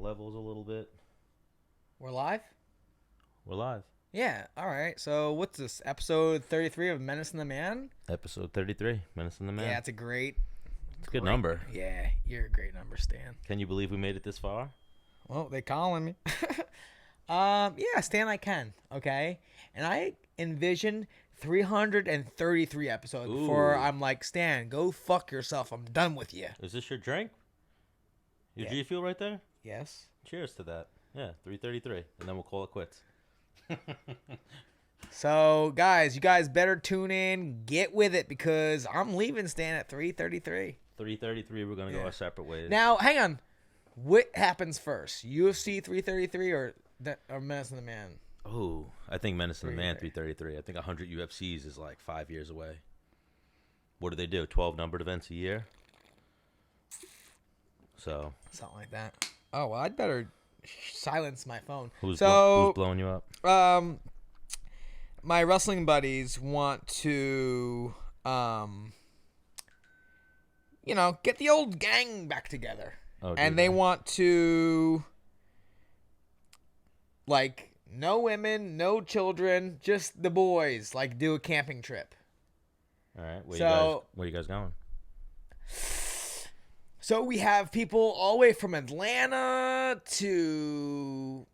levels a little bit. We're live? We're live. Yeah, alright. So what's this? Episode 33 of Menace and The Man? Episode 33, Menace and the Man. Yeah, it's a great... It's a good number. Yeah, you're a great number, Stan. Can you believe we made it this far? Well, they calling me. Yeah, Stan, I can, okay? And I envision 333 episodes before I'm like, Stan, go fuck yourself. I'm done with you. Is this your drink? Your Yeah. G Fuel right there? Yes. Cheers to that. Yeah, 333. And then we'll call it quits. So, guys, you guys better tune in. Get with it because I'm leaving Stan at 333. 333, we're going to go our separate ways. Now, hang on. What happens first? UFC 333 or Menace and the Man? Oh, I think Menace and the Man 333. I think 100 UFCs is like 5 years away. What do they do? 12 numbered events a year? So. Something like that. Oh, well, I'd better silence my phone. Who's blowing you up? My wrestling buddies want to, get the old gang back together. Oh, and they want to, like, no women, no children, just the boys, like, do a camping trip. All right. Where are you guys going? So we have people all the way from Atlanta to,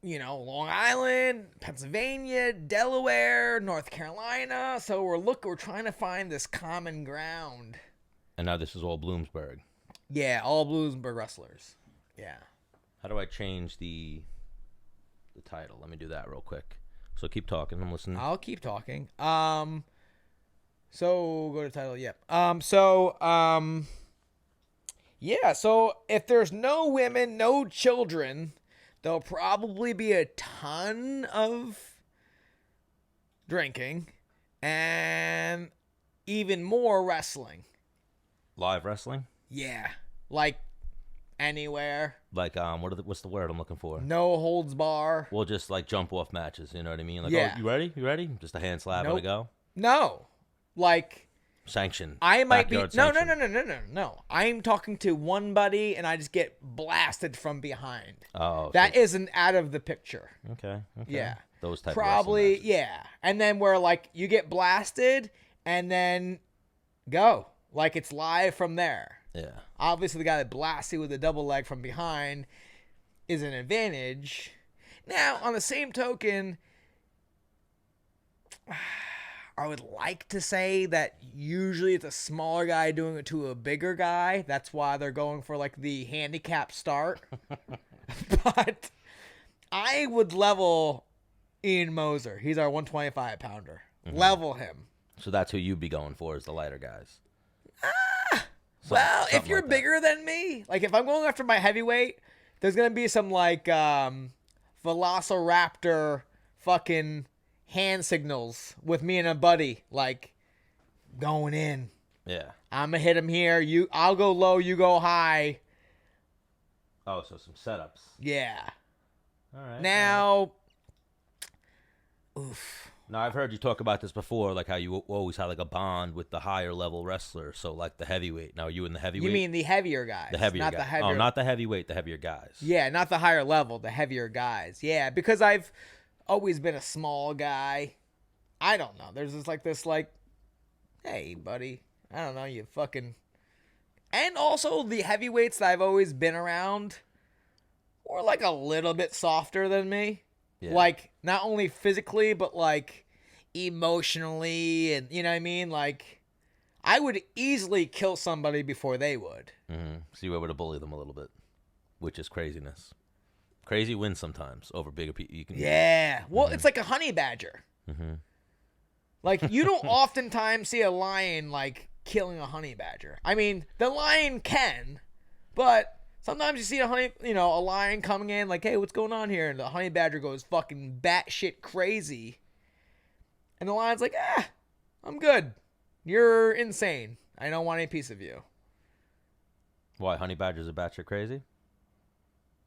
Long Island, Pennsylvania, Delaware, North Carolina. So we're trying to find this common ground. And now this is all Bloomsburg. Yeah, all Bloomsburg wrestlers. Yeah. How do I change the title? Let me do that real quick. So keep talking. I'm listening. I'll keep talking. So go to title. Yep. Yeah, so if there's no women, no children, there'll probably be a ton of drinking and even more wrestling. Live wrestling? Yeah, like anywhere. Like what's the word I'm looking for? No holds bar. Well, just like jump off matches, you know what I mean? Like, Yeah. Oh, you ready? You ready? Just a hand slap and a go? No. Like Sanction. I might be sanction. No. I'm talking to one buddy and I just get blasted from behind. Oh, that isn't out of the picture. Okay. Yeah. Those type probably of yeah. And then where like you get blasted and then go. Like it's live from there. Yeah. Obviously the guy that blasts you with a double leg from behind is an advantage. Now, on the same token, I would like to say that usually it's a smaller guy doing it to a bigger guy. That's why they're going for like the handicap start. But I would level Ian Moser. He's our 125 pounder. Mm-hmm. Level him. So that's who you'd be going for is the lighter guys. Well, if you're like bigger than me, like if I'm going after my heavyweight, there's going to be some like Velociraptor fucking hand signals with me and a buddy, like going in. Yeah. I'm gonna hit him here. I'll go low, you go high. Oh, so some setups. Yeah. All right. Now, oof. Now, I've heard you talk about this before, like how you always had like a bond with the higher level wrestler. So like the heavyweight. Now, are you in the heavyweight? You mean the heavier guys? The heavier not guys. The heavier... Oh, not the heavyweight. The heavier guys. Yeah, not the higher level. The heavier guys. Yeah, because I've always been a small guy. I don't know. There's just like this, like, hey, buddy. I don't know. You fucking. And also the heavyweights that I've always been around were like a little bit softer than me. Yeah. Like not only physically, but like emotionally, and you know what I mean. Like I would easily kill somebody before they would. Mm-hmm. So you were able to bully them a little bit, which is craziness. Crazy wins sometimes over bigger people. Yeah. Well, it's like a honey badger. Mm-hmm. Like, you don't oftentimes see a lion, like, killing a honey badger. I mean, the lion can, but sometimes you see a lion coming in, like, hey, what's going on here? And the honey badger goes fucking batshit crazy. And the lion's like, I'm good. You're insane. I don't want any piece of you. Why? Honey badgers are batshit crazy?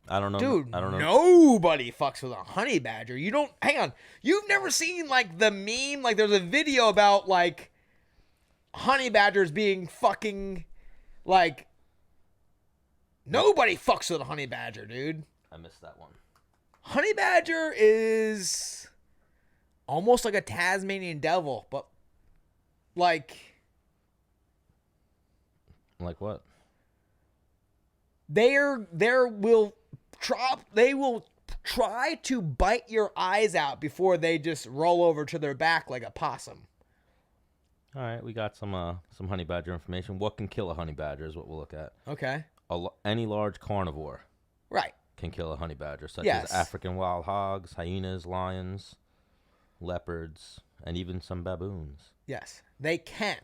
I don't know. Dude, I don't know. Nobody fucks with a honey badger. Hang on. You've never seen, like, the meme? Like, there's a video about, like, honey badgers being fucking, like, Nobody fucks with a honey badger, dude. I missed that one. Honey badger is almost like a Tasmanian devil, but like what? They will try to bite your eyes out before they just roll over to their back like a possum. All right, we got some honey badger information. What can kill a honey badger is what we'll look at. Okay. Any large carnivore. Right. Can kill a honey badger, such Yes. as African wild hogs, hyenas, lions, leopards, and even some baboons. Yes, they can,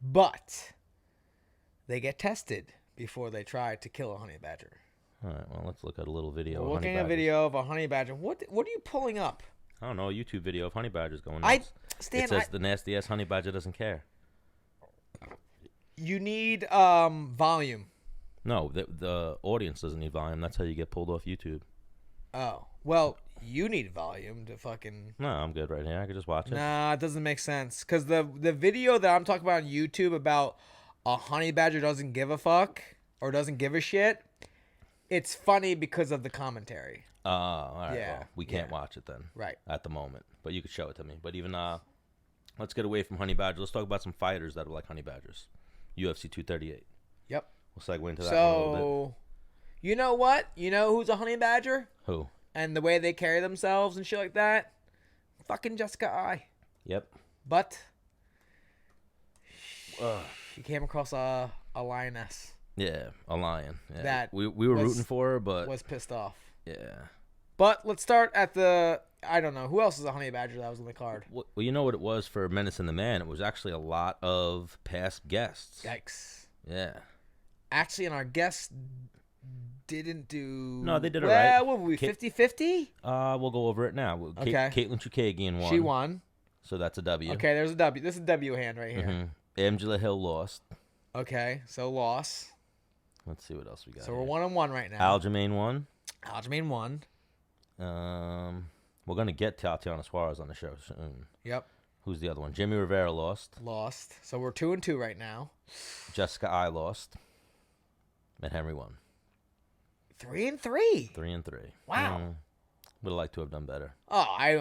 but they get tested before they try to kill a honey badger. All right, well, let's look at a little video. We're looking at a video of a honey badger. What are you pulling up? I don't know, a YouTube video of honey badgers going nuts. It says the nasty ass honey badger doesn't care. You need volume. No, the audience doesn't need volume. That's how you get pulled off YouTube. Oh, well, you need volume to fucking... No, I'm good right here. I can just watch it. Nah, it doesn't make sense. Because the video that I'm talking about on YouTube about a honey badger doesn't give a fuck or doesn't give a shit, it's funny because of the commentary. All right. Yeah, Well, we can't watch it then. Right. At the moment. But you could show it to me. But even, let's get away from honey badgers. Let's talk about some fighters that are like honey badgers. UFC 238. Yep. We'll segue into that one a little bit. You know what? You know who's a honey badger? Who? And the way they carry themselves and shit like that? Fucking Jessica I. Yep. But she came across a lioness. Yeah, a lion. Yeah. That we were rooting for her, but... was pissed off. Yeah. But let's start at the... I don't know. Who else is a honey badger that was on the card? Well, you know what it was for Menace and the Man? It was actually a lot of past guests. Yikes. Yeah. Actually, and our guests didn't do... No, they did it right. What were we, 50-50? We'll go over it now. Okay. Caitlin Chukagian won. She won. So that's a W. Okay, there's a W. This is a W hand right here. Mm-hmm. Angela Hill lost. Okay, so loss. Let's see what else we got. So here. we're 1-1 right now. Aljamain won. Aljamain won. We're going to get Tatiana Suarez on the show soon. Yep. Who's the other one? Jimmy Rivera lost. Lost. So we're 2-2 right now. Jessica I lost. And Henry won. 3-3. 3-3. Wow. Would have liked to have done better. Oh, I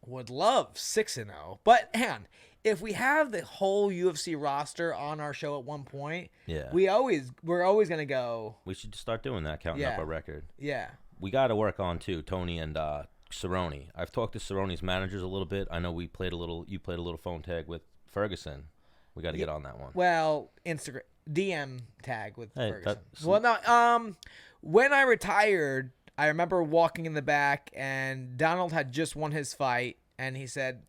would love 6-0. But hang on. If we have the whole UFC roster on our show at one point, yeah, we're always gonna go. We should start doing that, counting up our record. Yeah. We got to work on too, Tony and Cerrone. I've talked to Cerrone's managers a little bit. I know you played a little phone tag with Ferguson. We got to get on that one. Well, Instagram DM tag with Ferguson. Well, no. When I retired, I remember walking in the back and Donald had just won his fight, and he said,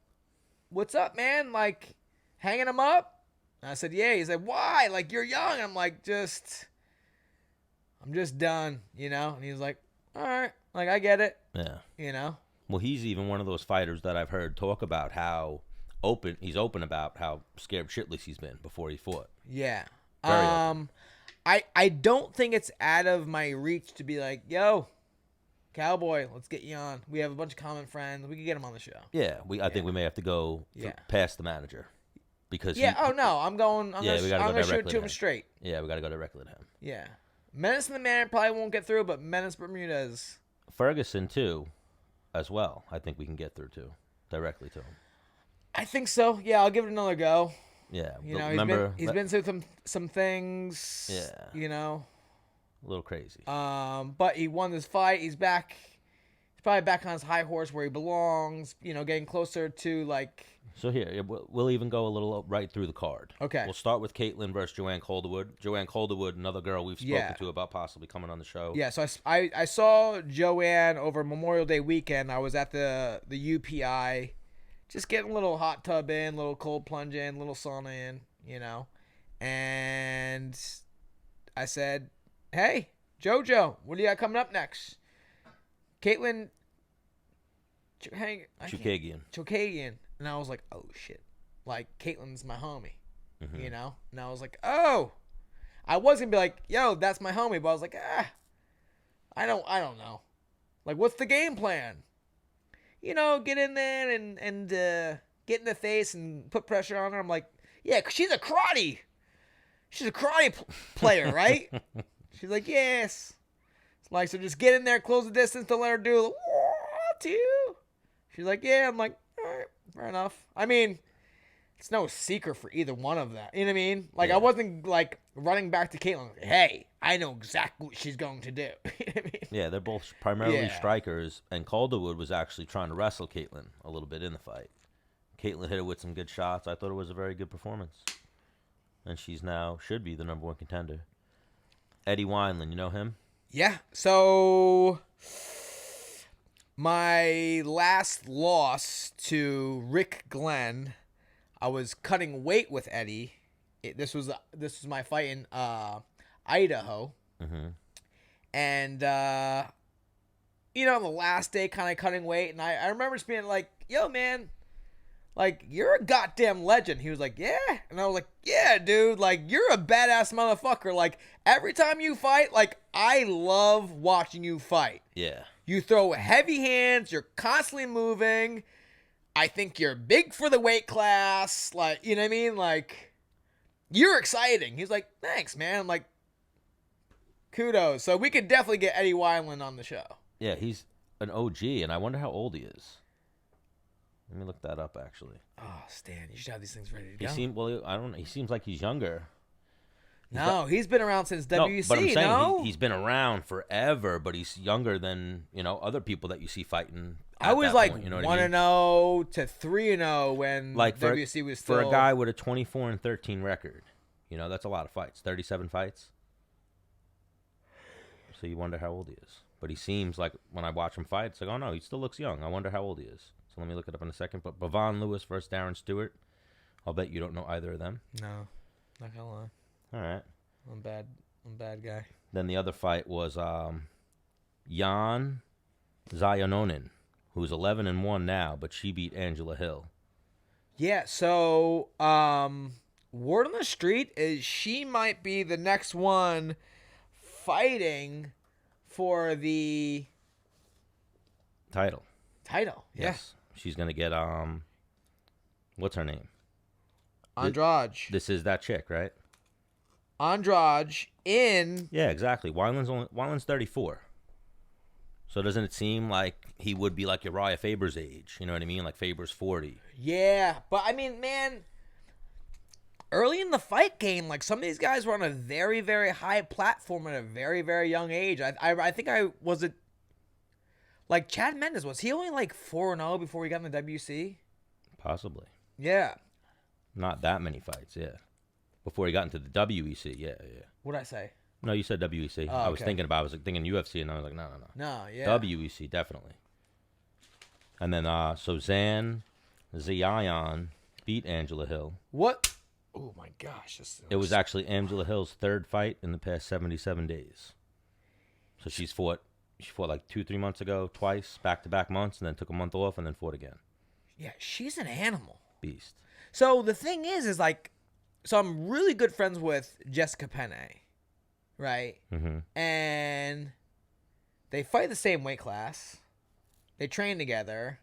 "What's up, man? Like, hanging him up?" And I said, "Yeah." He said, "Why? Like, you're young." I'm like, I'm just done, you know? And he was like, "All right, like, I get it." Yeah. You know? Well, he's even one of those fighters that I've heard talk about he's open about how scared shitless he's been before he fought. Yeah. Very open. I don't think it's out of my reach to be like, "Yo, Cowboy, let's get you on. We have a bunch of common friends. We can get him on the show." Yeah, I think we may have to go past the manager. Because I'm gonna shoot to him straight. Yeah, we got to go directly to him. Yeah. Menace and the Man probably won't get through, but Menace Bermudez. Ferguson, too, as well. I think we can get through, too, directly to him. I think so. Yeah, I'll give it another go. Yeah. You know, he's been through some things. Yeah. You know. A little crazy. But he won this fight. He's back. He's probably back on his high horse where he belongs. You know, getting closer to, like... So here, we'll even go a little right through the card. Okay. We'll start with Caitlin versus Joanne Calderwood. Joanne Calderwood, another girl we've spoken to about possibly coming on the show. Yeah, so I saw Joanne over Memorial Day weekend. I was at the UPI, just getting a little hot tub in, a little cold plunge in, a little sauna in, you know. And I said, "Hey, JoJo, what do you got coming up next?" Caitlin Chukagian. And I was like, "Oh, shit. Like, Caitlin's my homie." Mm-hmm. You know? And I was like, "Oh." I was going to be like, "Yo, that's my homie." But I was like, I don't know. Like, what's the game plan? You know, get in there and get in the face and put pressure on her. I'm like, yeah, 'cause she's a karate player, right? She's like, yes. It's like, so just get in there, close the distance, to let her do the 1, 2. She's like, yeah. I'm like, all right, fair enough. I mean, it's no secret for either one of them. You know what I mean? Like, Yeah. I wasn't like running back to Caitlyn. Like, hey, I know exactly what she's going to do. You know what I mean? Yeah, they're both primarily Yeah. strikers, and Calderwood was actually trying to wrestle Caitlyn a little bit in the fight. Caitlyn hit her with some good shots. I thought it was a very good performance. And she's now should be the #1 contender. Eddie Wineland, you know him? Yeah. So my last loss to Rick Glenn, I was cutting weight with Eddie. This was my fight in Idaho. Mm-hmm. And the last day kind of cutting weight, and I remember just being like, yo, man, like, you're a goddamn legend. He was like, yeah. And I was like, yeah, dude, like, you're a badass motherfucker. Like, every time you fight, like, I love watching you fight. Yeah. You throw heavy hands, you're constantly moving. I think you're big for the weight class. Like, you know what I mean? Like, you're exciting. He's like, thanks, man. I'm like, kudos. So we could definitely get Eddie Wineland on the show. Yeah, he's an OG, and I wonder how old he is. Let me look that up, actually. Oh, Stan, you should have these things ready to He go. I don't know. He seems like he's younger. He's been around since WC, but I'm saying he's been around forever, but he's younger than, other people that you see fighting. I was like point, you know 1-0 to 3-0 when like WC was still for a guy with a 24-13 record. That's a lot of fights. 37 fights. So you wonder how old he is. But he seems like, when I watch him fight, it's like, oh no, he still looks young. I wonder how old he is. So let me look it up in a second. But Bavon Lewis versus Darren Stewart. I'll bet you don't know either of them. No, not gonna lie. All right. I'm a bad guy. Then the other fight was Jan Zayanonen, who's 11-1 now, but she beat Angela Hill. Yeah, so word on the street is she might be the next one fighting for the Title. Yes. She's going to get, what's her name? Andrade. This is that chick, right? Andrade in... Yeah, exactly. Wineland's 34. So doesn't it seem like he would be like Uriah Faber's age? You know what I mean? Like Faber's 40. Yeah, but I mean, man, early in the fight game, like, some of these guys were on a very, very high platform at a very, very young age. I think like, Chad Mendes, was he only like 4-0 before he got in the WC? Possibly. Yeah. Not that many fights, yeah. Before he got into the WEC, yeah. What'd I say? No, you said WEC. Oh, I was okay. thinking UFC, and I was like, no. No, yeah. WEC, definitely. And then, so Zion beat Angela Hill. What? Oh, my gosh. It was actually Angela Hill's third fight in the past 77 days. So she fought like 2-3 months ago, twice, back-to-back months, and then took a month off, and then fought again. Yeah, she's an animal. Beast. So the thing is like, so I'm really good friends with Jessica Penne, right? Mm-hmm. And they fight the same weight class. They train together.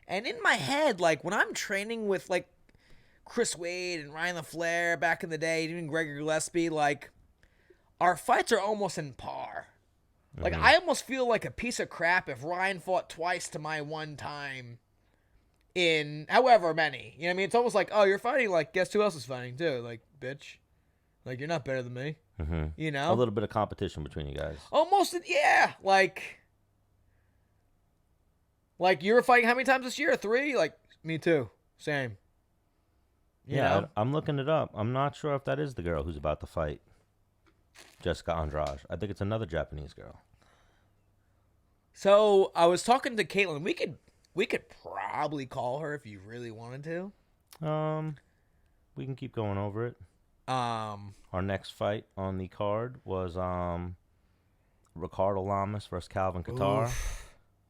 And in my head, like, when I'm training with, like, Chris Wade and Ryan LaFleur back in the day, even Gregor Gillespie, like, our fights are almost in par. Like, I almost feel like a piece of crap if Ryan fought twice to my one time in however many. You know what I mean? It's almost like, oh, you're fighting, like, guess who else is fighting, too? Like, bitch. Like, you're not better than me. Mm-hmm. You know? A little bit of competition between you guys. Almost, yeah. Like, you were fighting how many times this year? 3? Like, me too. Same. You know? I'm looking it up. I'm not sure if that is the girl who's about to fight Jessica Andrade. I think it's another Japanese girl. So I was talking to Caitlin. We could probably call her if you really wanted to. We can keep going over it. Our next fight on the card was Ricardo Lamas versus Calvin Kattar.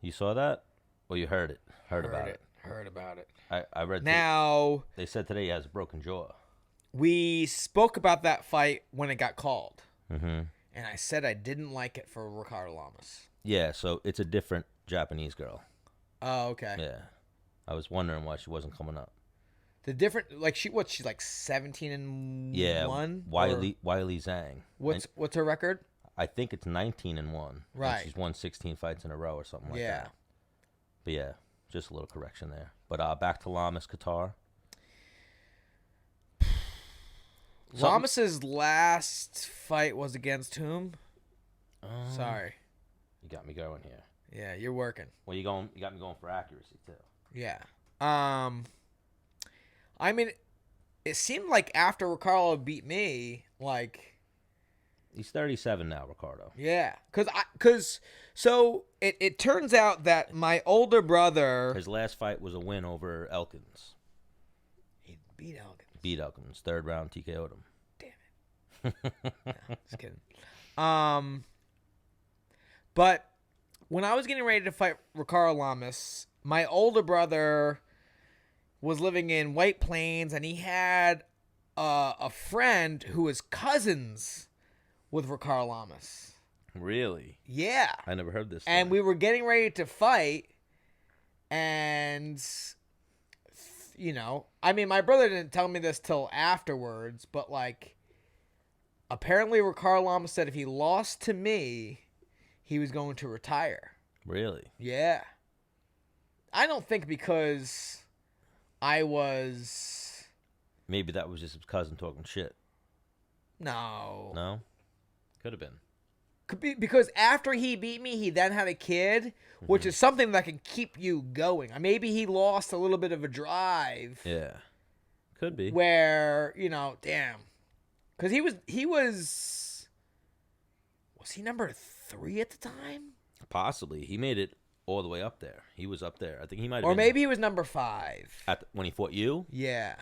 You saw that? Well, you heard it. Heard about it. Heard about it. I read. Now they said today he has a broken jaw. We spoke about that fight when it got called, and I said I didn't like it for Ricardo Lamas. Yeah, so it's a different Japanese girl. Oh, okay. Yeah, I was wondering why she wasn't coming up. The different, like, she's like 17-1. Yeah, Wiley Zhang. What's her record? I think it's 19-1. Right. And she's won 16 fights in a row or something like that. But yeah, just a little correction there. But back to Lamas Qatar. Lamas's last fight was against whom? Sorry. You got me going here. Yeah, you're working. Well, you got me going for accuracy too. Yeah. I mean, it seemed like after Ricardo beat me, like he's 37 now, Ricardo. Yeah, so it turns out that my older brother, his last fight was a win over Elkins. He beat Elkins. Beat Elkins, 3rd round TKO'd him. Damn it. No, just kidding. But when I was getting ready to fight Ricardo Lamas, my older brother was living in White Plains, and he had a friend who was cousins with Ricardo Lamas. Really? Yeah. I never heard this. And we were getting ready to fight, and you know, I mean, my brother didn't tell me this till afterwards, but like, apparently Ricardo Lamas said if he lost to me, he was going to retire. Really? Yeah. I don't think because I was... Maybe that was just his cousin talking shit. No. No? Could have been. Could be because after he beat me, he then had a kid, which is something that can keep you going. Maybe he lost a little bit of a drive. Yeah. Could be. Where, you know, damn. Because was he number 3 at the time? Possibly. He made it all the way up there. He was up there. I think he might have Or been. maybe he was number 5. When he fought you? Yeah.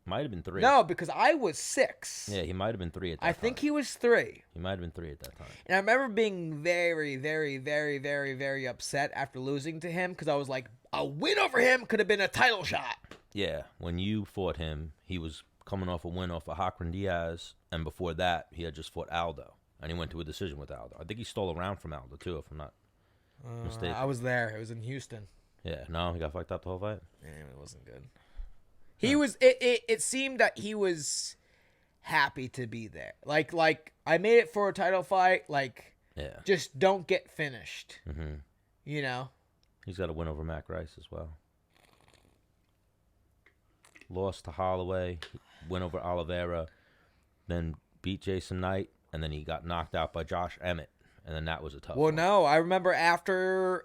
Might have been 3. No, because I was 6. Yeah, he might have been 3 at that time. I think he was 3. He might have been 3 at that time. And I remember being very, very, very, very, very upset after losing to him because I was like, a win over him could have been a title shot. Yeah, when you fought him, he was coming off a win off of Hakran Diaz, and before that, he had just fought Aldo, and he went to a decision with Aldo. I think he stole a round from Aldo, too, if I'm not mistaken. I was there. It was in Houston. Yeah, no, he got fucked up the whole fight. Yeah, it wasn't good. He was. It seemed that he was happy to be there. Like I made it for a title fight. Like, yeah, just don't get finished. Mm-hmm. You know. He's got a win over Mac Rice as well. Lost to Holloway, win over Oliveira, then beat Jason Knight, and then he got knocked out by Josh Emmett, and then that was a tough one. No, I remember after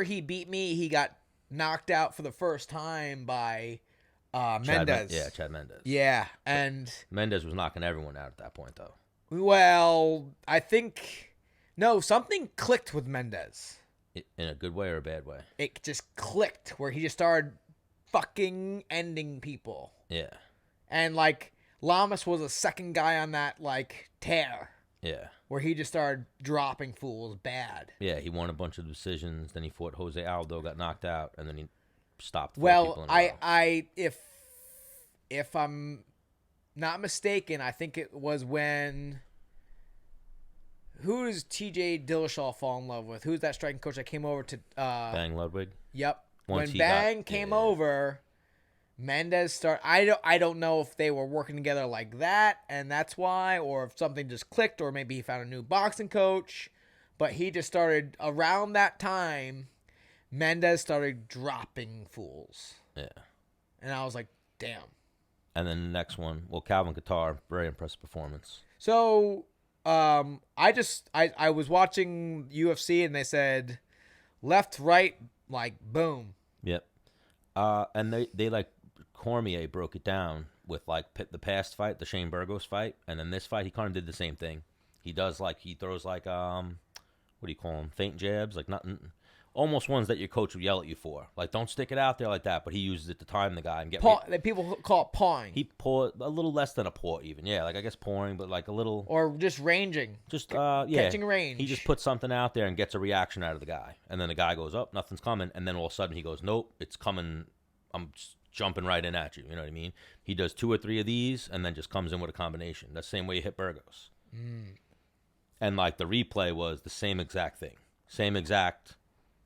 he beat me, he got knocked out for the first time by Mendez. Chad Mendez. Yeah, and Mendez was knocking everyone out at that point, though. Well, I think something clicked with Mendez. In a good way or a bad way? It just clicked where he just started fucking ending people. Yeah. And like Lamas was a second guy on that like tear. Yeah. Where he just started dropping fools bad. Yeah, he won a bunch of decisions, then he fought Jose Aldo, got knocked out, and then he stopped people in a row. If I'm not mistaken, I think it was when who does TJ Dillashaw fall in love with? Who's that striking coach that came over to Bang Ludwig? Yep. When Bang came over, Mendez started. I don't know if they were working together like that, and that's why, or if something just clicked, or maybe he found a new boxing coach. But he just started around that time. Mendez started dropping fools. Yeah. And I was like, damn. And then the next one, Calvin Kattar, very impressive performance. So, I was watching UFC and they said left, right, like boom. Yep. And they like Cormier broke it down with like the past fight, the Shane Burgos fight, and then this fight he kind of did the same thing. He throws like what do you call them? Feint jabs, like nothing. Almost ones that your coach would yell at you for. Like, don't stick it out there like that, but he uses it to time the guy and get... People call it pawing. He paw a little less than a paw even. Yeah, like I guess pawing, but like a little... Or just ranging. Just, catching range. He just puts something out there and gets a reaction out of the guy. And then the guy goes, oh, nothing's coming. And then all of a sudden he goes, nope, it's coming. I'm just jumping right in at you. You know what I mean? He does 2 or 3 of these and then just comes in with a combination. That's the same way you hit Burgos. And like the replay was the same exact thing. Same exact...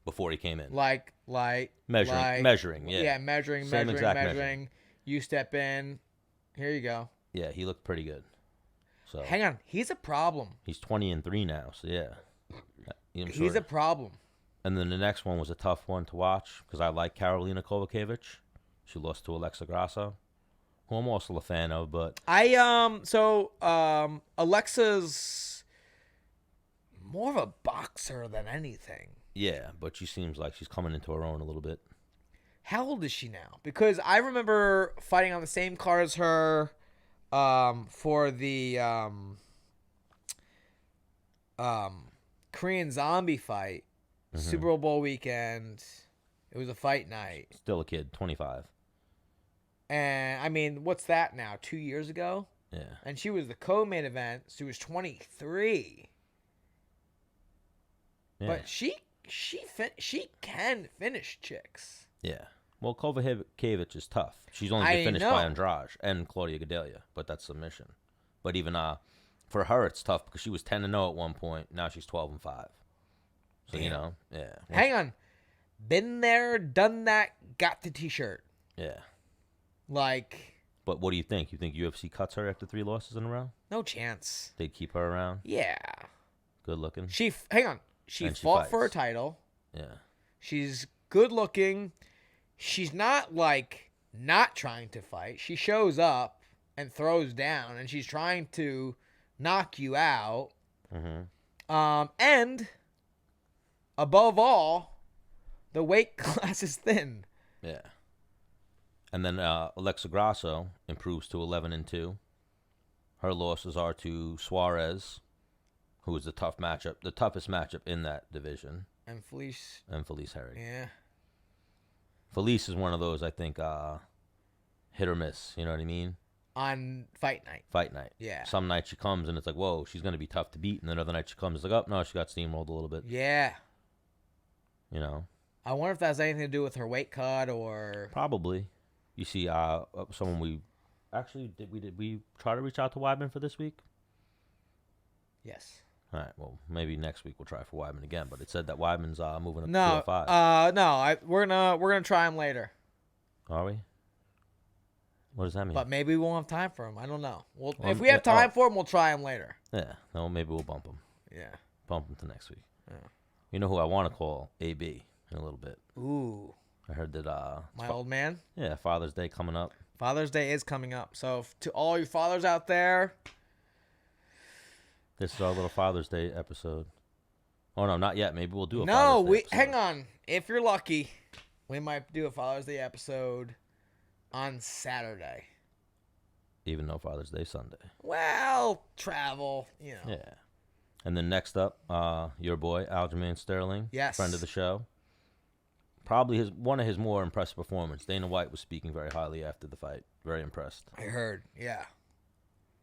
before he came in. Measuring, yeah. Yeah, measuring. You step in. Here you go. Yeah, he looked pretty good. So hang on, he's a problem. He's 20-3 now. So yeah, He's a problem. And then the next one was a tough one to watch because I like Karolina Kovacevic. She lost to Alexa Grasso, who I'm also a fan of. But Alexa's more of a boxer than anything. Yeah, but she seems like she's coming into her own a little bit. How old is she now? Because I remember fighting on the same card as her for the Korean Zombie fight, Super Bowl weekend. It was a fight night. Still a kid, 25. And, I mean, what's that now? 2 years ago? Yeah. And she was the co-main event. She was 23. Yeah. But she can finish chicks. Yeah. Well, Kovacevic is tough. She's only been finished by Andrade and Claudia Gadelha, but that's submission. But even for her, it's tough because she was 10-0 at one point. Now she's 12-5. So, Damn. Yeah. Hang on. Been there, done that, got the T-shirt. Yeah. But what do you think? You think UFC cuts her after 3 losses in a row? No chance. They'd keep her around? Yeah. Good looking? Hang on. She fought for a title. Yeah. She's good looking. She's not, not trying to fight. She shows up and throws down, and she's trying to knock you out. And, above all, the weight class is thin. Yeah. And then Alexa Grasso improves to 11-2. Her losses are to Suarez, who is the toughest matchup in that division. And Felice Herrig. Yeah. Felice is one of those, I think, hit or miss. You know what I mean? On fight night. Yeah. Some nights she comes and it's like, whoa, she's going to be tough to beat. And then other night she comes, it's like, oh, no, she got steamrolled a little bit. Yeah. You know? I wonder if that has anything to do with her weight cut or... Probably. You see, someone did we try to reach out to Weidman for this week? Yes. All right, well, maybe next week we'll try for Weidman again, but it said that Weidman's moving up to 205. We're gonna try him later. Are we? What does that mean? But maybe we won't have time for him. I don't know. If we have time for him, we'll try him later. Yeah. No, maybe we'll bump him. Yeah. Bump him to next week. Yeah. You know who I want to call AB in a little bit? Ooh. I heard that my old man? Yeah, Father's Day coming up. Father's Day is coming up. So to all you fathers out there, this is our little Father's Day episode. Oh no, not yet. Maybe we'll do a Father's Day episode. Hang on. If you're lucky, we might do a Father's Day episode on Saturday. Even though Father's Day Sunday. Well, travel, Yeah. And then next up, your boy Aljamain Sterling, yes, friend of the show. Probably one of his more impressive performances. Dana White was speaking very highly after the fight. Very impressed. I heard, yeah.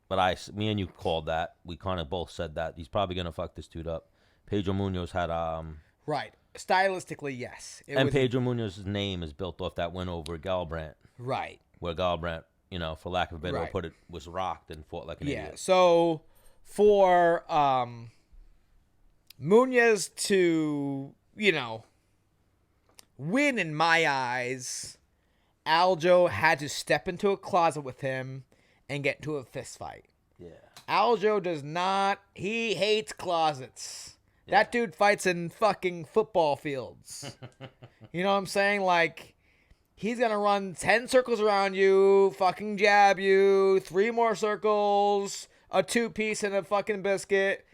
But me and you called that. We kind of both said that. He's probably going to fuck this dude up. Pedro Munoz had... Right. Stylistically, yes. Pedro Munoz's name is built off that win over Garbrandt. Right. Where Garbrandt, for lack of a better way to put it, was rocked and fought like an idiot. Yeah, so for Munoz to, win in my eyes, Aljo had to step into a closet with him and get into a fist fight. Yeah. Aljo does not. He hates closets. Yeah. That dude fights in fucking football fields. You know what I'm saying? He's going to run 10 circles around you, fucking jab you, 3 more circles, a 2-piece and a fucking biscuit,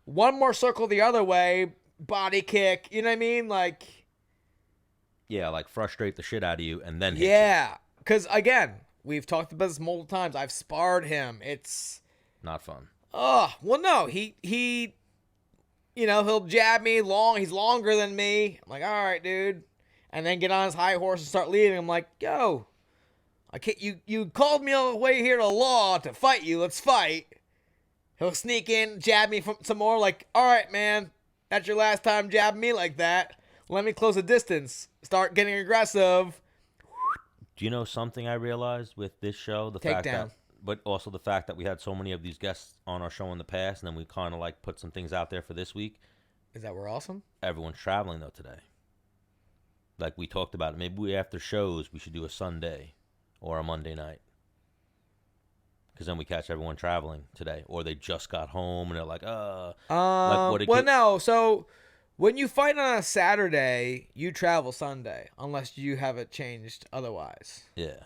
1 more circle the other way, body kick. You know what I mean? Yeah, frustrate the shit out of you and then hit you. Because, again, we've talked about this multiple times. I've sparred him. It's... not fun. Oh, well, no. He he'll jab me long. He's longer than me. I'm like, all right, dude. And then get on his high horse and start leaving. I'm like, yo, I can't. You called me all the way here to law to fight you. Let's fight. He'll sneak in, jab me some more. All right, man. That's your last time jabbing me like that. Let me close the distance. Start getting aggressive. Do you know something I realized with this show? But also the fact that we had so many of these guests on our show in the past, and then we kind of put some things out there for this week. Is that we're awesome? Everyone's traveling though today. We talked about it. Maybe after shows we should do a Sunday or a Monday night. Because then we catch everyone traveling today, or they just got home and they're like, no. So when you fight on a Saturday, you travel Sunday, unless you have it changed otherwise. Yeah.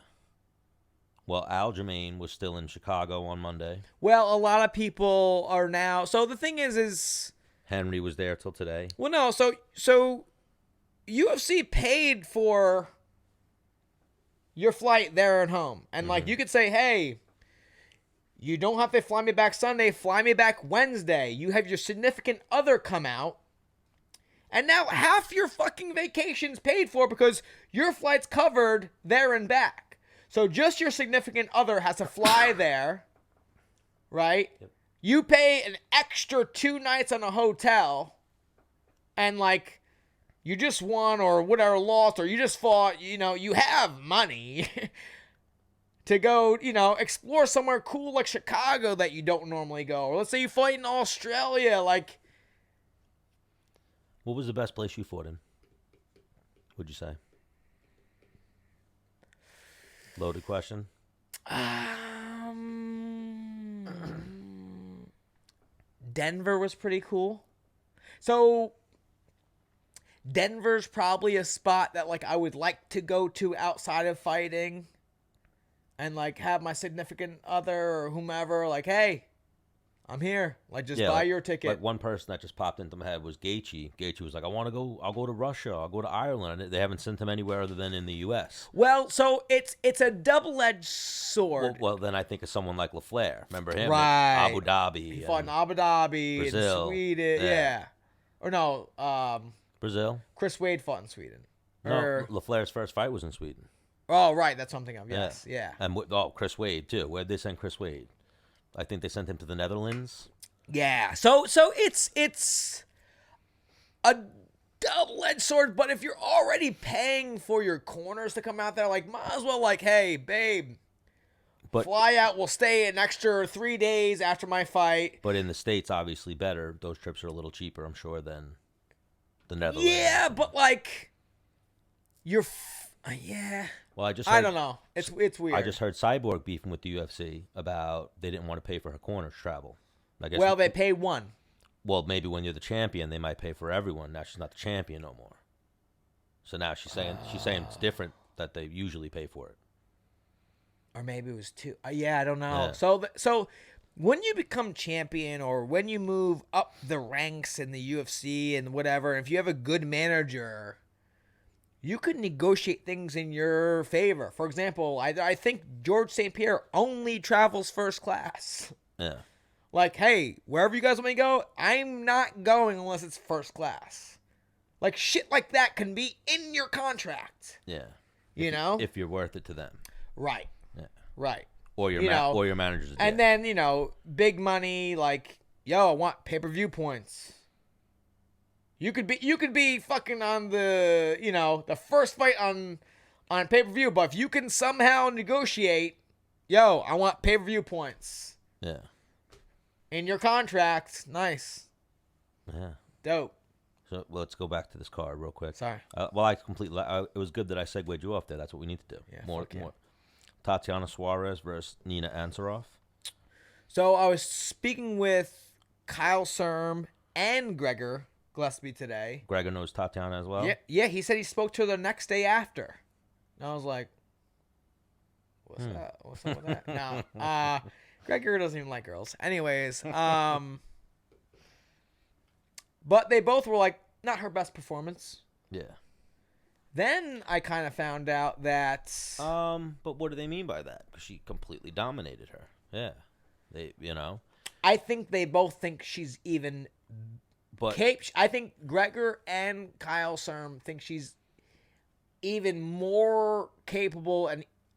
Well, Aljamain was still in Chicago on Monday. Well, a lot of people are now. So the thing is Henry was there till today. Well, no. So UFC paid for your flight there and home, and like you could say, hey, you don't have to fly me back Sunday. Fly me back Wednesday. You have your significant other come out, and now half your fucking vacation's paid for because your flight's covered there and back. So just your significant other has to fly there, right? Yep. You pay an extra 2 nights on a hotel, and like you just won or whatever lost or you just fought, you have money to go, explore somewhere cool like Chicago that you don't normally go. Or let's say you fight in Australia, like. What was the best place you fought in? Would you say? Loaded question. Denver was pretty cool. So Denver's probably a spot that like I would like to go to outside of fighting, and like have my significant other or whomever like, hey, I'm here. Like, just buy your ticket. Like one person that just popped into my head was Gaethje. Gaethje was like, I'll go to Russia. I'll go to Ireland. They haven't sent him anywhere other than in the U.S. Well, so it's a double-edged sword. Well, then I think of someone like LaFleur. Remember him? Right. Abu Dhabi. He fought in Abu Dhabi, Brazil. and Sweden. Yeah. Or no. Brazil? Chris Wade fought in Sweden. No, LaFleur's first fight was in Sweden. Oh, right. That's something of. Yes. Yeah. And Chris Wade, too. Where'd they send Chris Wade? I think they sent him to the Netherlands. Yeah. So it's a double-edged sword, but if you're already paying for your corners to come out there, like, might as well, like, hey, babe, fly out. We'll stay an extra 3 days after my fight. But in the States, obviously better. Those trips are a little cheaper, I'm sure, than the Netherlands. Yeah, but, like, yeah. Well, I don't know. It's weird. I just heard Cyborg beefing with the UFC about they didn't want to pay for her corners travel. I guess they pay one. Well, maybe when you're the champion, they might pay for everyone. Now she's not the champion no more. So now she's saying it's different that they usually pay for it. Or maybe it was two. Yeah, I don't know. Yeah. So when you become champion or when you move up the ranks in the UFC and whatever, if you have a good manager, you could negotiate things in your favor. For example, I think George St. Pierre only travels first class. Yeah. Like, hey, wherever you guys want me to go, I'm not going unless it's first class. Like, shit like that can be in your contract. Yeah. If you're worth it to them. Right. Yeah. Right. Or your manager's. And then, big money, like, yo, I want pay-per-view points. You could be fucking on the, the first fight on pay-per-view, but if you can somehow negotiate, yo, I want pay-per-view points. Yeah. In your contract, nice. Yeah. Dope. So let's go back to this card real quick. Sorry. It was good that I segued you off there. That's what we need to do. Yeah, more. Tatiana Suarez versus Nina Ansaroff. So I was speaking with Kyle Serm and Gregor Gillespie today. Gregor knows Tatiana as well? Yeah, he said he spoke to her the next day after. And I was like, what's that? What's up with that? No. Gregor doesn't even like girls. Anyways, but they both were like, not her best performance. Yeah. Then I kind of found out that... But what do they mean by that? Because she completely dominated her. Yeah. I think they both think she's even... But I think Gregor and Kyle Serm think she's even more capable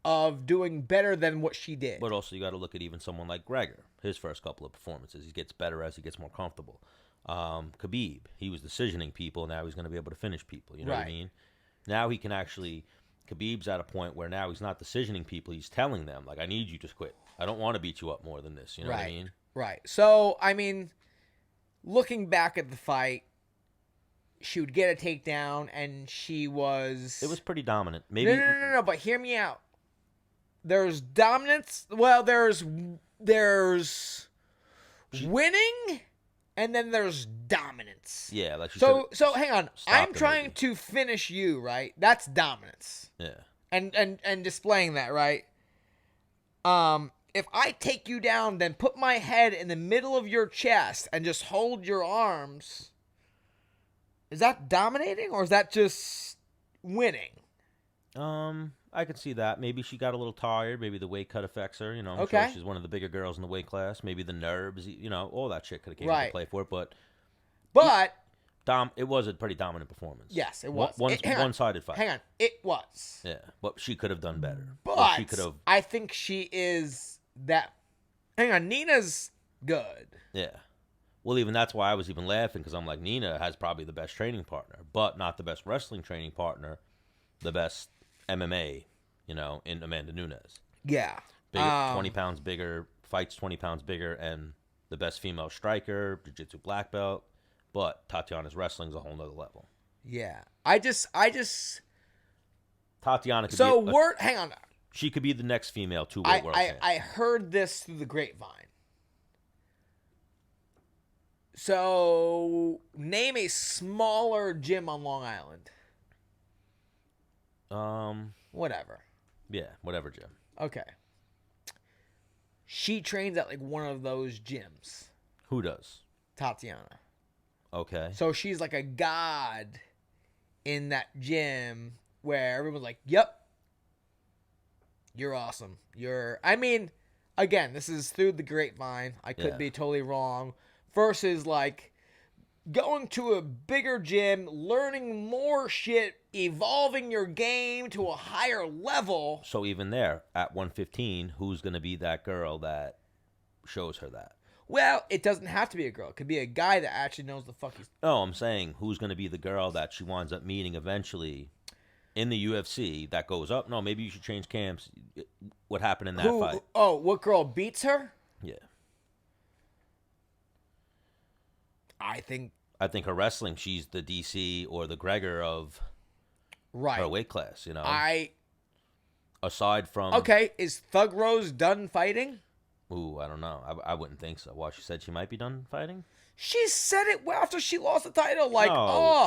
of doing better than what she did. But also you got to look at even someone like Gregor. His first couple of performances, he gets better as he gets more comfortable. Khabib, he was decisioning people. Now he's going to be able to finish people. You know what I mean? Now he can actually... Khabib's at a point where now he's not decisioning people. He's telling them, like, I need you to quit. I don't want to beat you up more than this. You know what I mean? Right. So, I mean... Looking back at the fight, she would get a takedown, and she was... It was pretty dominant. Maybe No, but hear me out. There's dominance. Well, there's there's winning, and then there's dominance. Yeah, like so hang on. I'm trying to finish you, right? That's dominance. Yeah. And displaying that, right? If I take you down, then put my head in the middle of your chest and just hold your arms, is that dominating or is that just winning? I could see that. Maybe she got a little tired. Maybe the weight cut affects her. You know, I'm okay. sure she's one of the bigger girls in the weight class. Maybe the nerves, you know, all that shit could have came into play for it. But it was a pretty dominant performance. Yes, it was. One-sided fight. Hang on. It was. Yeah, but she could have done better. But she could have. I think she is that. Hang on. Nina's good. Yeah. Well, even that's why I was even laughing, because I'm like, Nina has probably the best training partner, but not the best wrestling training partner, the best MMA, you know, in Amanda Nunes. Yeah. 20 pounds bigger, fights 20 pounds bigger, and the best female striker, jiu-jitsu black belt. But Tatiana's wrestling's a whole nother level. Yeah. I just Tatiana could hang on. She could be the next female two-weight world champion. I heard this through the grapevine. So, name a smaller gym on Long Island. Whatever. Yeah, whatever gym. Okay. She trains at like one of those gyms. Who does? Tatiana. Okay. So she's like a god in that gym where everyone's like, yep, you're awesome. I mean, again, this is through the grapevine. I could be totally wrong. Versus like going to a bigger gym, learning more shit, evolving your game to a higher level. So even there, at 115, who's going to be that girl that shows her that? Well, it doesn't have to be a girl. It could be a guy that actually knows the fuck he's... No, I'm saying who's going to be the girl that she winds up meeting eventually in the UFC that goes up. No, maybe you should change camps. What happened in that fight? Oh, what girl beats her? Yeah. I think her wrestling, she's the DC or the Gregor of her weight class, you know? Aside from... Okay, is Thug Rose done fighting? Ooh, I don't know. I wouldn't think so. Well, she said she might be done fighting? She said it after she lost the title.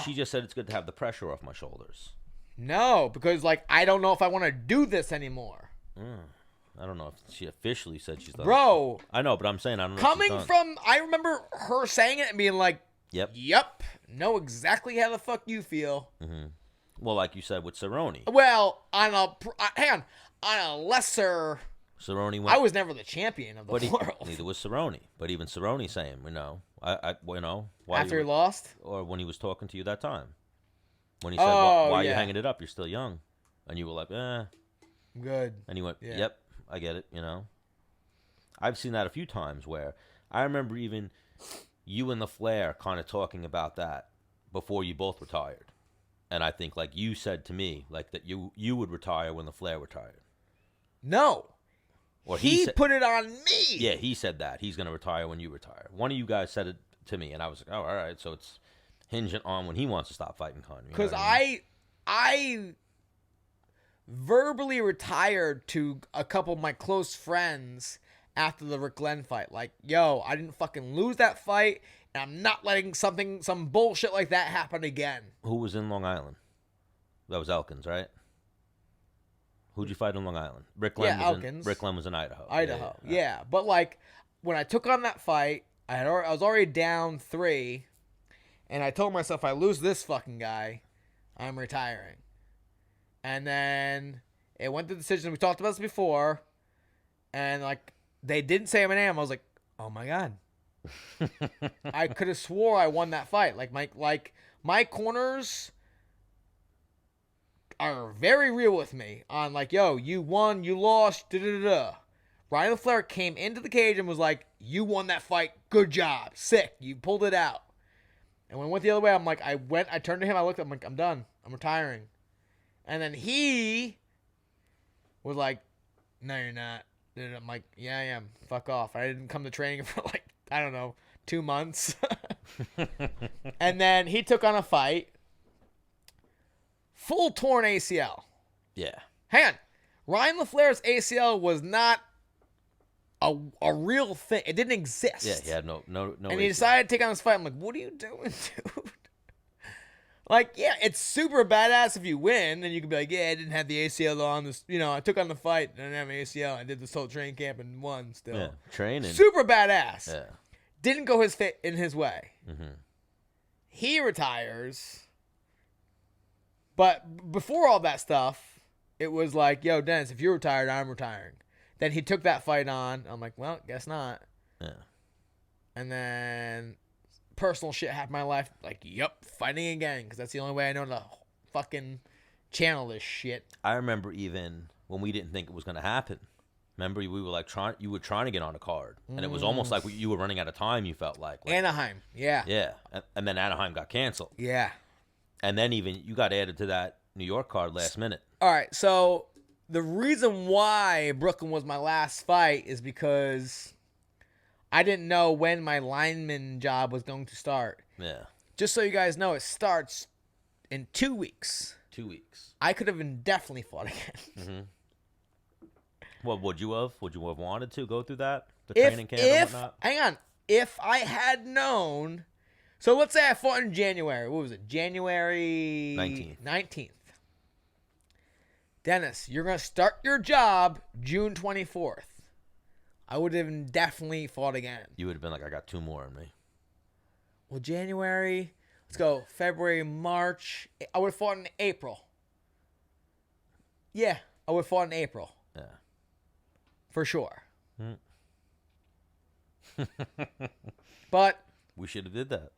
She just said it's good to have the pressure off my shoulders. No, because, I don't know if I want to do this anymore. I don't know if she officially said she's done. Bro. I know, but I'm saying I don't know coming from, I remember her saying it and being like, Yep, know exactly how the fuck you feel. Mm-hmm. Well, like you said with Cerrone. Well, hang on, on a lesser... Cerrone went. I was never the champion of the world. Neither was Cerrone. But even Cerrone saying, why after he lost, or when he was talking to you that time, when he said, "Why are you hanging it up? You're still young," and you were like, good. And he went, "Yep, I get it." You know, I've seen that a few times where I remember even you and the Flair kind of talking about that before you both retired, and I think like you said to me like that you would retire when the Flair retired. No. Or he put it on me. Yeah, he said that. He's going to retire when you retire. One of you guys said it to me, and I was like, oh, all right. So it's hinging on when he wants to stop fighting Conor. Because I verbally retired to a couple of my close friends after the Rick Glenn fight. Like, yo, I didn't fucking lose that fight, and I'm not letting some bullshit like that happen again. Who was in Long Island? That was Elkins, right? Who'd you fight on Long Island? Rick Glenn was in Idaho. Yeah. But when I took on that fight, I was already down 3, and I told myself, if I lose this fucking guy, I'm retiring. And then it went to the decision. We talked about this before, and they didn't say my name. I was like, oh my god, I could have swore I won that fight. My corners are very real with me on yo, you won, you lost, da-da-da-da. Ryan Flair came into the cage and was like, you won that fight, good job, sick, you pulled it out. And when it went the other way, I'm like, I turned to him, I looked at him, I'm done, I'm retiring. And then he was like, no, you're not. And I'm like, yeah, I am, fuck off. I didn't come to training for I don't know, 2 months. And then he took on a fight. Full torn ACL. Yeah. Hang on. Ryan LaFlair's ACL was not a real thing. It didn't exist. Yeah, he had no. And he decided to take on this fight. I'm like, what are you doing, dude? Like, yeah, it's super badass if you win, and you can be like, yeah, I didn't have the ACL on this. I took on the fight, and I didn't have an ACL. I did this whole training camp and won still. Yeah, training. Super badass. Yeah. Didn't go in his way. Mm-hmm. He retires. But before all that stuff, it was like, yo, Dennis, if you're retired, I'm retiring. Then he took that fight on. I'm like, well, guess not. Yeah. And then personal shit happened in my life. Like, yep, fighting again. Because that's the only way I know to fucking channel this shit. I remember even when we didn't think it was going to happen. Remember, we were like you were trying to get on a card. And it was almost like you were running out of time, you felt like. Anaheim, yeah. Yeah. And then Anaheim got canceled. Yeah. And then even you got added to that New York card last minute. All right, so the reason why Brooklyn was my last fight is because I didn't know when my lineman job was going to start. Yeah. Just so you guys know, it starts in 2 weeks. 2 weeks. I could have indefinitely fought again. Mm-hmm. What would you have? Would you have wanted to go through that? The training camp and whatnot? Hang on. If I had known... So let's say I fought in January. What was it? January 19th. Dennis, you're going to start your job June 24th. I would have definitely fought again. You would have been like, I got 2 more in me. Well, January, let's go February, March. I would have fought in April. Yeah, I would have fought in April. Yeah. For sure. But we should have did that.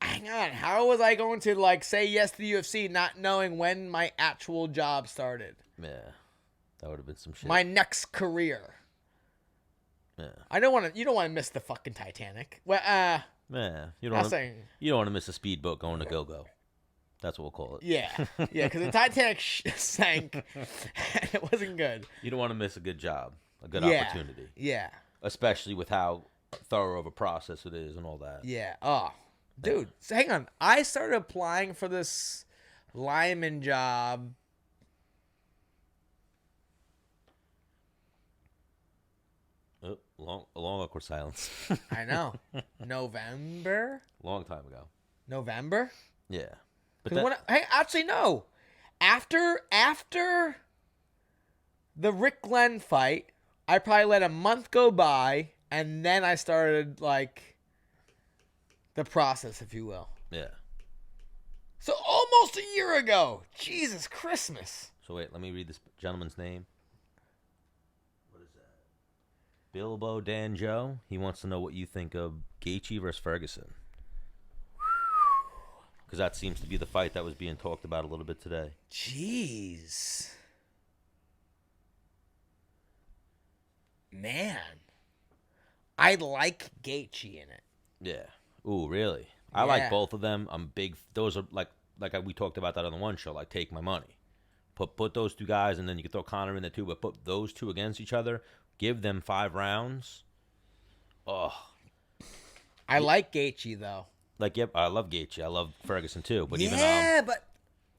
Hang on. How was I going to say yes to the UFC not knowing when my actual job started? Yeah. That would have been some shit. My next career. Yeah. You don't want to miss the fucking Titanic. Well, yeah. You don't want to miss a speedboat going to go-go. That's what we'll call it. Yeah. Yeah, because the Titanic sank and it wasn't good. You don't want to miss a good job, a good opportunity. Yeah. Especially with how thorough of a process it is and all that. Yeah. Oh, dude. So hang on. I started applying for this lineman job. Oh, a long awkward silence. I know. November? Long time ago. November? Yeah. Actually, no. After the Rick Glenn fight, I probably let a month go by, and then I started, the process, if you will. Yeah. So almost a year ago. Jesus Christmas. So wait, let me read this gentleman's name. What is that? Bilbo Dan Joe. He wants to know what you think of Gaethje versus Ferguson. Because that seems to be the fight that was being talked about a little bit today. Jeez. Man. I like Gaethje in it. Yeah. Ooh, really? I like both of them. I'm big. Those are like we talked about that on the one show. Like, take my money. Put those 2 guys, and then you can throw Conor in there too. But put those 2 against each other. Give them 5 rounds. Oh. I like Gaethje though. Yep, I love Gaethje. I love Ferguson too. But but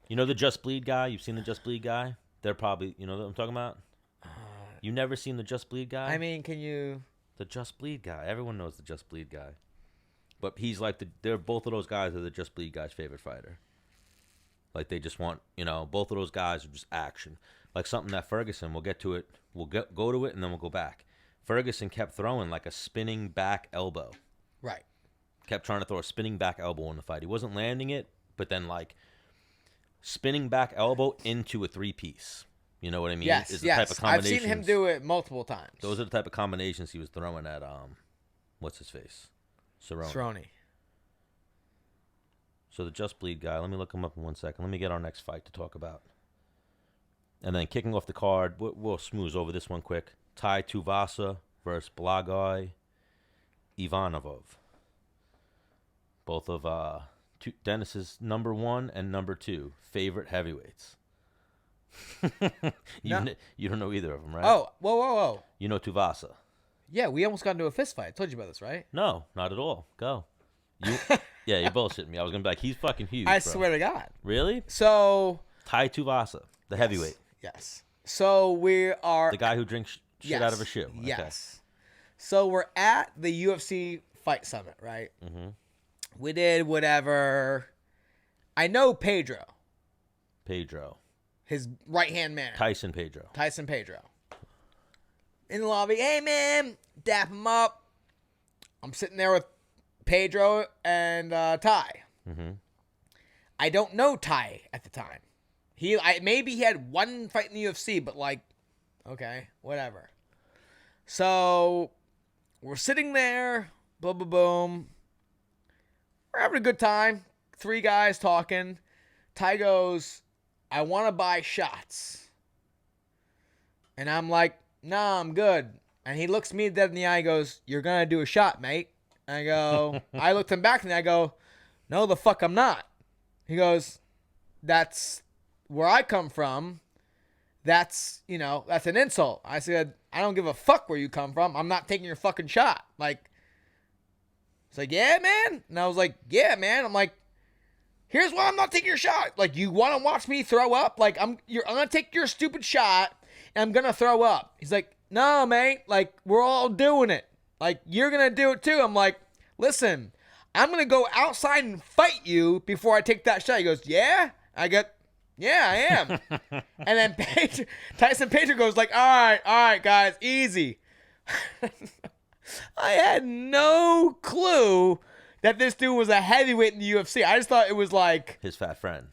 you know the Just Bleed guy? You've seen the Just Bleed guy? They're probably, you know what I'm talking about? You never seen the Just Bleed guy? I mean, can you... The Just Bleed guy. Everyone knows the Just Bleed guy. But he's they're both of those guys are the Just Bleed guy's favorite fighter. They just want, both of those guys are just action. Something that Ferguson, we'll get to it. We'll go to it and then we'll go back. Ferguson kept throwing a spinning back elbow. Right. Kept trying to throw a spinning back elbow in the fight. He wasn't landing it, but then spinning back elbow into a 3-piece. You know what I mean? Yes, is the type of I've seen him do it multiple times. Those are the type of combinations he was throwing at what's his face? Cerrone. So the Just Bleed guy, let me look him up in 1 second. Let me get our next fight to talk about. And then kicking off the card, we'll smooth over this one quick. Tai Tuivasa versus Blagoy Ivanov. Both of Dennis's number 1 and number 2 favorite heavyweights. You don't know either of them, right? Oh, whoa. You know Tuivasa. Yeah, we almost got into a fist fight. I told you about this, right? No, not at all. Go. Yeah, you're bullshitting me. I was going to be like, he's fucking huge, I bro. swear to God. Really? So... Tai Tuivasa, the heavyweight. Yes. So we are... The guy who drinks shit out of a shoe. Yes. Okay. So we're at the UFC Fight Summit, right? Mm-hmm. We did whatever. I know Pedro. His right-hand man. Tyson Pedro. In the lobby, hey, man, dap him up. I'm sitting there with Pedro and Ty. Mm-hmm. I don't know Ty at the time. Maybe he had one fight in the UFC, but like, okay, whatever. So we're sitting there, boom, boom, boom. We're having a good time. 3 guys talking. Ty goes, I want to buy shots. And I'm like, nah, I'm good. And he looks me dead in the eye and goes, you're going to do a shot, mate. And I go, I looked him back and I go, no, the fuck I'm not. He goes, that's where I come from. That's an insult. I said, I don't give a fuck where you come from. I'm not taking your fucking shot. Like, it's like, yeah, man. And I was like, yeah, man. I'm like, here's why I'm not taking your shot. Like, you want to watch me throw up? Like, I'm going to take your stupid shot and I'm going to throw up. He's like, no, mate. Like, we're all doing it. Like, you're going to do it too. I'm like, listen, I'm going to go outside and fight you before I take that shot. He goes, yeah? I go, yeah, I am. And then Tyson Pedro goes like, all right, guys, easy. I had no clue that this dude was a heavyweight in the UFC. I just thought it was like his fat friend.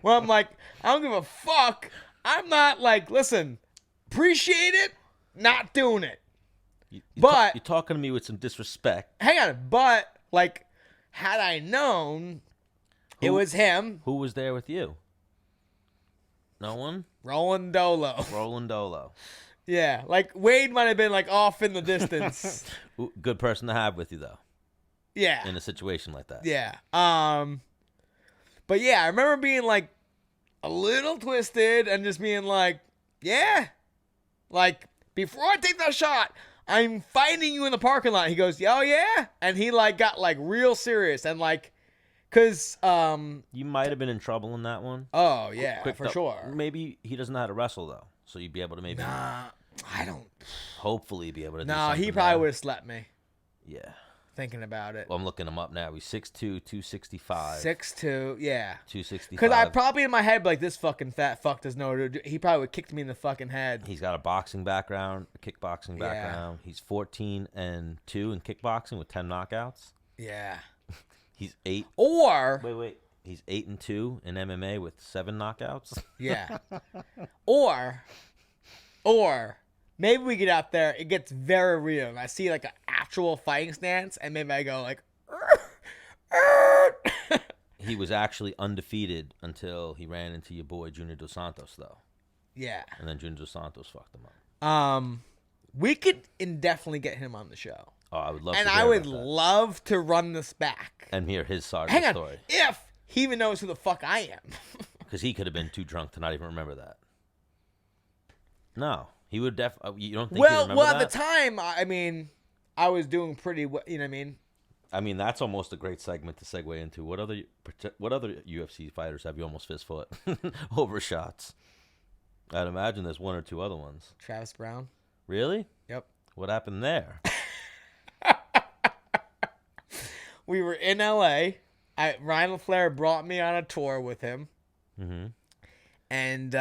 Well, I'm like, I don't give a fuck. I'm not like, listen, appreciate it, not doing it. But you're talking to me with some disrespect. Hang on, but like, had I known it was him. Who was there with you? No one? Roland Dolo. Yeah, like Wade might have been like off in the distance. Good person to have with you though. Yeah. In a situation like that. Yeah. But yeah, I remember being like a little twisted and just being like, yeah. Like, before I take that shot, I'm fighting you in the parking lot. He goes, oh yeah? And he like got like real serious and like, cause you might have been in trouble in that one. Oh yeah, for sure. Maybe he doesn't know how to wrestle though, so you'd be able to maybe. Nah, I don't. Hopefully, be able to. No, he probably would have slept me. Yeah. Thinking about it. Well, I'm looking him up now. He's 6'2", 265. 6'2", yeah. 265. Because I probably in my head be like, this fucking fat fuck doesn't know what to do. He probably would have kicked me in the fucking head. He's got a boxing background, a kickboxing background. He's 14-2 in kickboxing with 10 knockouts. Yeah. He's 8. Or wait. He's 8-2 in MMA with 7 knockouts. Yeah. Or maybe we get out there, it gets very real, and I see like an actual fighting stance, and maybe I go like. He was actually undefeated until he ran into your boy Junior Dos Santos, though. Yeah. And then Junior Dos Santos fucked him up. We could indefinitely get him on the show. Oh, I would love. And to I would love to run this back and hear his side of the story. If he even knows who the fuck I am. Because he could have been too drunk to not even remember that. No, he would you don't think he remember that? Well, at the time, I mean, I was doing pretty well, you know what I mean? I mean, that's almost a great segment to segue into. What other UFC fighters have you almost fist fought over shots? I'd imagine there's 1 or 2 other ones. Travis Brown. Really? Yep. What happened there? We were in LA. Ryan LaFleur brought me on a tour with him. Mm-hmm. And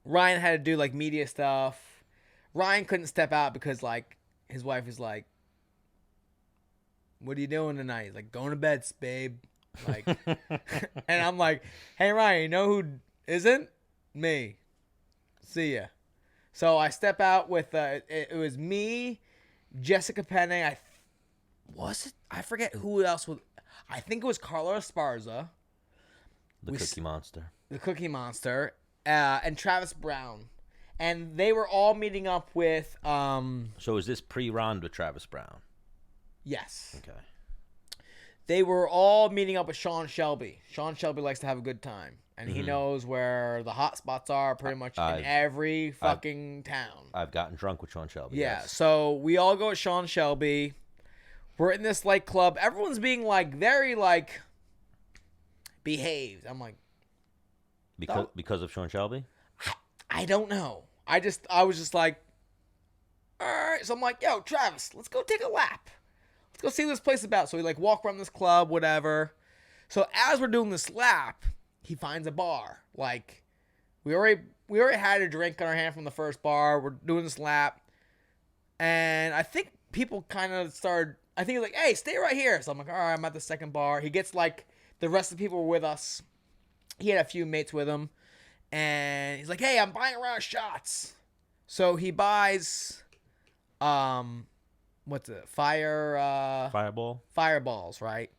Ryan had to do like media stuff. Ryan couldn't step out because like his wife was like, what are you doing tonight? He's like, going to bed, babe. Like, and I'm like, hey Ryan, you know who isn't? Me. See ya. So I step out with it was me, Jessica Penne. I forget who else was. I think it was Carlos Esparza. The Cookie Monster. And Travis Brown. And they were all meeting up with. So is this pre-round with Travis Brown? Yes. Okay. They were all meeting up with Sean Shelby. Sean Shelby likes to have a good time. And he knows where the hot spots are pretty much in every fucking town. I've gotten drunk with Sean Shelby. Yeah. Yes. So we all go with Sean Shelby. We're in this like club. Everyone's being like very like behaved. I'm like. Because of Sean Shelby? I don't know. I was just like, all right. So I'm like, yo, Travis, let's go take a lap. Let's go see what this place is about. So we like walk around this club, whatever. So as we're doing this lap, he finds a bar. Like, we already had a drink on our hand from the first bar. We're doing this lap. And I think people kind of started, I think he's like, hey, stay right here. So I'm like, all right, I'm at the second bar. He gets like, the rest of the people were with us. He had a few mates with him. And he's like, hey, I'm buying a round of shots. So he buys, what's it? Fireballs, right?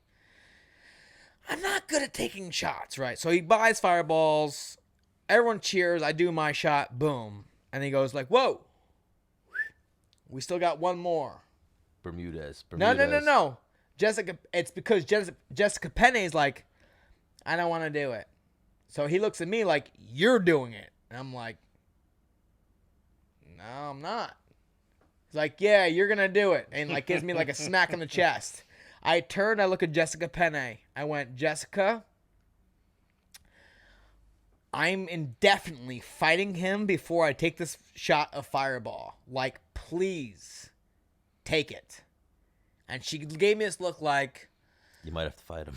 I'm not good at taking shots, right? So he buys fireballs. Everyone cheers. I do my shot. Boom. And he goes like, whoa. We still got one more. Bermudez. No. Jessica, it's because Jessica Penney's like, I don't want to do it. So he looks at me like, you're doing it. And I'm like, no, I'm not. He's like, yeah, you're going to do it. And like gives me like a smack in the chest. I turned, I look at Jessica Penney. I went, Jessica, I'm indefinitely fighting him before I take this shot of Fireball. Like, please take it. And she gave me this look like, you might have to fight him.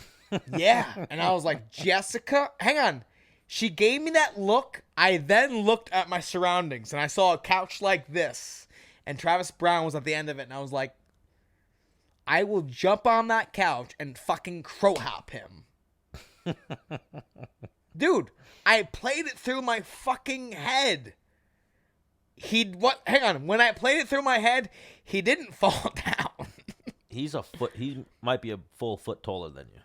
Yeah. And I was like, Jessica, hang on. She gave me that look. I then looked at my surroundings and I saw a couch like this. And Travis Brown was at the end of it. And I was like, I will jump on that couch and fucking crow hop him. Dude, I played it through my fucking head. Hang on. When I played it through my head, he didn't fall down. He might be a full foot taller than you.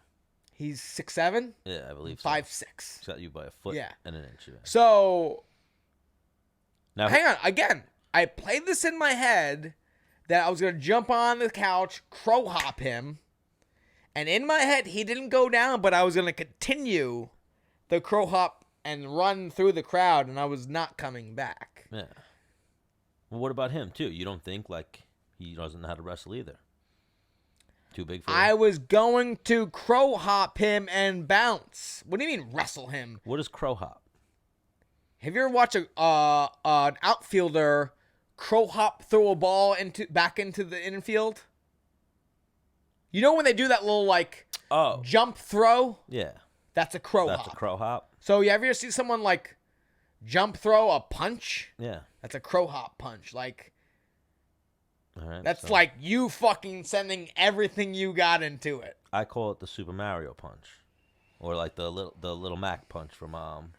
He's 6'7"? Yeah, I believe so. 5'6". He's got you by a foot and an inch. Yeah. So, now, hang on. Again, I played this in my head that I was going to jump on the couch, crow hop him. And in my head, he didn't go down, but I was going to continue the crow hop and run through the crowd, and I was not coming back. Yeah. Well, what about him, too? You don't think, like, he doesn't know how to wrestle either? Too big for him? I was going to crow hop him and bounce. What do you mean wrestle him? What is crow hop? Have you ever watched an outfielder crow hop throw a ball back into the infield? You know when they do that little like jump throw? Yeah. That's a crow hop. That's a crow hop? So you ever see someone like jump throw a punch? Yeah. That's a crow hop punch. Like, all right, that's like you fucking sending everything you got into it. I call it the Super Mario punch. Or like the little Mac punch from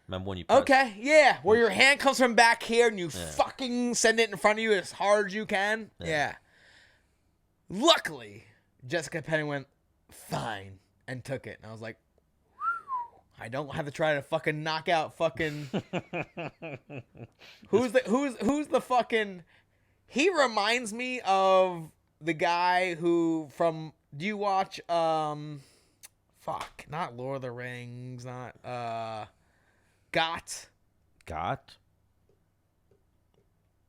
remember when you press? Okay, yeah. Where your hand comes from back here and you fucking send it in front of you as hard as you can. Yeah. Luckily, Jessica Penny went fine and took it. And I was like, I don't have to try to fucking knock out fucking who's the fucking. He reminds me of the guy who from. Do you watch not Lord of the Rings, not Got? Got?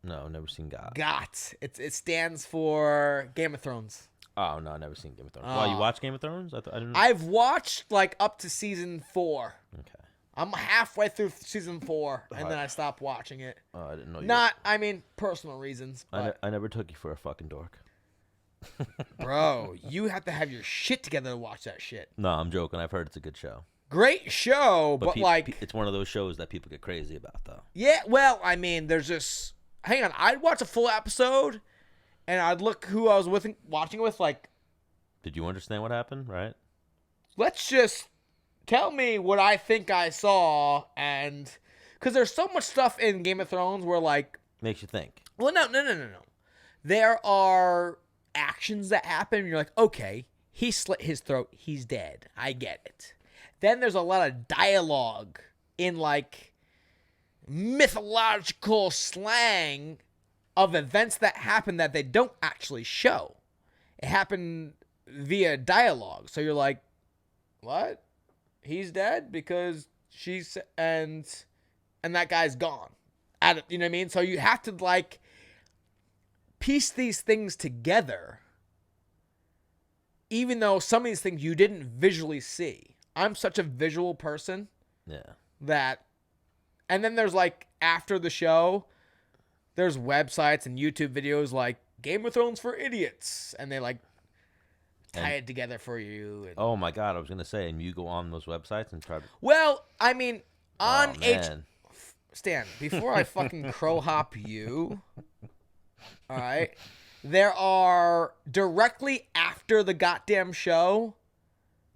No, never seen Got. Got. It stands for Game of Thrones. Oh no, I've never seen Game of Thrones. Why, you watch Game of Thrones? I didn't know. I've watched like up to season 4. Okay. I'm halfway through season 4, and then I stopped watching it. Oh, I didn't know. I mean, personal reasons. But I never took you for a fucking dork. Bro, you have to have your shit together to watch that shit. No, I'm joking. I've heard it's a good show. Great show, but like... It's one of those shows that people get crazy about, though. Yeah, well, I mean, there's just... Hang on, I'd watch a full episode, and I'd look who I was watching with, like... Did you understand what happened, right? Let's just tell me what I think I saw, and... Because there's so much stuff in Game of Thrones where, like... Makes you think. Well, no. There are actions that happen, and you're like, okay, he slit his throat, he's dead. I get it. Then there's a lot of dialogue in, like, mythological slang of events that happen that they don't actually show. It happened via dialogue. So you're like, what? He's dead? Because she's... And that guy's gone. You know what I mean? So you have to, like, piece these things together, even though some of these things you didn't visually see. I'm such a visual person. Yeah. That, and then there's like after the show, there's websites and YouTube videos like Game of Thrones for idiots, and they like tie it together for you. And... Oh my God, I was gonna say, and you go on those websites and try to. Well, I mean, on Stan, before I fucking crow hop you, all right, there are directly after the goddamn show,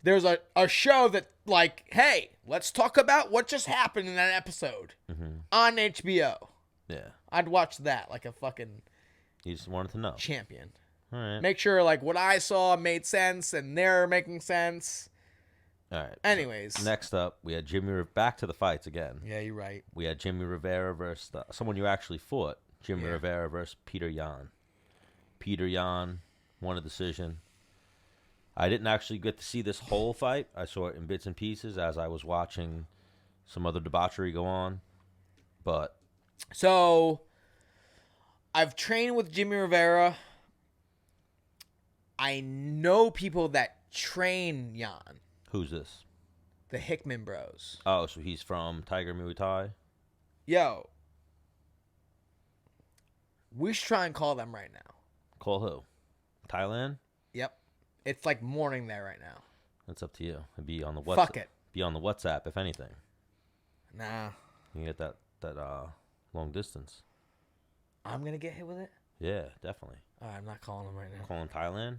there's a show that like, hey, let's talk about what just happened in that episode on HBO. Yeah, I'd watch that like a fucking. You just wanted to know. Champion. All right. Make sure like what I saw made sense and they're making sense. All right. Anyways. So next up, we had back to the fights again. Yeah, you're right. We had Jimmy Rivera versus someone you actually fought. Jimmy Rivera versus Peter Yan. Peter Yan won a decision. I didn't actually get to see this whole fight. I saw it in bits and pieces as I was watching some other debauchery go on. But so I've trained with Jimmy Rivera. I know people that train Yan. Who's this? The Hickman Bros. Oh, so he's from Tiger Muay Thai? Yo. We should try and call them right now. Call who? Thailand? Yep. It's like morning there right now. That's up to you. It'd be on the WhatsApp. Fuck it. Be on the WhatsApp, if anything. Nah. You can get that long distance. I'm going to get hit with it? Yeah, definitely. I'm not calling them right now. Calling Thailand?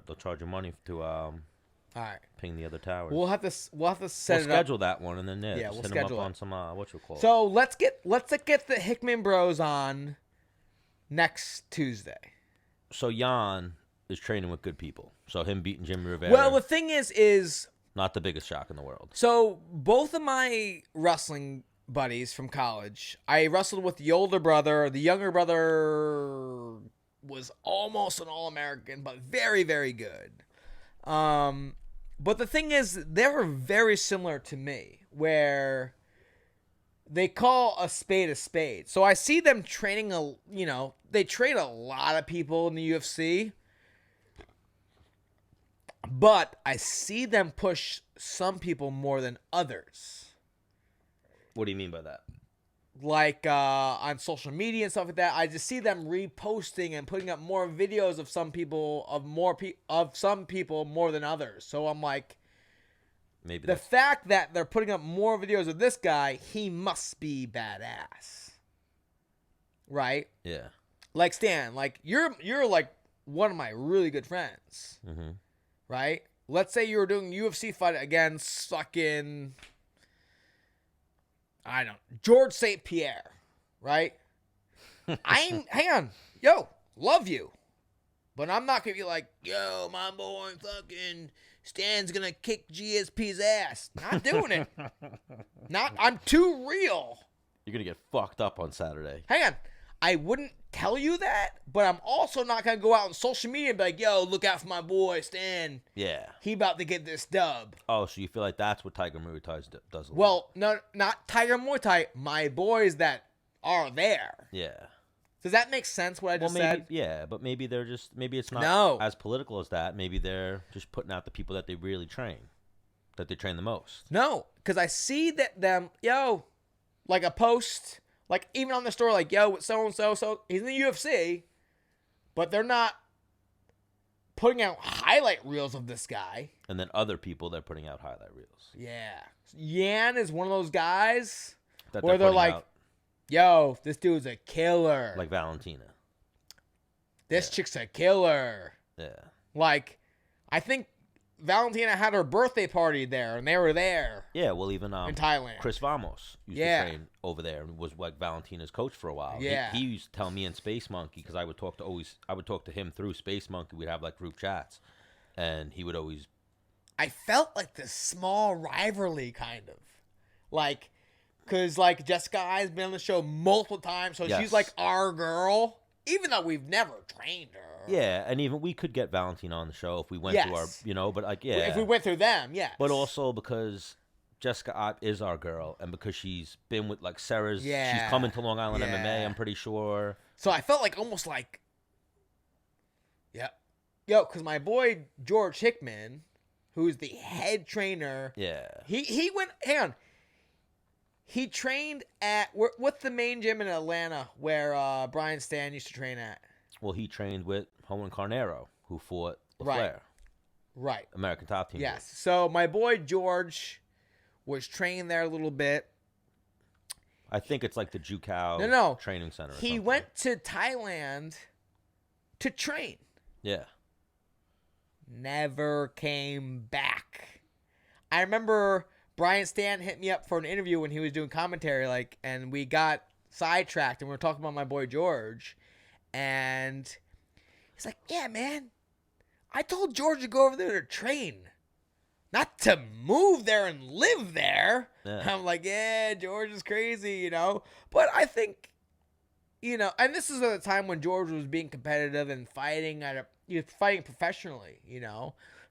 They'll charge you money to all right. ping the other towers. We'll have to set it up. We'll schedule that one, and then we'll hit schedule them up it. on some what you call. So let's get the Hickman Bros on next Tuesday. So Jan is training with good people. So him beating Jimmy Rivera. Well, the thing is not the biggest shock in the world. So both of my wrestling buddies from college, I wrestled with the older brother. The younger brother was almost an All-American, but very, very good. But the thing is, they were very similar to me, where they call a spade a spade. So I see them training they train a lot of people in the UFC, but I see them push some people more than others. What do you mean by that? Like on social media and stuff like that, I just see them reposting and putting up more videos of some people more than others. So I'm like, maybe the fact that they're putting up more videos of this guy, he must be badass, right? Yeah. Like Stan, like you're like one of my really good friends, right? Let's say you were doing UFC fight against fucking, I don't know, George St. Pierre, right? Hang on, yo, love you, but I'm not gonna be like, yo, my boy, fucking Stan's gonna kick GSP's ass. Not doing it. I'm too real. You're gonna get fucked up on Saturday. Hang on. I wouldn't tell you that, but I'm also not going to go out on social media and be like, yo, look out for my boy, Stan. Yeah. He about to get this dub. Oh, so you feel like that's what Tiger Muay Thai does a lot. Well, no, not Tiger Muay Thai. My boys that are there. Yeah. Does that make sense what I just said? Yeah, but maybe it's not as political as that. Maybe they're just putting out the people that they really train, that they train the most. No, because I see that like a post... Like, even on the story, like, yo, so he's in the UFC, but they're not putting out highlight reels of this guy. And then other people, they're putting out highlight reels. Yeah. Yan is one of those guys where they're like, yo, this dude's a killer. Like Valentina. This chick's a killer. Yeah. Like, I think Valentina had her birthday party there, and they were there. Yeah, well, even in Thailand, Chris Vamos used to train over there and was like Valentina's coach for a while. Yeah, he used to tell me and Space Monkey, because I would talk to him through Space Monkey. We'd have like group chats, and he would always. I felt like this small rivalry, kind of, like, because like Jessica has been on the show multiple times, so she's like our girl, even though we've never trained her. Yeah, and even we could get Valentina on the show if we went through our, but like, yeah. If we went through them, yes. But also because Jessica is our girl, and because she's been with, like, Sarah's, she's coming to Long Island MMA, I'm pretty sure. So I felt like almost like, yo, because my boy George Hickman, who's the head trainer, he went, hang on, He trained at what's the main gym in Atlanta where Brian Stan used to train at? Well, he trained with Roman Carnero, who fought LaFlair. Right. American Top Team. Yes. So my boy George was trained there a little bit. I think it's like the Jucal training center. He went to Thailand to train. Yeah. Never came back. I remember Brian Stan hit me up for an interview when he was doing commentary, and we got sidetracked and we were talking about my boy George. And he's like, yeah, man, I told George to go over there to train, not to move there and live there. Yeah. I'm like, yeah, George is crazy, But I think, and this is at a time when George was being competitive and fighting he was fighting professionally,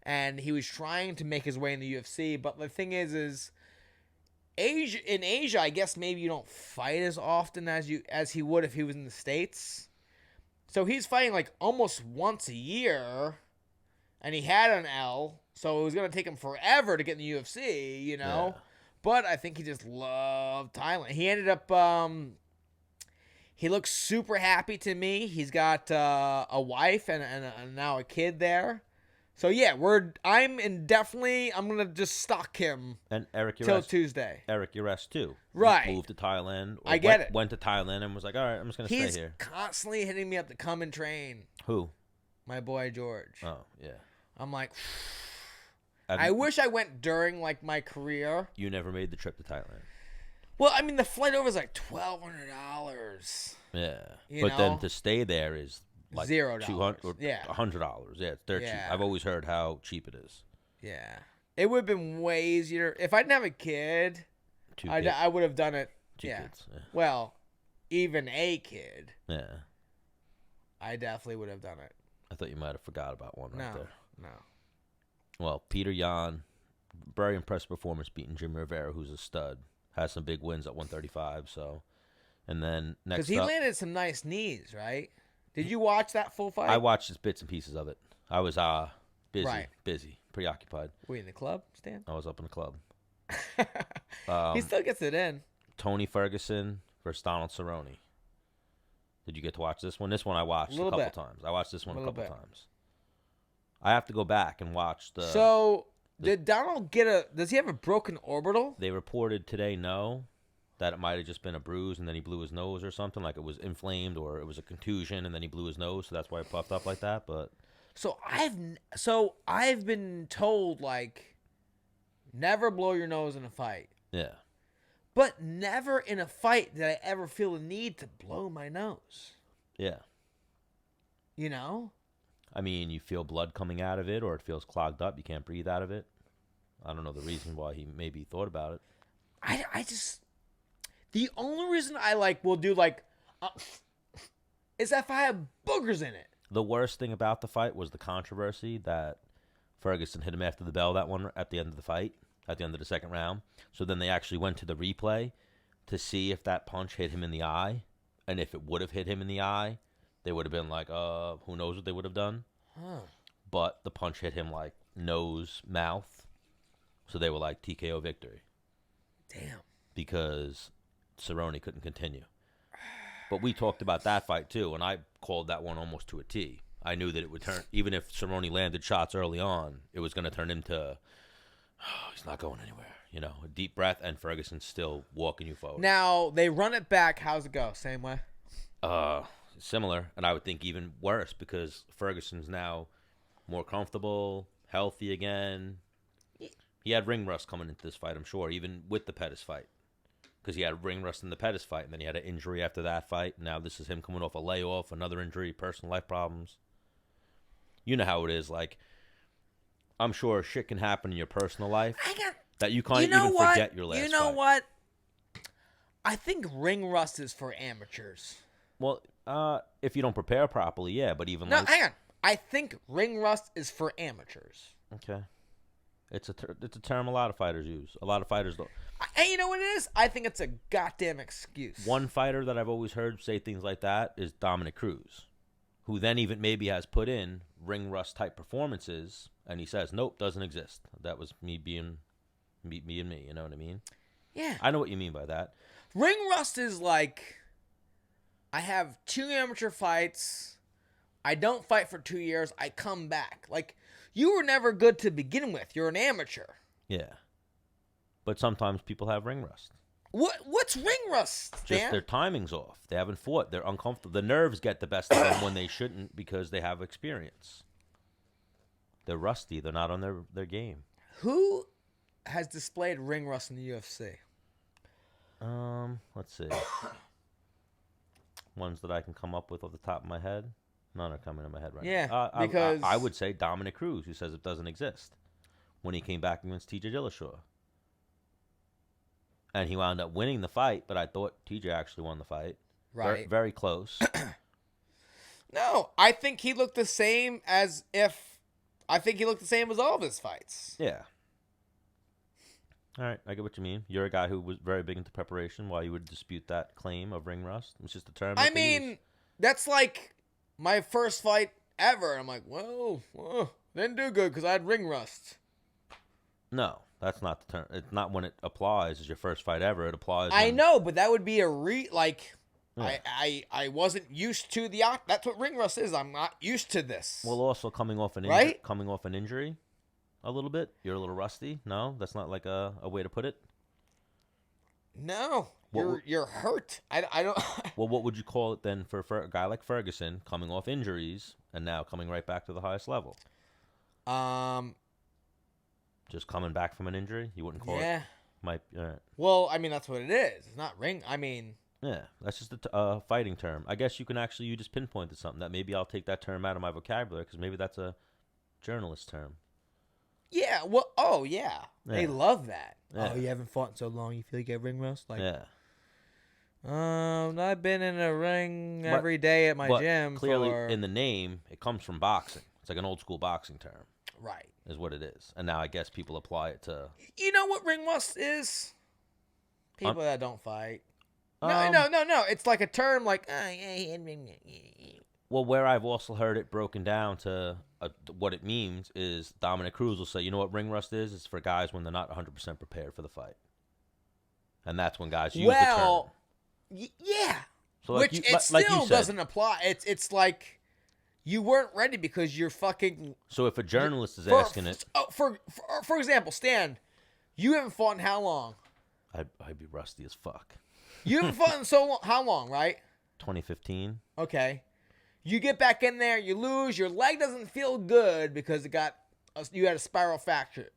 and he was trying to make his way in the UFC. But the thing is in Asia, I guess maybe you don't fight as often as he would if he was in the States. So he's fighting almost once a year, and he had an L, so it was going to take him forever to get in the UFC, Yeah. But I think he just loved Thailand. He ended up, he looks super happy to me. He's got a wife and now a kid there. So yeah, I'm gonna just stalk him. And Eric till Tuesday. Eric Ures too. Right. He moved to Thailand. I get it. Went to Thailand and was like, all right, I'm just gonna stay here. He's constantly hitting me up to come and train. Who? My boy George. Oh yeah. I'm like, I wish I went during my career. You never made the trip to Thailand. Well, I mean, the flight over is $1,200. Yeah, but then to stay there is $0. $200, yeah, $100. Yeah, it's dirt cheap. I've always heard how cheap it is. Yeah, it would have been way easier if I didn't have a kid. I would have done it. Two kids. Yeah. Well, even a kid. Yeah. I definitely would have done it. I thought you might have forgot about one right there. No. Well, Peter Yan, very impressive performance beating Jimmy Rivera, who's a stud. Has some big wins at 135. So, and then next because he landed some nice knees, right? Did you watch that full fight? I watched just bits and pieces of it. I was busy, preoccupied. Were you in the club, Stan? I was up in the club. He still gets it in. Tony Ferguson versus Donald Cerrone. Did you get to watch this one? This one I watched a couple times. I watched this one a couple times. I have to go back and watch the. So did Donald does he have a broken orbital? They reported today that it might have just been a bruise and then he blew his nose or something, like it was inflamed or it was a contusion and then he blew his nose, so that's why it puffed up like that. But so I've been told never blow your nose in a fight. Yeah. But never in a fight did I ever feel the need to blow my nose. Yeah. I mean, you feel blood coming out of it or it feels clogged up, you can't breathe out of it. I don't know the reason why he maybe thought about it. I just the only reason I will do is if I have boogers in it. The worst thing about the fight was the controversy that Ferguson hit him after the bell that one at the end of the fight, at the end of the second round. So then they actually went to the replay to see if that punch hit him in the eye. And if it would have hit him in the eye, they would have been like, who knows what they would have done. Huh. But the punch hit him nose, mouth. So they were like TKO victory. Damn. Because Cerrone couldn't continue. But we talked about that fight too, and I called that one almost to a T. I knew that it would turn, even if Cerrone landed shots early on, it was going to turn into, he's not going anywhere. A deep breath, and Ferguson's still walking you forward. Now, they run it back. How's it go? Same way? Similar, and I would think even worse because Ferguson's now more comfortable, healthy again. He had ring rust coming into this fight, I'm sure, even with the Pettis fight. Because he had ring rust in the Pettis fight, and then he had an injury after that fight. Now this is him coming off a layoff, another injury, personal life problems. You know how it is. I'm sure shit can happen in your personal life that you can't even forget your last fight. You know what? I think ring rust is for amateurs. Well, if you don't prepare properly, yeah. But even hang on. I think ring rust is for amateurs. Okay. It's a term a lot of fighters use. A lot of fighters don't. And you know what it is? I think it's a goddamn excuse. One fighter that I've always heard say things like that is Dominic Cruz, who then even maybe has put in ring rust type performances, and he says, nope, doesn't exist. That was me being me and me, you know what I mean? Yeah. I know what you mean by that. Ring rust is like, I have 2 amateur fights. I don't fight for 2 years. I come back. Like, you were never good to begin with. You're an amateur. Yeah. But sometimes people have ring rust. What's ring rust, Stan? Just their timing's off. They haven't fought. They're uncomfortable. The nerves get the best of them when they shouldn't because they have experience. They're rusty. They're not on their game. Who has displayed ring rust in the UFC? Let's see. Ones that I can come up with off the top of my head. None are coming to my head right now. Yeah, because I would say Dominic Cruz, who says it doesn't exist, when he came back against TJ Dillashaw. And he wound up winning the fight, but I thought TJ actually won the fight. Right. Very, very close. No, I think he looked the same as all of his fights. Yeah. All right, I get what you mean. You're a guy who was very big into preparation. Why you would dispute that claim of ring rust? It's just a term. I mean, that's like my first fight ever. I'm like, whoa, didn't do good because I had ring rust. No. That's not the term. It's not when it applies as your first fight ever. It applies. I know, but that would be a Yeah. I wasn't used to that's what ring rust is. I'm not used to this. Well, also coming off an injury, a little bit. You're a little rusty. No, that's not like a way to put it. No, you're hurt. I don't. Well, what would you call it then for a guy like Ferguson coming off injuries and now coming right back to the highest level? Just coming back from an injury? You wouldn't call it? Might. Well, I mean, that's what it is. It's not ring. I mean. Yeah, that's just a fighting term. I guess you just pinpointed something that maybe I'll take that term out of my vocabulary because maybe that's a journalist term. Yeah. Well. Oh, yeah. They love that. Yeah. Oh, you haven't fought in so long. You feel like you have ring rust? Like, yeah. I've been in a ring every day at my gym. Clearly, in the name, it comes from boxing. It's like an old school boxing term. Right. Is what it is. And now I guess people apply it to... You know what ring rust is? People that don't fight. No. It's like a term like... Well, where I've also heard it broken down to what it means is Dominic Cruz will say, you know what ring rust is? It's for guys when they're not 100% prepared for the fight. And that's when guys use the term. Yeah. So which it still doesn't apply. It's like... You weren't ready because you're fucking... So if a journalist is asking it... For example, Stan, you haven't fought in how long? I'd be rusty as fuck. You haven't fought in so long... How long, right? 2015. Okay. You get back in there, you lose, your leg doesn't feel good because you had a spiral fracture.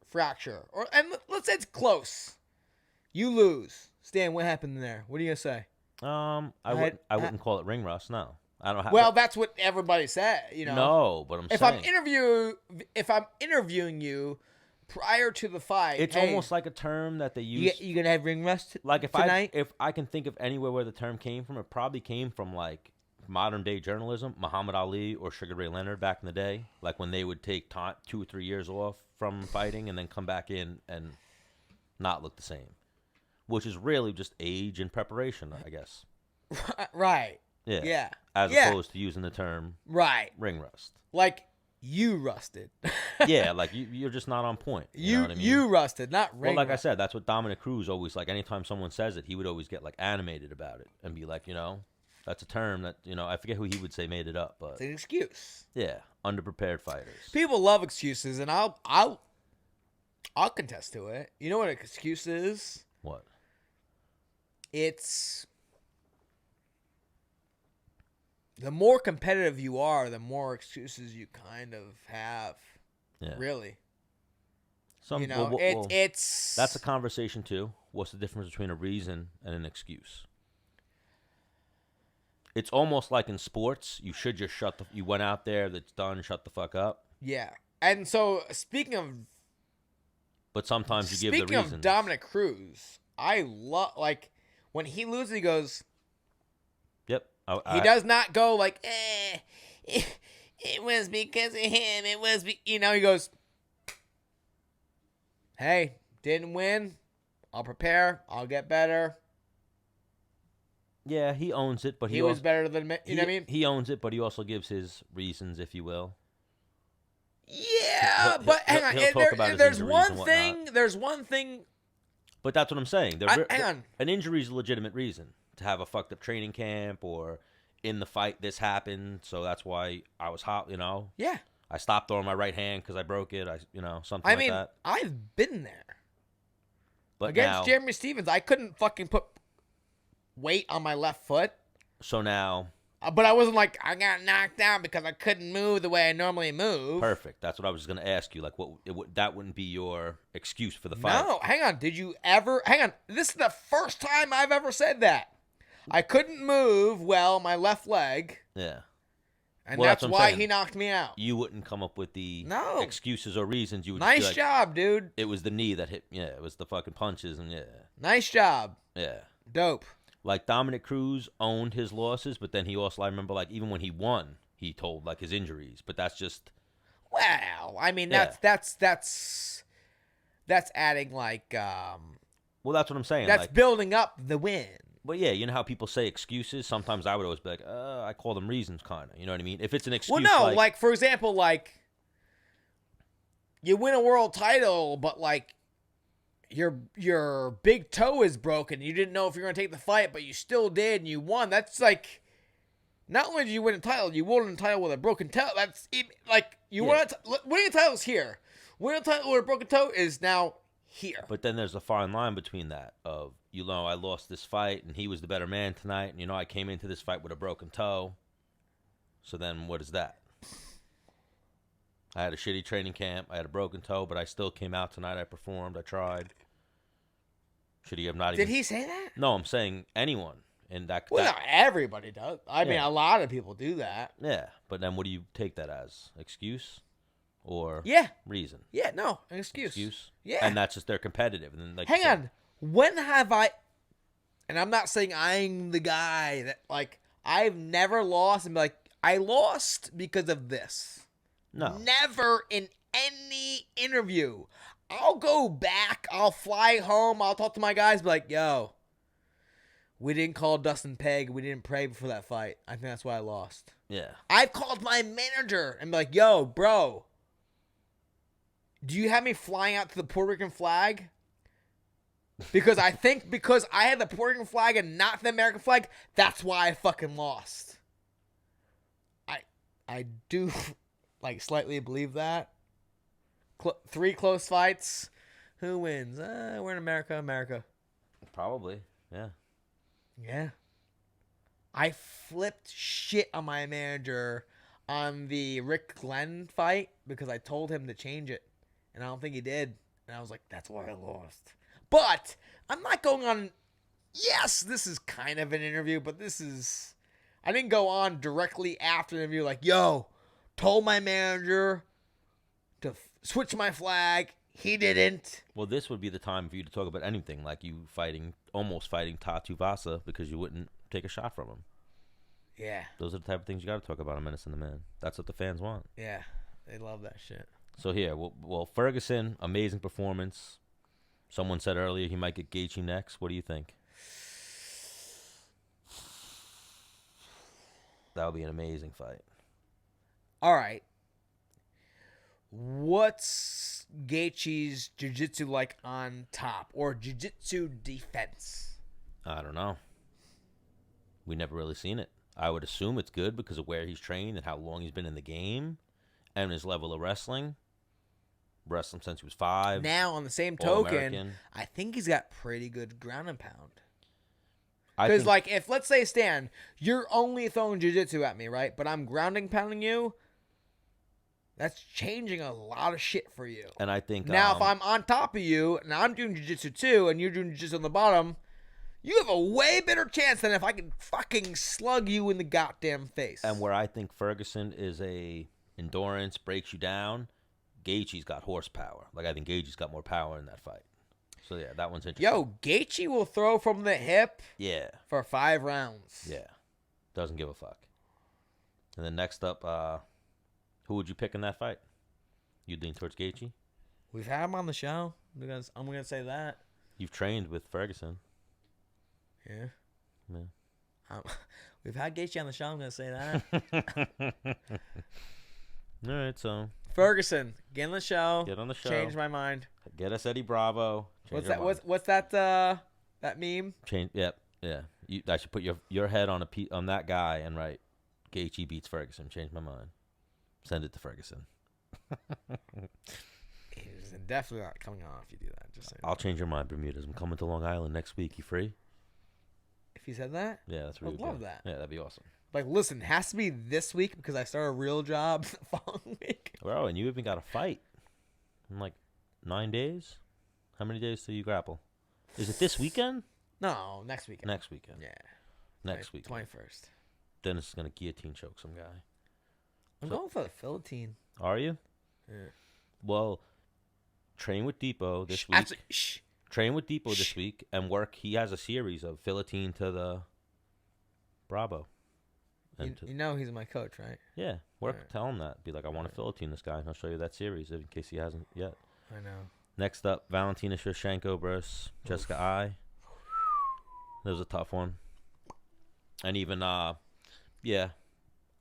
And let's say it's close. You lose. Stan, what happened there? What are you going to say? I wouldn't call it ring rust, no. I don't have. Well, that's what everybody said, you know. No, but if I'm interviewing you prior to the fight, it's almost like a term that they use. You gonna have ring rust like tonight? If I can think of anywhere where the term came from, it probably came from like modern day journalism, Muhammad Ali or Sugar Ray Leonard back in the day, like when they would take 2 or 3 years off from fighting and then come back in and not look the same, which is really just age and preparation, I guess. Right. Yeah. As opposed to using the term ring rust. Like you rusted. Yeah, like you're just not on point. You know what I mean? You rusted, not ring. Well, like I said, that's what Dominic Cruz always like. Anytime someone says it, he would always get like animated about it and be like, that's a term that I forget who he would say made it up, but it's an excuse. Yeah, underprepared fighters. People love excuses, and I'll contest to it. You know what an excuse is? What? It's the more competitive you are, the more excuses you kind of have. Yeah. Really. It's that's a conversation too. What's the difference between a reason and an excuse? It's almost like in sports, you should just you went out there, that's done, shut the fuck up. Yeah. And so but sometimes you give the reasons. Speaking of Dominic Cruz, I love when he loses, he goes. Yep. He does not go like, it was because of him. It was, he goes, hey, didn't win. I'll prepare. I'll get better. Yeah, he owns it, but he was better than me. You know what I mean? He owns it, but he also gives his reasons, if you will. Yeah, but hang on. There's one thing But that's what I'm saying. Hang on. An injury is a legitimate reason to have a fucked up training camp or in the fight this happened, so that's why I was hot. Yeah. I stopped throwing my right hand because I broke it. Something like that. I've been there. But against now, Jeremy Stevens, I couldn't fucking put weight on my left foot. So now. But I wasn't like, I got knocked down because I couldn't move the way I normally move. Perfect. That's what I was going to ask you. Like, that wouldn't be your excuse for the fight. No, hang on. Did you ever? Hang on. This is the first time I've ever said that. I couldn't move well my left leg. Yeah. And that's why he knocked me out. You wouldn't come up with the excuses or reasons. You would nice just be job, dude. It was the knee that hit. Yeah, it was the fucking punches and yeah. Nice job. Yeah. Dope. Like Dominic Cruz owned his losses, but then he also, I remember, like even when he won, he told like his injuries. But that's just. Well, I mean that's adding like. Well, that's what I'm saying. That's like, building up the win. But yeah, you know how people say excuses? Sometimes I would always be like, I call them reasons, kind of. You know what I mean? If it's an excuse. Well, no, like for example, like you win a world title, but like your big toe is broken. You didn't know if you're going to take the fight, but you still did, and you won. That's like, not only did you win a title, you won a title with a broken toe. That's like winning a title is here. Winning a title with a broken toe is now here. But then there's a fine line between that of, I lost this fight and he was the better man tonight. And, I came into this fight with a broken toe. So then what is that? I had a shitty training camp. I had a broken toe, but I still came out tonight. I performed. I tried. Should he have not even... Did he say that? No, I'm saying anyone. And that. Well, not everybody does. I mean, a lot of people do that. Yeah. But then what do you take that as? Excuse? Or reason? Yeah, no, an excuse. Yeah. And that's just they're competitive. And then, like, hang on. When have I, and I'm not saying I'm the guy that, like, I've never lost and be like, I lost because of this. No. Never in any interview. I'll go back. I'll fly home. I'll talk to my guys. Be like, yo, we didn't call Dustin Peg. We didn't pray before that fight. I think that's why I lost. Yeah. I've called my manager and be like, yo, bro, do you have me flying out to the Puerto Rican flag? Because I had the Puerto Rican flag and not the American flag, that's why I fucking lost. I do, like, slightly believe that. 3 close fights. Who wins? We're in America. Probably, yeah. Yeah. I flipped shit on my manager on the Rick Glenn fight because I told him to change it. And I don't think he did. And I was like, that's why I lost. But I'm not going on. Yes, this is kind of an interview, but I didn't go on directly after the interview like, yo, told my manager to switch my flag. He didn't. Well, this would be the time for you to talk about anything, like you almost fighting Tatu Vasa because you wouldn't take a shot from him. Yeah. Those are the type of things you got to talk about on Menace and the Man. That's what the fans want. Yeah, they love that shit. So here, well, Ferguson, amazing performance. Someone said earlier he might get Gaethje next. What do you think? That would be an amazing fight. All right. What's Gaethje's jiu-jitsu like on top? Or jiu-jitsu defense? I don't know. We never really seen it. I would assume it's good because of where he's trained and how long he's been in the game and his level of wrestling. Wrestling since he was 5. Now, on the same token, I think he's got pretty good ground and pound. Because, like, if, let's say, Stan, you're only throwing jiu-jitsu at me, right? But I'm grounding pounding you, that's changing a lot of shit for you. And I think... Now, if I'm on top of you, and I'm doing jiu-jitsu too, and you're doing jiu-jitsu on the bottom, you have a way better chance than if I can fucking slug you in the goddamn face. And where I think Ferguson is a endurance, breaks you down... Gaethje's got horsepower. Like, I think Gaethje's got more power in that fight. So, yeah, that one's interesting. Yo, Gaethje will throw from the hip for 5 rounds. Yeah. Doesn't give a fuck. And then next up, who would you pick in that fight? You'd lean towards Gaethje? We've had him on the show. Because I'm going to say that. You've trained with Ferguson. Yeah. We've had Gaethje on the show. I'm going to say that. All right, so... Ferguson, get on the show. Get on the show. Change my mind. Get us Eddie Bravo. What's that? What's that? That meme? Change. Yep. Yeah. I should put your head on on that guy and write Gaethje beats Ferguson. Change my mind. Send it to Ferguson. He's definitely not coming on if you do that. Just saying. I'll change your mind, Bermudas. I'm coming to Long Island next week. You free? If he said that? Yeah, that's really I'd love that. Yeah, that'd be awesome. Like, listen, it has to be this week because I start a real job the following week. Bro, and you even got a fight in like 9 days? How many days till you grapple? Is it this weekend? No, next weekend. Next weekend. Yeah. Next weekend. 21st. Dennis is going to guillotine choke some guy. I'm going for the Philippine. Are you? Yeah. Well, train with Depot this week. Train with Depot this week and work. He has a series of Philippine to the Bravo. You know he's my coach, right? Yeah. Work. Right. Tell him that. Be like, I want to Philippine this guy, and I'll show you that series in case he hasn't yet. I know. Next up, Valentina Shevchenko versus Jessica Ai. That was a tough one. And even, yeah.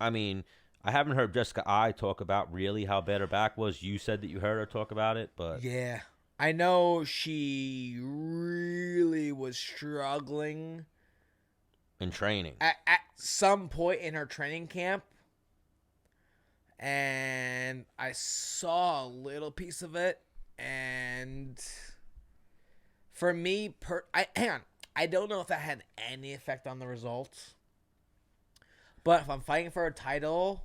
I mean, I haven't heard Jessica Ai talk about really how bad her back was. You said that you heard her talk about it, but... Yeah. I know she really was struggling... in training. At some point in her training camp. And I saw a little piece of it. And for me, hang on. I don't know if that had any effect on the results. But if I'm fighting for a title,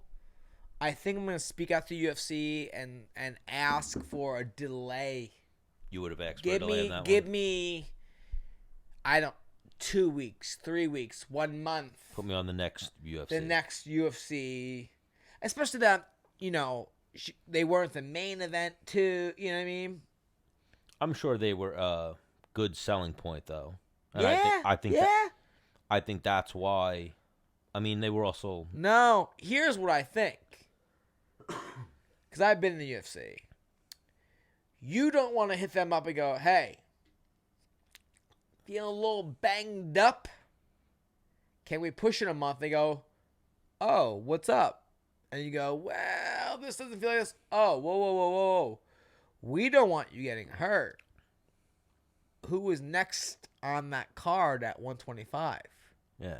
I think I'm going to speak out to UFC and ask for a delay. You would have asked for a delay on that one. Give me, 2 weeks, 3 weeks, 1 month. Put me on the next UFC. The next UFC. Especially that, they weren't the main event too, you know what I mean? I'm sure they were a good selling point, though. And yeah, I think that's why. I mean, they were also... No, here's what I think. Because I've been in the UFC. You don't want to hit them up and go, hey, feeling a little banged up? Can we push it a month? They go, oh, what's up? And you go, well, this doesn't feel like this. Oh, whoa. We don't want you getting hurt. Who was next on that card at 125? Yeah.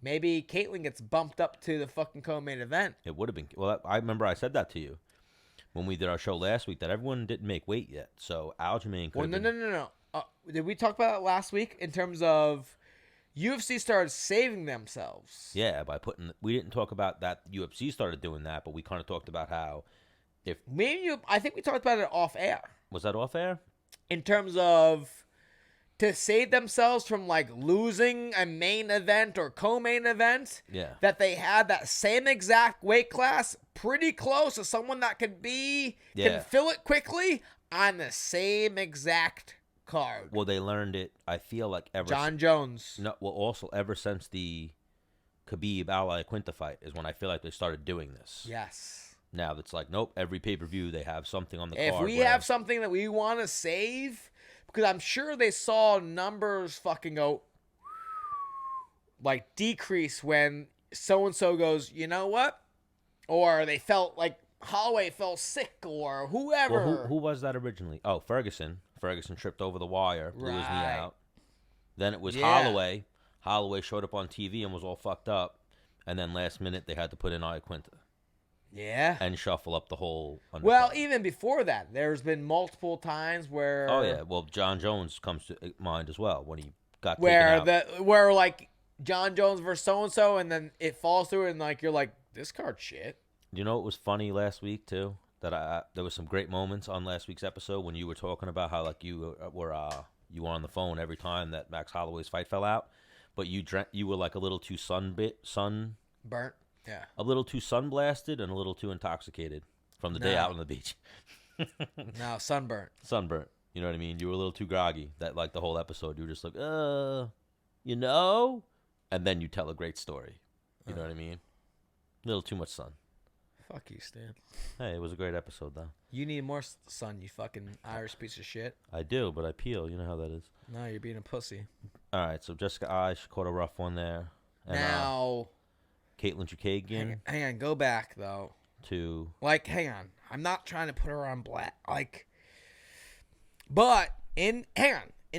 Maybe Caitlyn gets bumped up to the fucking co-main event. It would have been... Well, I remember I said that to you when we did our show last week, that everyone didn't make weight yet. So Aljamain could have No. Did we talk about it last week in terms of UFC started saving themselves? Yeah, by putting... We didn't talk about that UFC started doing that, but we kind of talked about how if... I think we talked about it off air. Was that off air? In terms of... to save themselves from like losing a main event or co-main event, that they had that same exact weight class, pretty close to someone that can fill it quickly on the same exact card. Well, they learned it. I feel like John Jones. No, well, also ever since the Khabib Al Quinta fight is when I feel like they started doing this. Yes. Now it's like, nope. Every pay-per-view they have something on the card. If we have something that we want to save. Because I'm sure they saw numbers fucking go, like, decrease when so-and-so goes, you know what? Or they felt like Holloway felt sick or whoever. Well, who was that originally? Oh, Ferguson. Ferguson tripped over the wire, blew his knee out. Then it was Holloway. Holloway showed up on TV and was all fucked up. And then last minute they had to put in Quinta. Yeah. And shuffle up the whole undercard. Well, even before that, there's been multiple times where... Oh, yeah. Well, John Jones comes to mind as well when he got taken out. Where, like, John Jones versus so-and-so, and then it falls through, and, like, you're like, this card's shit. You know what was funny last week, too? That there was some great moments on last week's episode when you were talking about how, like, you were on the phone every time that Max Holloway's fight fell out, but you were, like, a little too burnt. Yeah. A little too sunblasted and a little too intoxicated from the day out on the beach. No, sunburnt. Sunburnt. You know what I mean? You were a little too groggy. That, like, the whole episode, you were just like, and then you tell a great story. You know what I mean? A little too much sun. Fuck you, Stan. Hey, it was a great episode, though. You need more sun, you fucking Irish piece of shit. I do, but I peel. You know how that is. No, you're being a pussy. All right, so Jessica Ai, she caught a rough one there. And, now... Caitlyn Chukagian. Hang on, go back, though. To... Like, hang on. I'm not trying to put her on black. Like, but in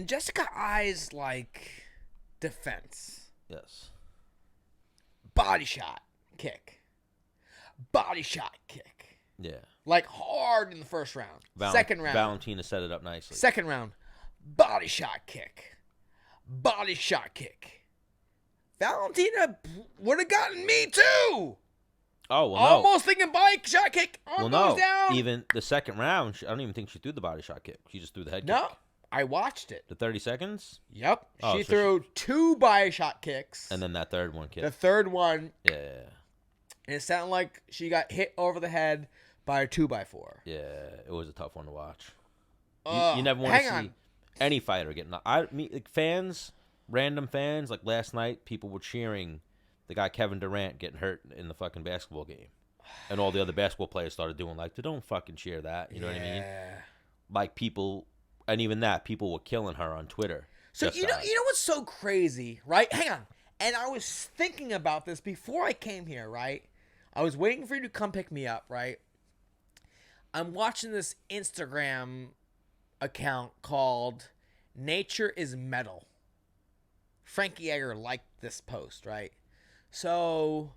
Jessica I's, like, defense. Yes. Body shot kick. Body shot kick. Yeah. Like, hard in the first round. Second round. Valentina set it up nicely. Second round. Body shot kick. Body shot kick. Valentina would have gotten me too. Oh, well, almost thinking body shot kick. Arm goes down. Even the second round, I don't even think she threw the body shot kick. She just threw the head kick. No, I watched it. The 30 seconds? Yep. She threw 2 body shot kicks. And then that third one kicked. The third one. Yeah. And it sounded like she got hit over the head by a 2x4. Yeah, it was a tough one to watch. You never want to see any fighter get knocked. Like fans, random fans, like last night, people were cheering the guy Kevin Durant getting hurt in the fucking basketball game. And all the other basketball players started doing like, they don't fucking cheer that. You know what I mean? Like people, and even that, people were killing her on Twitter. So you know what's so crazy, right? Hang on. And I was thinking about this before I came here, right? I was waiting for you to come pick me up, right? I'm watching this Instagram account called Nature is Metal. Frankie Egger liked this post, right? So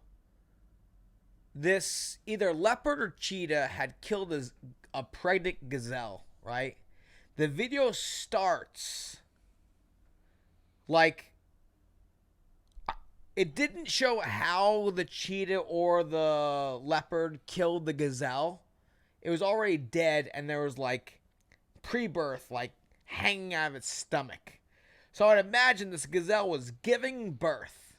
this either leopard or cheetah had killed a pregnant gazelle, right? The video starts like it didn't show how the cheetah or the leopard killed the gazelle. It was already dead, and there was like pre-birth, like hanging out of its stomach. So I'd imagine this gazelle was giving birth,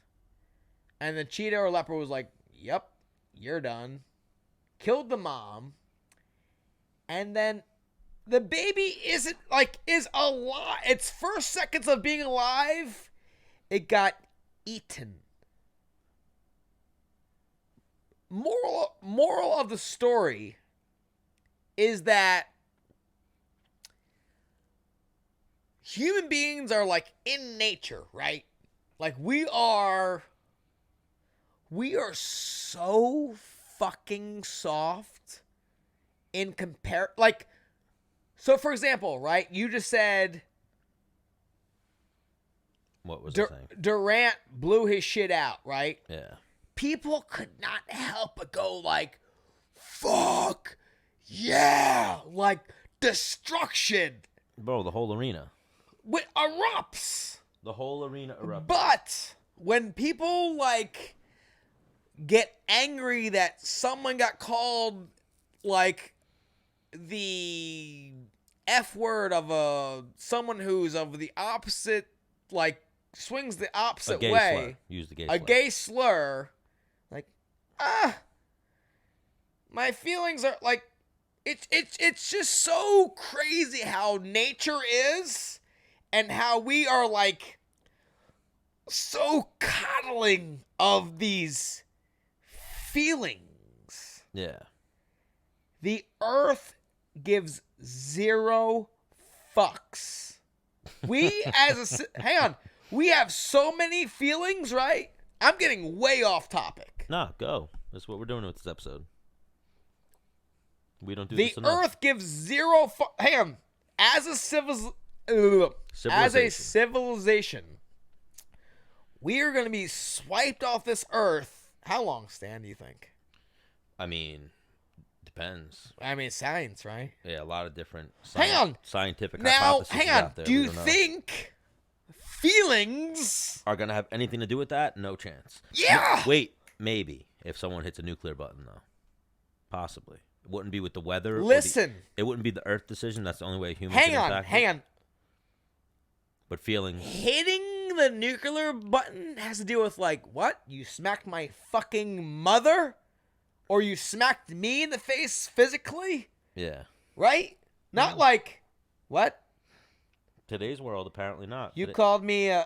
and the cheetah or leopard was like, "Yep, you're done." Killed the mom, and then the baby is alive. Its first seconds of being alive, it got eaten. Moral of the story is that human beings are like in nature, right? Like we are so fucking soft in so for example, right? You just said what was I saying? Durant blew his shit out, right? Yeah. People could not help but go like, fuck yeah, like destruction. Bro, the whole arena. It erupts. The whole arena erupts. But when people like get angry that someone got called like the F word of someone who's of the opposite, like swings the opposite way. Use the gay slur. A gay slur. Like, my feelings are like, it's just so crazy how nature is and how we are like so coddling of these feelings. Yeah. The earth gives 0 fucks. We hang on. We have so many feelings, right? I'm getting way off topic. Nah, go. That's what we're doing with this episode. We don't do this enough. The earth gives 0 fucks. Hang on. As a civilization, we are going to be swiped off this earth. How long, Stan, do you think? I mean, depends. I mean, science, right? Yeah, a lot of different scientific hypotheses out there. Hang on. Do you think feelings are going to have anything to do with that? No chance. Yeah. Wait, maybe. If someone hits a nuclear button, though. Possibly. It wouldn't be with the weather. Listen. It wouldn't be the Earth decision. That's the only way humans can impact it. Hang on. But feelings. Hitting the nuclear button has to do with, like, what? You smacked my fucking mother? Or you smacked me in the face physically? Yeah. Right? Not like, what? Today's world, apparently not. You called me a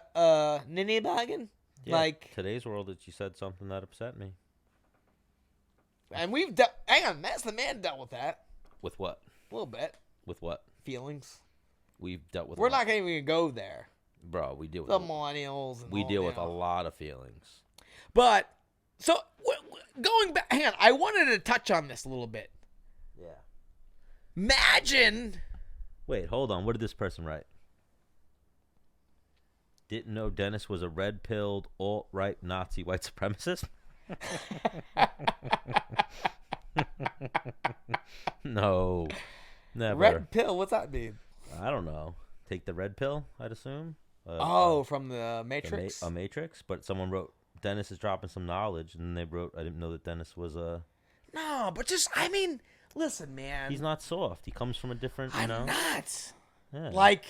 ninny baggin'? Yeah, like today's world, that you said something that upset me. And we've hang on, Menace the Man dealt with that. With what? A little bit. With what? Feelings. We've dealt with. We're not going to even go there. Bro, we deal with the millennials. And we deal with a lot of feelings. But so going back, hang on. I wanted to touch on this a little bit. Yeah. Imagine. Wait, hold on. What did this person write? Didn't know Dennis was a red-pilled, alt-right Nazi white supremacist? No. Never. Red pill, what's that mean? I don't know. Take the red pill, I'd assume. From the Matrix? A Matrix, but someone wrote, Dennis is dropping some knowledge, and they wrote, I didn't know that Dennis was a... No, but just, I mean, listen, man. He's not soft. He comes from a different, I'm not. Yeah. Like...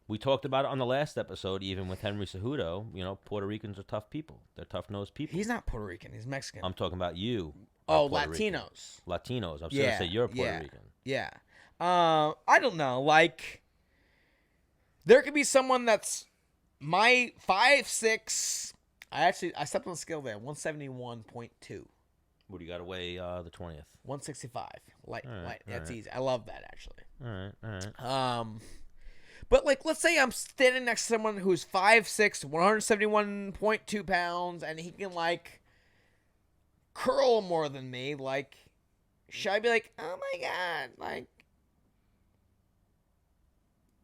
We talked about it on the last episode, even with Henry Cejudo. You know, Puerto Ricans are tough people. They're tough-nosed people. He's not Puerto Rican. He's Mexican. I'm talking about you. Oh, Latinos. Latinos. I'm going to say you're Puerto Rican. Yeah. I don't know. Like, there could be someone that's my 5'6". I stepped on the scale there. 171.2. What do you got to weigh the 20th? 165. Light. That's easy. I love that, actually. All right. But, like, let's say I'm standing next to someone who's 5'6", 171.2 pounds, and he can, like, curl more than me. Like, should I be like, oh, my God, like,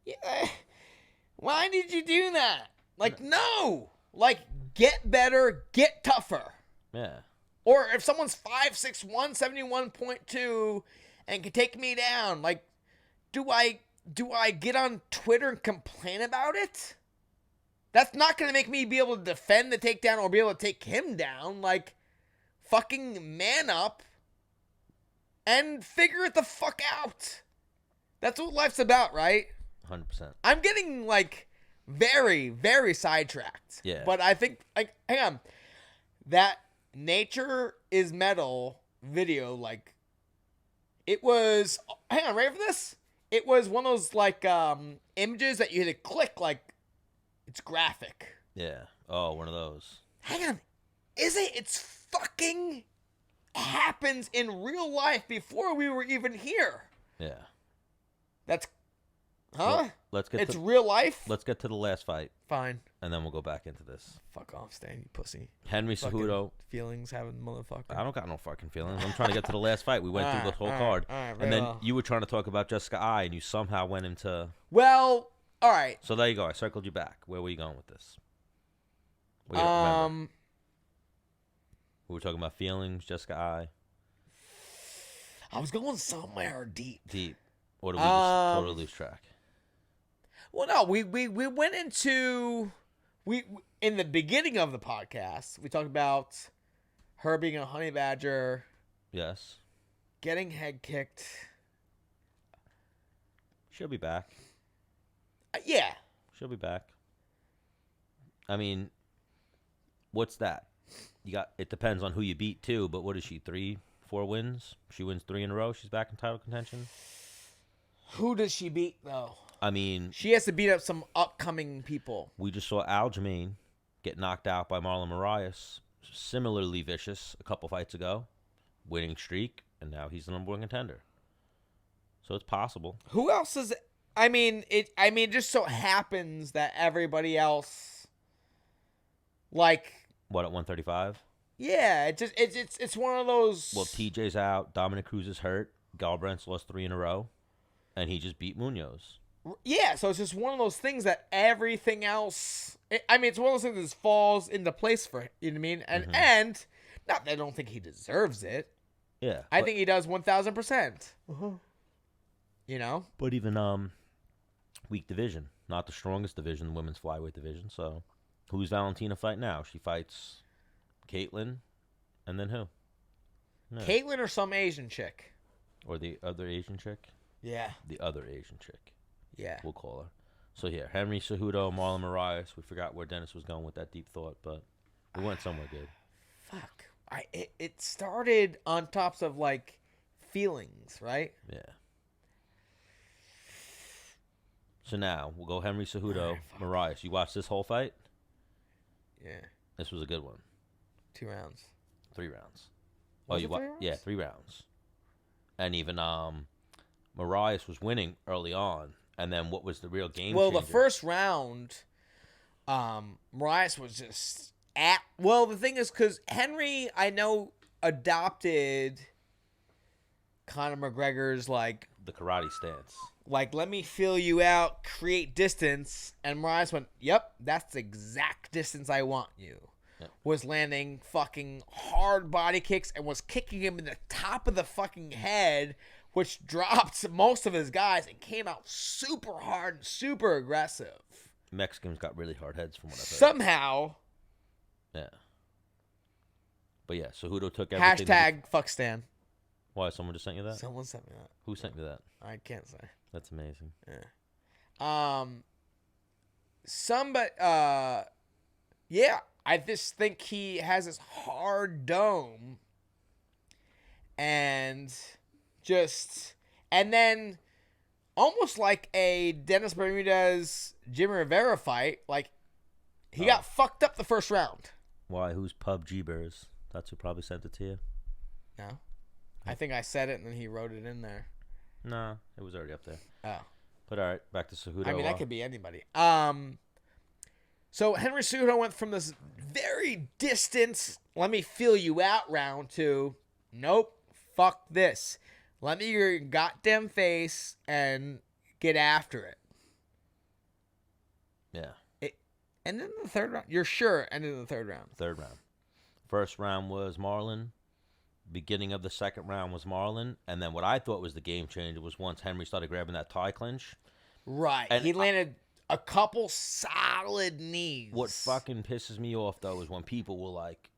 yeah, why did you do that? Like, no. Like, get better, get tougher. Yeah. Or if someone's 5'6", 171.2 and can take me down, like, do I get on Twitter and complain about it? That's not going to make me be able to defend the takedown or be able to take him down. Like, fucking man up and figure it the fuck out. That's what life's about, right? 100%. I'm getting, like, very, very sidetracked. Yeah. But I think, like, hang on. That Nature is Metal video, like, it was, hang on, ready for this? It was one of those, like, images that you had to click, like, it's graphic. Yeah. Oh, one of those. Hang on. Is it? It's fucking happens in real life before we were even here. Yeah. That's, Well, it's real life? Let's get to the last fight. Fine. And then we'll go back into this. Fuck off, Stan, you pussy. Henry Cejudo. Feelings having motherfucker. I don't got no fucking feelings. I'm trying to get to the last fight. We went through the whole card. And then you were trying to talk about Jessica I, and you somehow went into... Well, all right. So there you go. I circled you back. Where were you going with this? We were talking about feelings, Jessica I. I was going somewhere deep. Deep. Or did we just totally lose track? Well, no, we went into... in the beginning of the podcast, we talked about her being a honey badger. Yes. Getting head kicked. She'll be back. Yeah. She'll be back. I mean, what's that? It depends on who you beat, too, but what is she, 3-4 wins? She wins 3 in a row? She's back in title contention? Who does she beat, though? I mean... She has to beat up some upcoming people. We just saw Aljamain get knocked out by Marlon Moraes, similarly vicious, a couple fights ago. Winning streak, and now he's the number 1 contender. So it's possible. Who else is... it just so happens that everybody else, like... What, at 135? Yeah, it's one of those... Well, TJ's out, Dominic Cruz is hurt, Galbrandt's lost 3 in a row, and he just beat Munoz. Yeah, so it's just one of those things that everything else... it's one of those things that just falls into place for him, you know what I mean? And not that I don't think he deserves it. Yeah. I think he does 1,000%. You know? But even weak division, not the strongest division, the women's flyweight division. So who's Valentina fight now? She fights Caitlin, and then who? No. Caitlin or some Asian chick? Or the other Asian chick? Yeah. The other Asian chick. Yeah. We'll call her. So here, Henry Cejudo, Marlon Moraes. We forgot where Dennis was going with that deep thought, but we went somewhere good. Fuck. It started on tops of, like, feelings, right? Yeah. So now, we'll go Henry Cejudo, Moraes. You watched this whole fight? Yeah. This was a good one. 2 rounds. 3 rounds. Was it 3 rounds? Yeah, 3 rounds. And even Moraes was winning early on. And then what was the real game changer? The first round, Moraes was just at... Well, the thing is, because Henry, I know, adopted Conor McGregor's like the karate stance. Like, let me feel you out, create distance, and Moraes went, "Yep, that's the exact distance I want you." Yep. Was landing fucking hard body kicks and was kicking him in the top of the fucking head, which dropped most of his guys and came out super hard and super aggressive. Mexicans got really hard heads from what I've heard. Somehow. Yeah. But yeah, Cejudo took everything. Hashtag fuck Stan. Why? Someone just sent you that? Someone sent me that. Who sent you that? I can't say. That's amazing. Yeah. Yeah. I just think he has this hard dome. And then almost like a Dennis Bermudez Jimmy Rivera fight, like he got fucked up the first round. Why? Who's PUBG Bears? That's who probably sent it to you. No. I think I said it and then he wrote it in there. No, it was already up there. Oh. But all right, back to Cejudo. I mean, that could be anybody. So Henry Cejudo went from this very distant, let me feel you out round to, nope, fuck this. Let me your goddamn face and get after it. Yeah. And then the third round, you're sure ended in the third round. Third round. First round was Marlon. Beginning of the second round was Marlon. And then what I thought was the game changer was once Henry started grabbing that tie clinch. Right. And he landed a couple solid knees. What fucking pisses me off, though, is when people will, like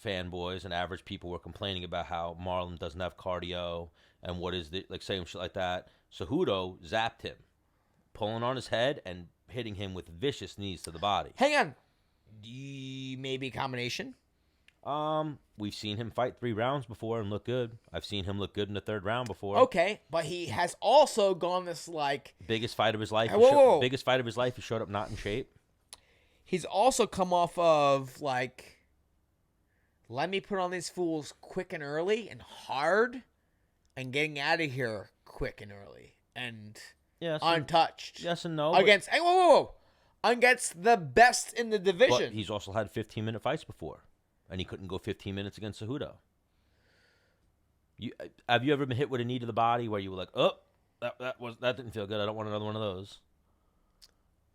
fanboys and average people were complaining about how Marlon doesn't have cardio and what is the, like, saying shit like that. Cejudo zapped him, pulling on his head and hitting him with vicious knees to the body. Hang on. Maybe a combination? We've seen him fight 3 rounds before and look good. I've seen him look good in the third round before. Okay, but he has also gone this like biggest fight of his life. Biggest fight of his life. He showed up not in shape. He's also come off of like, let me put on these fools quick and early and hard, and getting out of here quick and early and untouched. Yes and no. Against against the best in the division. But he's also had 15-minute fights before. And he couldn't go 15 minutes against Cejudo. Have you ever been hit with a knee to the body where you were like, oh, that didn't feel good. I don't want another one of those.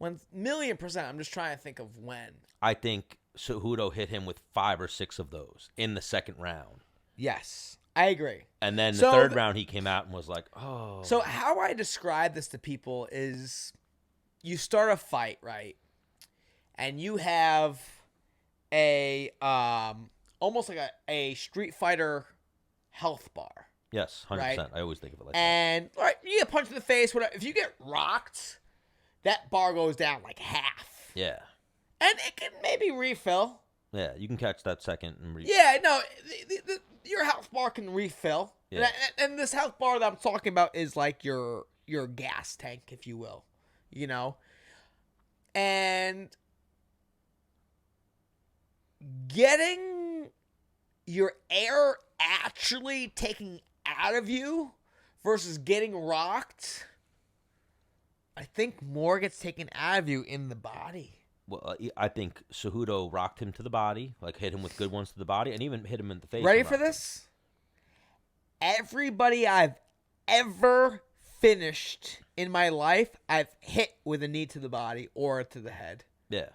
1,000,000%. I'm just trying to think of when. I think Cejudo hit him with 5 or 6 of those in the second round. Yes, I agree. And then the third round, he came out and was like, oh. So how I describe this to people is you start a fight, right? And you have a almost like a Street Fighter health bar. Yes, 100%. Right? I always think of it like that. And you get punched in the face, whatever. If you get rocked, that bar goes down like half. Yeah. And it can maybe refill. Yeah, you can catch that second and refill. Yeah, no, your health bar can refill. Yeah. And this health bar that I'm talking about is like your gas tank, if you will. You know? And getting your air actually taken out of you versus getting rocked, I think more gets taken out of you in the body. Well, I think Cejudo rocked him to the body, like hit him with good ones to the body, and even hit him in the face. Ready for this? Everybody I've ever finished in my life, I've hit with a knee to the body or to the head. Yeah.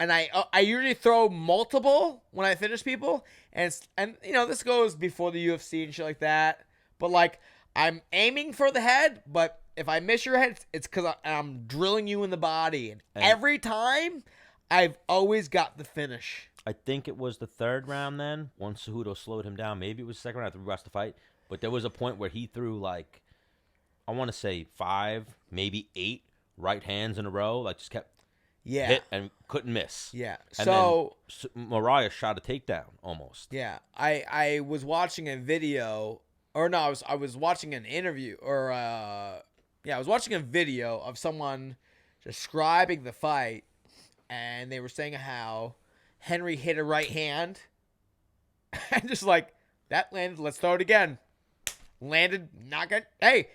And I usually throw multiple when I finish people, and this goes before the UFC and shit like that. But like I'm aiming for the head, but if I miss your head, it's because I'm drilling you in the body, and every time I've always got the finish. I think it was the third round then. Once Cejudo slowed him down, maybe it was the second round after we watched the fight. But there was a point where he threw like, I want to say 5, maybe 8 right hands in a row, like just kept. Yeah. Hit and couldn't miss. Yeah. And so then Mariah shot a takedown almost. Yeah. I was watching a video, or no, I was watching an interview, or I was watching a video of someone describing the fight, and they were saying how Henry hit a right hand, and just like that landed. Let's throw it again. Landed. Not good. Hey,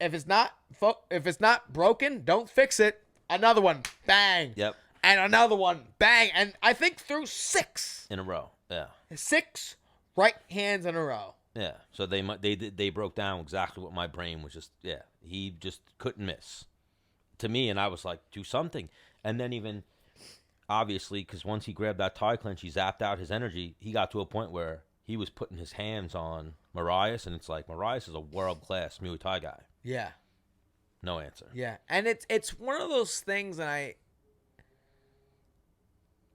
if it's not broken, don't fix it. Another one, bang. Yep. And another one, bang. And I think threw 6. In a row, yeah. 6 right hands in a row. Yeah. So they broke down exactly what my brain was just. Yeah. He just couldn't miss. To me, and I was like, do something. And then even, obviously, because once he grabbed that tie clinch, he zapped out his energy. He got to a point where he was putting his hands on Marias, and it's like, Marias is a world-class Muay Thai guy. Yeah. No answer. Yeah, and it's one of those things, and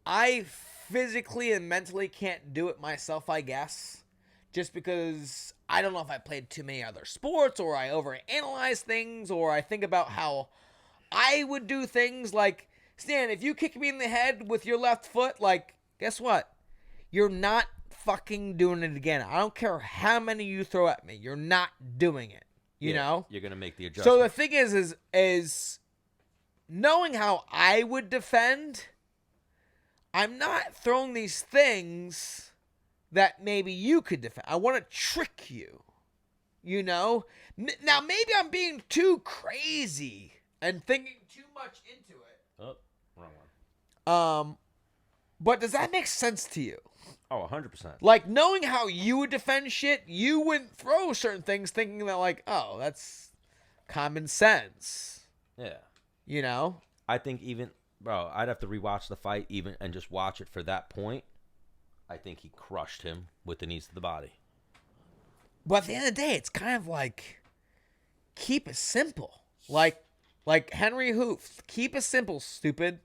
I physically and mentally can't do it myself, I guess, just because I don't know if I played too many other sports, or I overanalyze things, or I think about how I would do things like, Stan, if you kick me in the head with your left foot, like, guess what? You're not fucking doing it again. I don't care how many you throw at me. You're not doing it. You know? You're going to make the adjustment. So the thing is knowing how I would defend, I'm not throwing these things that maybe you could defend. I want to trick you. You know? Now, maybe I'm being too crazy and thinking too much into it. Oh, wrong one. But does that make sense to you? Oh, 100%. Like, knowing how you would defend shit, you wouldn't throw certain things thinking that, like, oh, that's common sense. Yeah. You know? I think even, bro, I'd have to rewatch the fight even and just watch it for that point. I think he crushed him with the knees to the body. But at the end of the day, it's kind of like, keep it simple. Like Henry Hoof, keep it simple, stupid.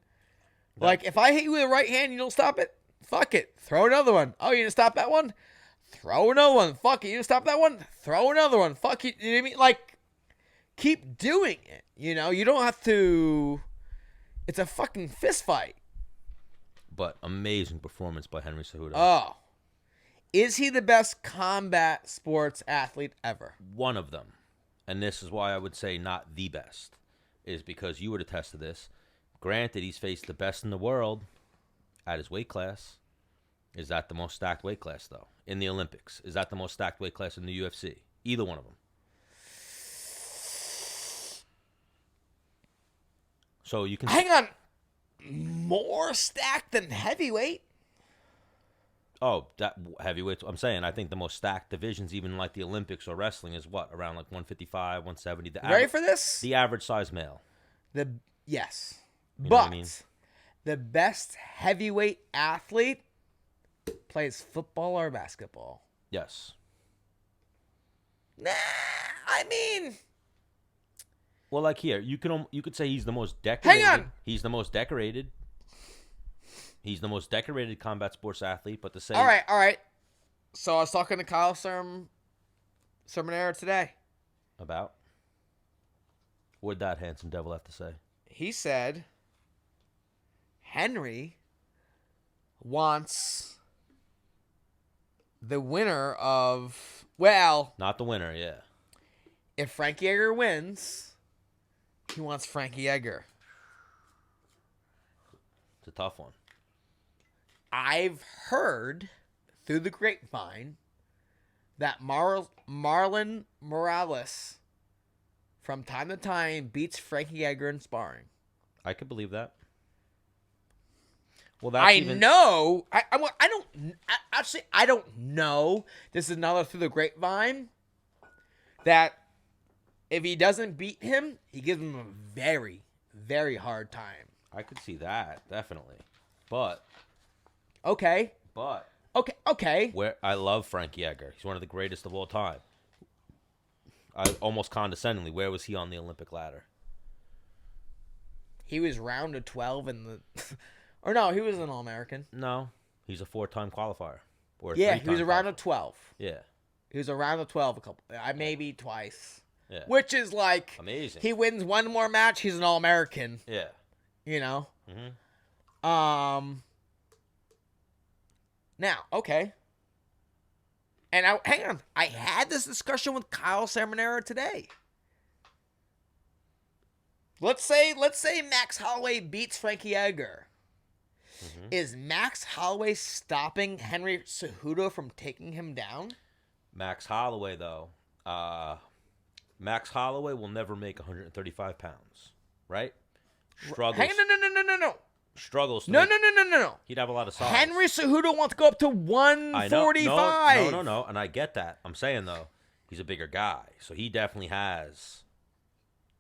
No. Like, if I hit you with a right hand and you don't stop it, fuck it. Throw another one. Oh, you didn't stop that one? Throw another one. Fuck it. You didn't stop that one? Throw another one. Fuck it. You know what I mean? Like, keep doing it. You know? You don't have to... It's a fucking fist fight. But amazing performance by Henry Cejudo. Oh. Is he the best combat sports athlete ever? One of them. And this is why I would say not the best. Is because you would attest to this. Granted, he's faced the best in the world at his weight class. Is that the most stacked weight class, though? In the Olympics. Is that the most stacked weight class in the UFC? Either one of them. So you can... Hang on. More stacked than heavyweight? Oh, that heavyweight. I'm saying, I think the most stacked divisions, even like the Olympics or wrestling, is what? Around like 155, 170. Ready for this? The average size male. Yes. You know but what I mean? The best heavyweight athlete plays football or basketball. Yes. Nah, I mean... Well, like here, you could say he's the most decorated. Hang on! He's the most decorated. He's the most decorated combat sports athlete, but to say... All right. So I was talking to Kyle Sermonero today. About? What'd that handsome devil have to say? He said Henry wants the winner of... Well... Not the winner, yeah. If Frankie Edgar wins, he wants Frankie Edgar. It's a tough one. I've heard through the grapevine that Marlon Morales from time to time beats Frankie Edgar in sparring. I could believe that. Well, that's I know. I don't know. This is another through the grapevine that if he doesn't beat him, he gives him a very, very hard time. I could see that, definitely. But... Okay. Where I love Frankie Edgar. He's one of the greatest of all time. Almost condescendingly, where was he on the Olympic ladder? He was round of 12 in the... Or no, he was an All-American. No. He's a 4-time qualifier. Yeah, he was a round of 12. Yeah. He was a round of 12 a couple... maybe twice. Yeah. Which is like... Amazing. He wins one more match, he's an All-American. Yeah. You know? Mm-hmm. Now, okay. And hang on. I had this discussion with Kyle Sermonero today. Let's say Max Holloway beats Frankie Edgar. Mm-hmm. Is Max Holloway stopping Henry Cejudo from taking him down? Max Holloway, though. Max Holloway will never make 135 pounds, right? Struggles. Hang on, no. struggles to No. He'd have a lot of size. Henry Cejudo wants to go up to 145. No. And I get that. I'm saying, though, he's a bigger guy. So he definitely has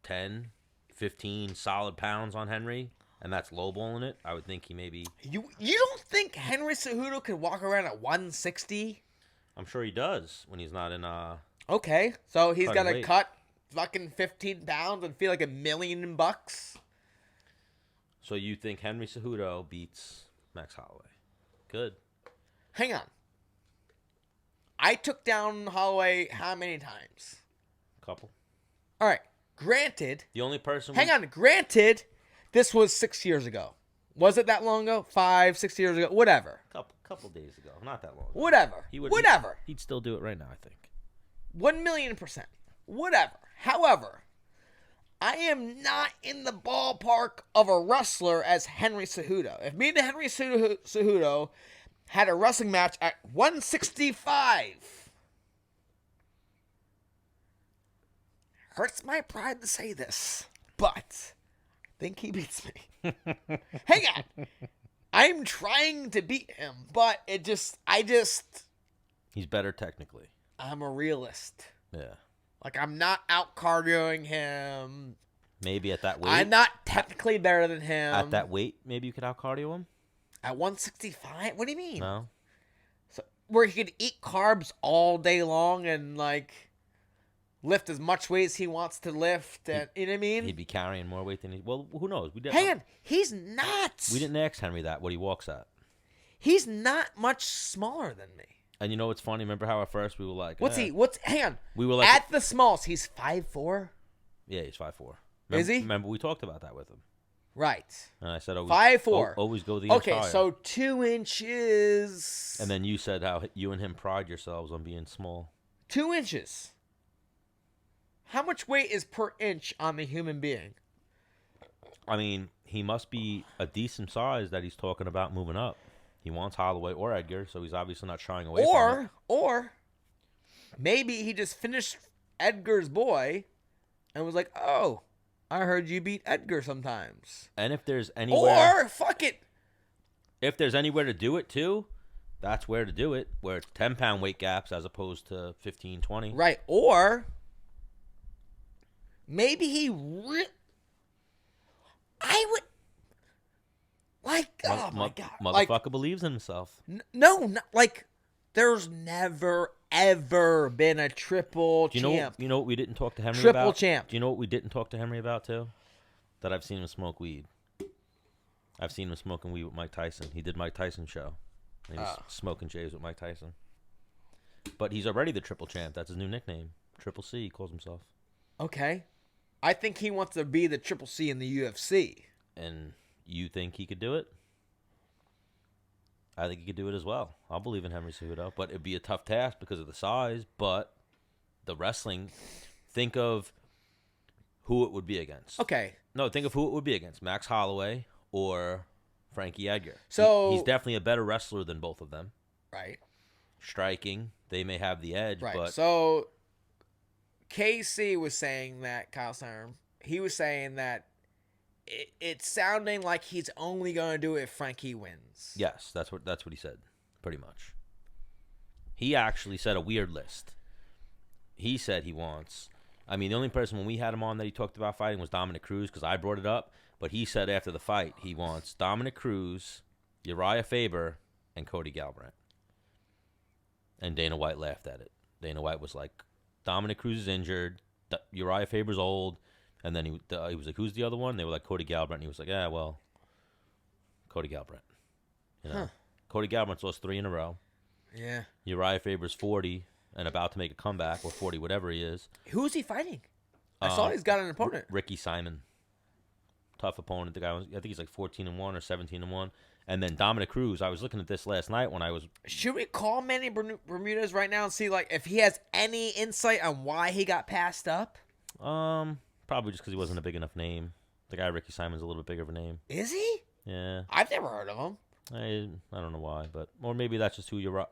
10, 15 solid pounds on Henry. And that's lowballing it. I would think he maybe... You don't think Henry Cejudo could walk around at 160? I'm sure he does when he's not in... Okay, so he's got to weight. cut fucking 15 pounds and feel like $1 million bucks? So you think Henry Cejudo beats Max Holloway? Good. Hang on. I took down Holloway how many times? Couple. All right. Granted. The only person... Hang on. Granted, this was 6 years ago. Was it that long ago? 5, 6 years ago? Whatever. Couple days ago. Not that long ago. Whatever. Whatever. He'd still do it right now, I think. 1,000,000%. Whatever. However, I am not in the ballpark of a wrestler as Henry Cejudo. If me and Henry Cejudo had a wrestling match at 165, hurts my pride to say this, but I think he beats me. Hang on. I'm trying to beat him, but I just... He's better technically. I'm a realist. Yeah. Like, I'm not out cardioing him. Maybe at that weight. I'm not technically better than him. At that weight, maybe you could out cardio him? At 165? What do you mean? No. So, where he could eat carbs all day long and, like, lift as much weight as he wants to lift. And, you know what I mean? He'd be carrying more weight than he... Well, who knows? Hang on. He's not. We didn't ask Henry that, what he walks at. He's not much smaller than me. And you know what's funny? Remember how at first we were like... Hang on. We were like... At the smallest, he's 5'4"? Yeah, he's 5'4". Is he? Remember, we talked about that with him. Right. And I said, 5'4". Always go the inch higher. Okay, so 2 inches. And then you said how you and him pride yourselves on being small. 2 inches. How much weight is per inch on the human being? I mean, he must be a decent size that he's talking about moving up. He wants Holloway or Edgar, so he's obviously not shying away from it. Or maybe he just finished Edgar's boy and was like, oh, I heard you beat Edgar sometimes. And if there's anywhere... Or, fuck it. If there's anywhere to do it, too, that's where to do it, where it's 10-pound weight gaps as opposed to 15, 20. Right. Or maybe he... I would... Like, oh my God. Motherfucker believes in himself. No, like, there's never, ever been a triple champ. You know what we didn't talk to Henry about? Triple champ. Do you know what we didn't talk to Henry about, too? That I've seen him smoke weed. I've seen him smoking weed with Mike Tyson. He did Mike Tyson's show. He was smoking J's with Mike Tyson. But he's already the triple champ. That's his new nickname. Triple C, he calls himself. Okay. I think he wants to be the triple C in the UFC. And... You think he could do it? I think he could do it as well. I'll believe in Henry Cejudo, but it'd be a tough task because of the size. But the wrestling, think of who it would be against. Okay. No, think of who it would be against: Max Holloway or Frankie Edgar. So he's definitely a better wrestler than both of them. Right. Striking, they may have the edge. Right. But So KC was saying that Kyle Snyder, he was saying that. It's sounding like he's only going to do it if Frankie wins. Yes, that's what he said, pretty much. He actually said a weird list. He said he wants... I mean, the only person when we had him on that he talked about fighting was Dominic Cruz because I brought it up. But he said after the fight he wants Dominic Cruz, Uriah Faber, and Cody Garbrandt. And Dana White laughed at it. Dana White was like, Dominic Cruz is injured. Uriah Faber's old. And then he was like, who's the other one? They were like, Cody Garbrandt. And he was like, yeah, well, Cody Garbrandt. You know? Huh. Cody Garbrandt's lost 3 in a row. Yeah. Uriah Faber's 40 and about to make a comeback, or 40, whatever he is. Who is he fighting? I saw he's got an opponent. Ricky Simon. Tough opponent. The guy was, I think he's like 14-1 or 17-1. And then Dominic Cruz. I was looking at this last night when I was... Should we call Manny Bermudez right now and see like if he has any insight on why he got passed up? Probably just because he wasn't a big enough name. The guy Ricky Simon's a little bit bigger of a name. Is he? Yeah. I've never heard of him. I don't know why, but or maybe that's just who you're.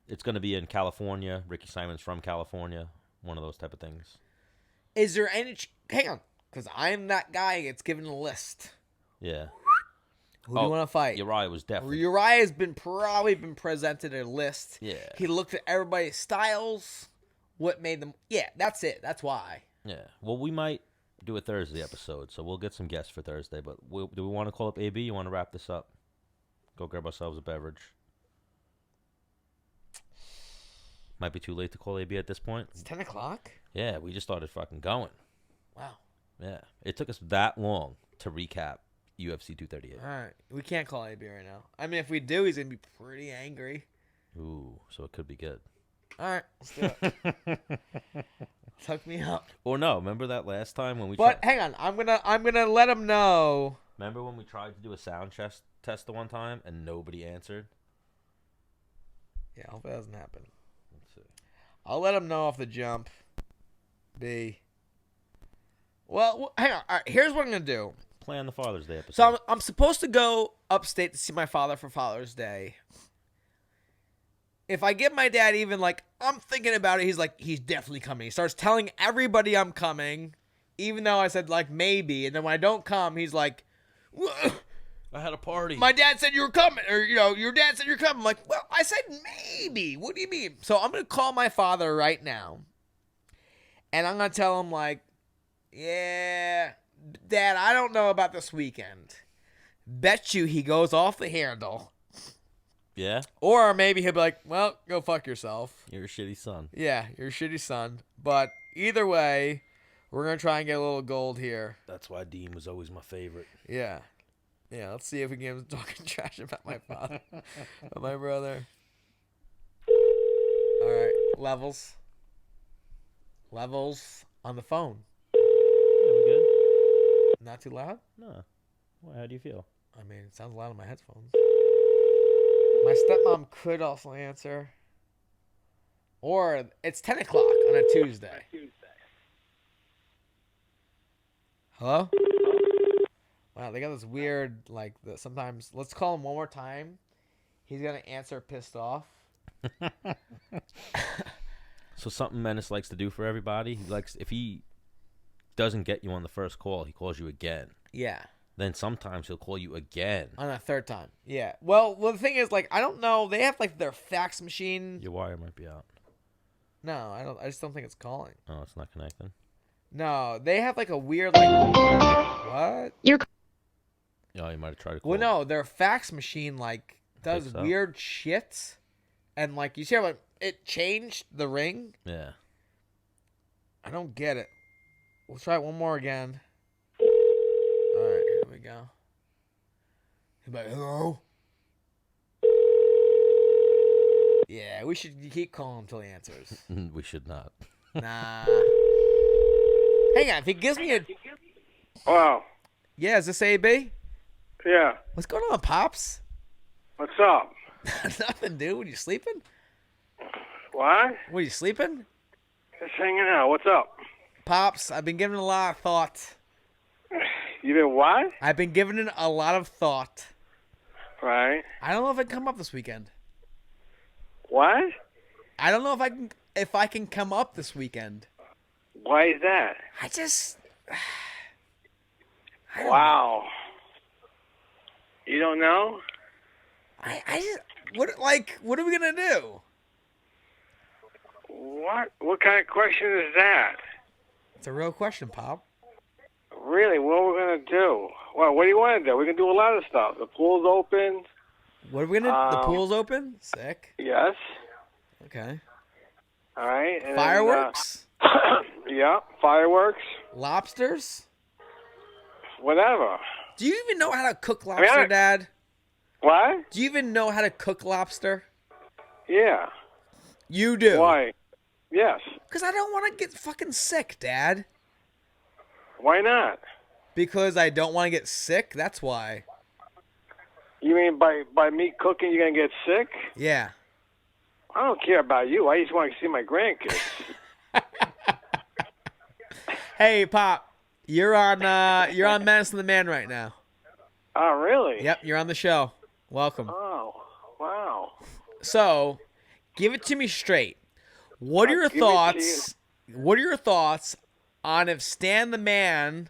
It's going to be in California. Ricky Simon's from California. One of those type of things. Is there any? Hang on, because I'm that guy that's given a list. Yeah. Who do you want to fight? Uriah was definitely. Uriah's probably been presented a list. Yeah. He looked at everybody's styles, what made them. Yeah, that's it. That's why. Yeah. Well, we might do a Thursday episode, so we'll get some guests for Thursday. But do we want to call up AB? You want to wrap this up? Go grab ourselves a beverage. Might be too late to call AB at this point. It's 10 o'clock? Yeah, we just started fucking going. Wow. Yeah. It took us that long to recap UFC 238. All right. We can't call AB right now. I mean, if we do, he's going to be pretty angry. Ooh, so it could be good. All right. Let's do it. Hook me up. Or no, remember that last time when we But hang on. I'm gonna let him know. Remember when we tried to do a sound test the one time and nobody answered? Yeah, I hope that doesn't happen. Let's see. I'll let him know off the jump. B. Well, hang on. All right, here's what I'm going to do. Plan the Father's Day episode. So I'm supposed to go upstate to see my father for Father's Day. If I get my dad even like, I'm thinking about it, he's like, he's definitely coming. He starts telling everybody I'm coming, even though I said like maybe. And then when I don't come, he's like, I had a party. My dad said you were coming, or your dad said you're coming. I'm like, well, I said maybe. What do you mean? So I'm gonna call my father right now, and I'm gonna tell him like, yeah, Dad, I don't know about this weekend. Bet you he goes off the handle. Yeah? Or maybe he'll be like, well, go fuck yourself. You're a shitty son. Yeah, you're a shitty son. But either way, we're gonna try and get a little gold here. That's why Dean was always my favorite. Yeah. Yeah, let's see if we can get him talking trash about my father. About my brother. All right, levels. Levels on the phone. Yeah, we good? Not too loud? No. Well, how do you feel? I mean, it sounds loud on my headphones. My stepmom could also answer. Or it's 10 o'clock on a Tuesday. Hello? Wow, they got this weird, like, sometimes, let's call him one more time. He's going to answer pissed off. So something Menace likes to do for everybody, he likes, if he doesn't get you on the first call, he calls you again. Yeah. Then sometimes he'll call you again. On a third time. Yeah. Well, the thing is, like, I don't know. They have, like, their fax machine. Your wire might be out. No, I don't. I just don't think it's calling. Oh, it's not connecting? No, they have, like, a weird, like, what? Oh, you might have tried to call. Well, no, their fax machine, like, does so. weird shit. And, like, you see how it changed the ring? Yeah. I don't get it. We'll try it one more again. All right, here we go. He's like, hello? Yeah, we should keep calling until he answers. We should not. Nah. Hang on, if he gives me a... Wow. Yeah, is this AB? Yeah. What's going on, Pops? What's up? Nothing, dude. What, you sleeping? What? What, you sleeping? Just hanging out. What's up? Pops, I've been giving it a lot of thought. You been what? I've been giving it a lot of thought. Right. I don't know if I can come up this weekend. What? I don't know if I can come up this weekend. Why is that? I just... Wow. You don't know? I just... What are we going to do? What kind of question is that? It's a real question, Pop. Really? What are we going to do? Well, what do you want to do? We can do a lot of stuff. The pool's open. What are we going to... The pool's open? Sick. Yes. Okay. All right. And Fireworks? Then, yeah, fireworks. Lobsters? Whatever. Do you even know how to cook lobster, Dad? What? Do you even know how to cook lobster? Yeah. You do? Why? Yes. Because I don't want to get fucking sick, Dad. Why not? Because I don't want to get sick? That's why. You mean by me cooking you're going to get sick? Yeah. I don't care about you. I just want to see my grandkids. Hey, Pop. You're on Menace and The Man right now. Oh, really? Yep, you're on the show. Welcome. Oh, wow. So, give it to me straight. What are your thoughts? What are your thoughts on if Stan the Man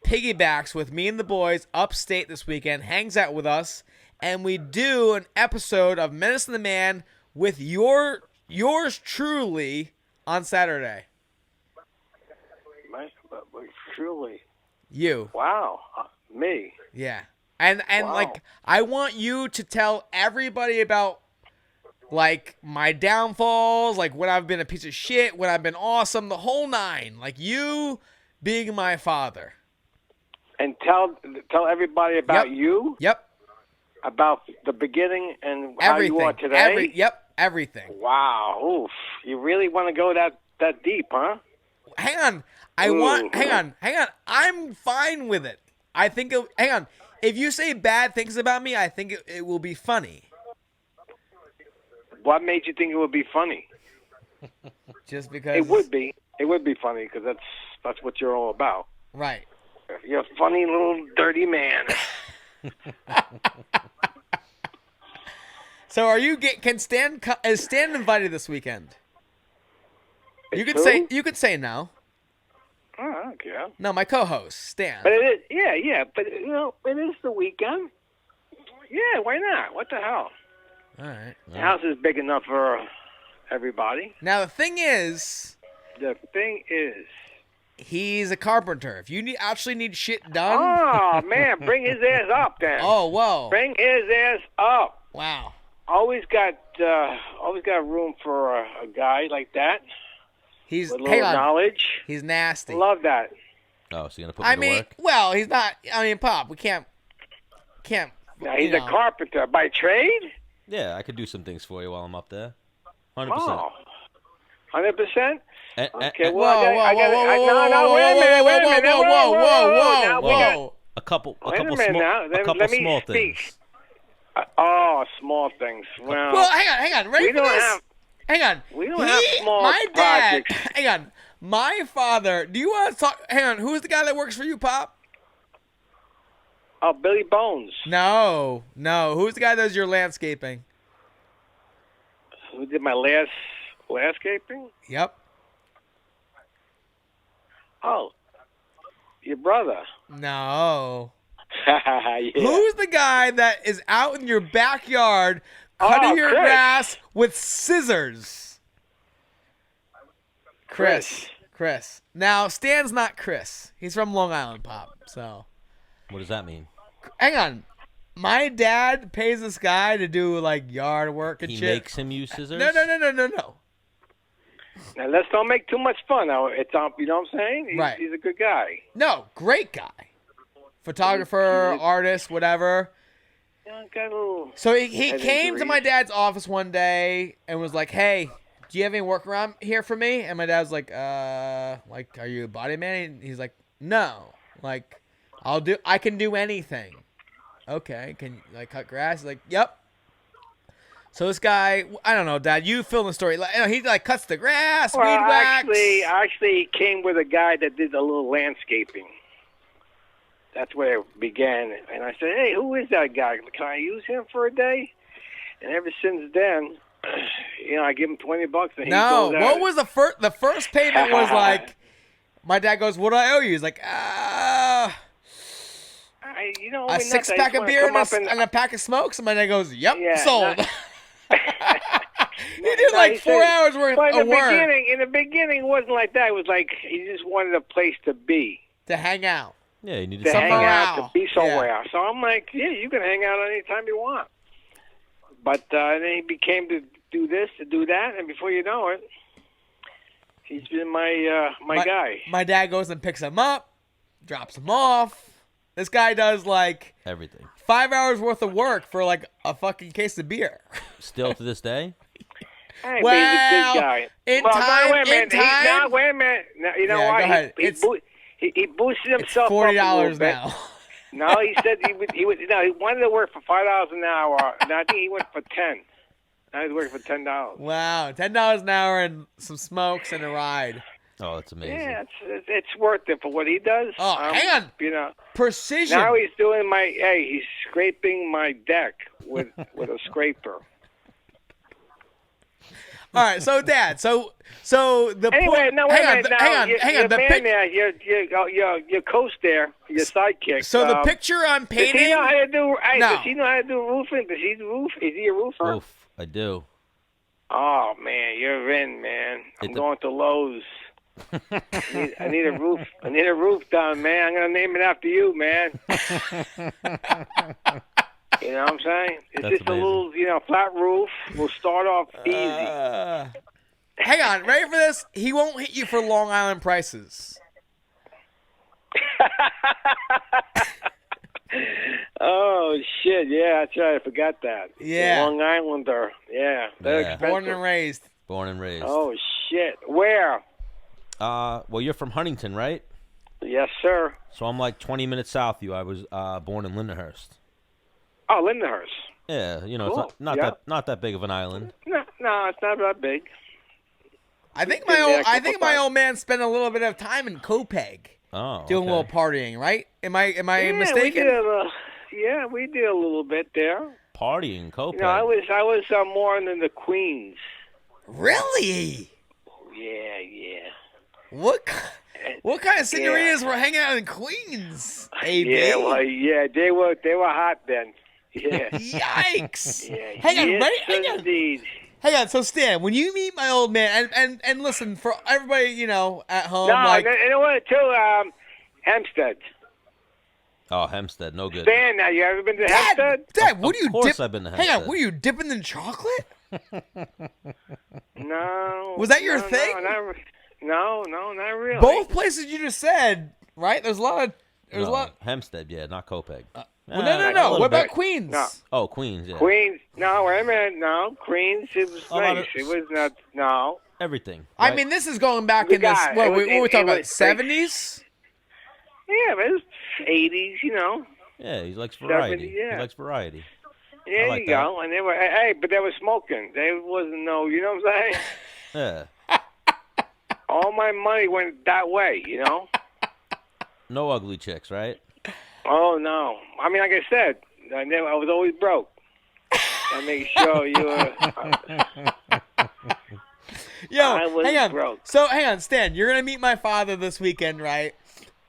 piggybacks with me and the boys upstate this weekend, hangs out with us, and we do an episode of Menace and the Man with yours truly on Saturday. Truly. You. Wow. Me. Yeah. And wow. like, I want you to tell everybody about, like, my downfalls, like when I've been a piece of shit, when I've been awesome, the whole nine. Like, you being my father. And tell everybody about you? Yep. About the beginning and everything. How you are today? Everything. Wow. Oof. You really want to go that deep, huh? Hang on. Hang on. I'm fine with it. I think hang on. If you say bad things about me, I think it will be funny. What made you think it would be funny? Just because it would be. It would be funny because that's what you're all about. Right. You're a funny little dirty man. So is Stan invited this weekend? You could say no. Oh, I don't care. No, my co-host Stan. But it is, yeah. But it is the weekend. Yeah, why not? What the hell? All right. The house is big enough for everybody. Now the thing is, he's a carpenter. If you actually need shit done. Oh man, bring his ass up then. Oh whoa. Bring his ass up. Wow. Always got room for a guy like that. He's with a little knowledge. He's nasty. Love that. Oh, so you're gonna put me to work? Well, he's not. I mean, Pop, we can't. Now, he's a carpenter by trade. Yeah, I could do some things for you while I'm up there. 100%. Oh, 100%. Okay. Well, I got. Wait a minute. A couple small things. Small things. Well, hang on. Ready for this? Hang on. We don't have small my dad. projects. Hang on. My father. Do you want to talk? Hang on. Who's the guy that works for you, Pop? Oh, Billy Bones. No. Who's the guy that does your landscaping? Who did my landscaping? Yep. Oh, your brother. No. Yeah. Who's the guy that is out in your backyard cutting your grass with scissors? Chris. Now, Stan's not Chris. He's from Long Island, Pop. So. What does that mean? Hang on. My dad pays this guy to do, like, yard work and shit. He makes him use scissors? No. Now, let's don't make too much fun. Now, it's you know what I'm saying? Right. He's a good guy. No, great guy. Photographer, artist, whatever. So he came to my dad's office one day and was like, "Hey, do you have any work around here for me?" And my dad was like, are you a body man?" And he's like, "No, like, I can do anything." Okay, can you, like, cut grass? He's like, "Yep." So this guy, I don't know, Dad, you fill in the story. He like cuts the grass, weed whacks. Actually, he came with a guy that did a little landscaping. That's where it began. And I said, "Hey, who is that guy? Can I use him for a day?" And ever since then, I give him $20 and he goes out. What was the first payment was like, my dad goes, "What do I owe you?" He's like, a 6-pack of beer and a pack of smokes. And my dad goes, "Yep, sold." He did like 4 hours worth of work. In the beginning, it wasn't like that. It was like he just wanted a place to be. To hang out. Yeah, you needed to hang out, to be somewhere. Yeah. So I'm like, yeah, you can hang out anytime you want. But then he became to do this, to do that, and before you know it, he's been my guy. My dad goes and picks him up, drops him off. This guy does like everything. 5 hours worth of work for like a fucking case of beer. Still to this day? Hey, well, he's a good guy. Wait a minute. Now, you know what? He boosted himself $40 up a little bit. now. No, he said he wanted to work for $5 an hour. And I think he went for 10. Now he's working for $10. Wow, $10 an hour and some smokes and a ride. Oh, that's amazing. Yeah, it's worth it for what he does. Oh, hang on. Precision. Now he's doing he's scraping my deck with a scraper. All right, so Dad, so the anyway, point. Hang on. The there, your coach there, your sidekick. So the picture I'm painting. Does he know how to do? No. Does he know how to do roofing? Does he roof? Is he a roofer? Oof, I do. Oh man, you're in, man. I'm going to Lowe's. I need a roof. I need a roof done, man. I'm gonna name it after you, man. You know what I'm saying? It's That's just amazing. a little, flat roof. We'll start off easy. Hang on, ready for this? He won't hit you for Long Island prices. Oh shit! Yeah, that's right. I forgot that. Yeah. The Long Islander. Yeah, they're Yeah. expensive. Born and raised. Born and raised. Oh shit! Where? Well, you're from Huntington, right? Yes, sir. So I'm like 20 minutes south of you. I was born in Lindenhurst. Oh, Lindenhurst. Yeah, Cool. it's not that big of an island. No, it's not that big. I think Been there a my couple times. old man spent a little bit of time in Copeg Oh, doing a little okay. partying, right? Am I Yeah, mistaken? we did a little bit there. Partying, Copenhagen. I was more in the Queens. Really? Yeah. What kind of senoritas were hanging out in Queens? AB? Yeah, they were hot then. Yeah. Yikes! Yeah. Hang on, yes, ready? Hang on. indeed. Hang on. So Stan, when you meet my old man, and listen, for everybody at home, No, like you know what? Too Hempstead. Oh, Hempstead, no good. Stan, now you ever been to Hempstead? Dad, what Of do you course dip? I've been to Hang on, Hempstead. what are you dipping in chocolate? No. Was that your thing? No, not really. Both places you just said, right? There's a lot. Hempstead, yeah, not Copenhagen. Well, a no. little What about bit. Queens? No. Oh, Queens, yeah. Queens. No, wait a minute. No, Queens. It was A lot nice. of- It was not. No. Everything. I right? mean, this is going back We in this. got it. What It was- we it talking about? was- 70s? Yeah, but it was 80s. Yeah, he likes variety. 70, yeah. He likes variety. There like you go. And they were. Hey, but they were smoking. They wasn't no. You know what I'm saying? Yeah. All my money went that way. No ugly chicks, right? Oh no. I mean, like I said, I was always broke. I make sure you were. Yo, I was hang on. broke. So, hang on, Stan. You're gonna meet my father this weekend, right?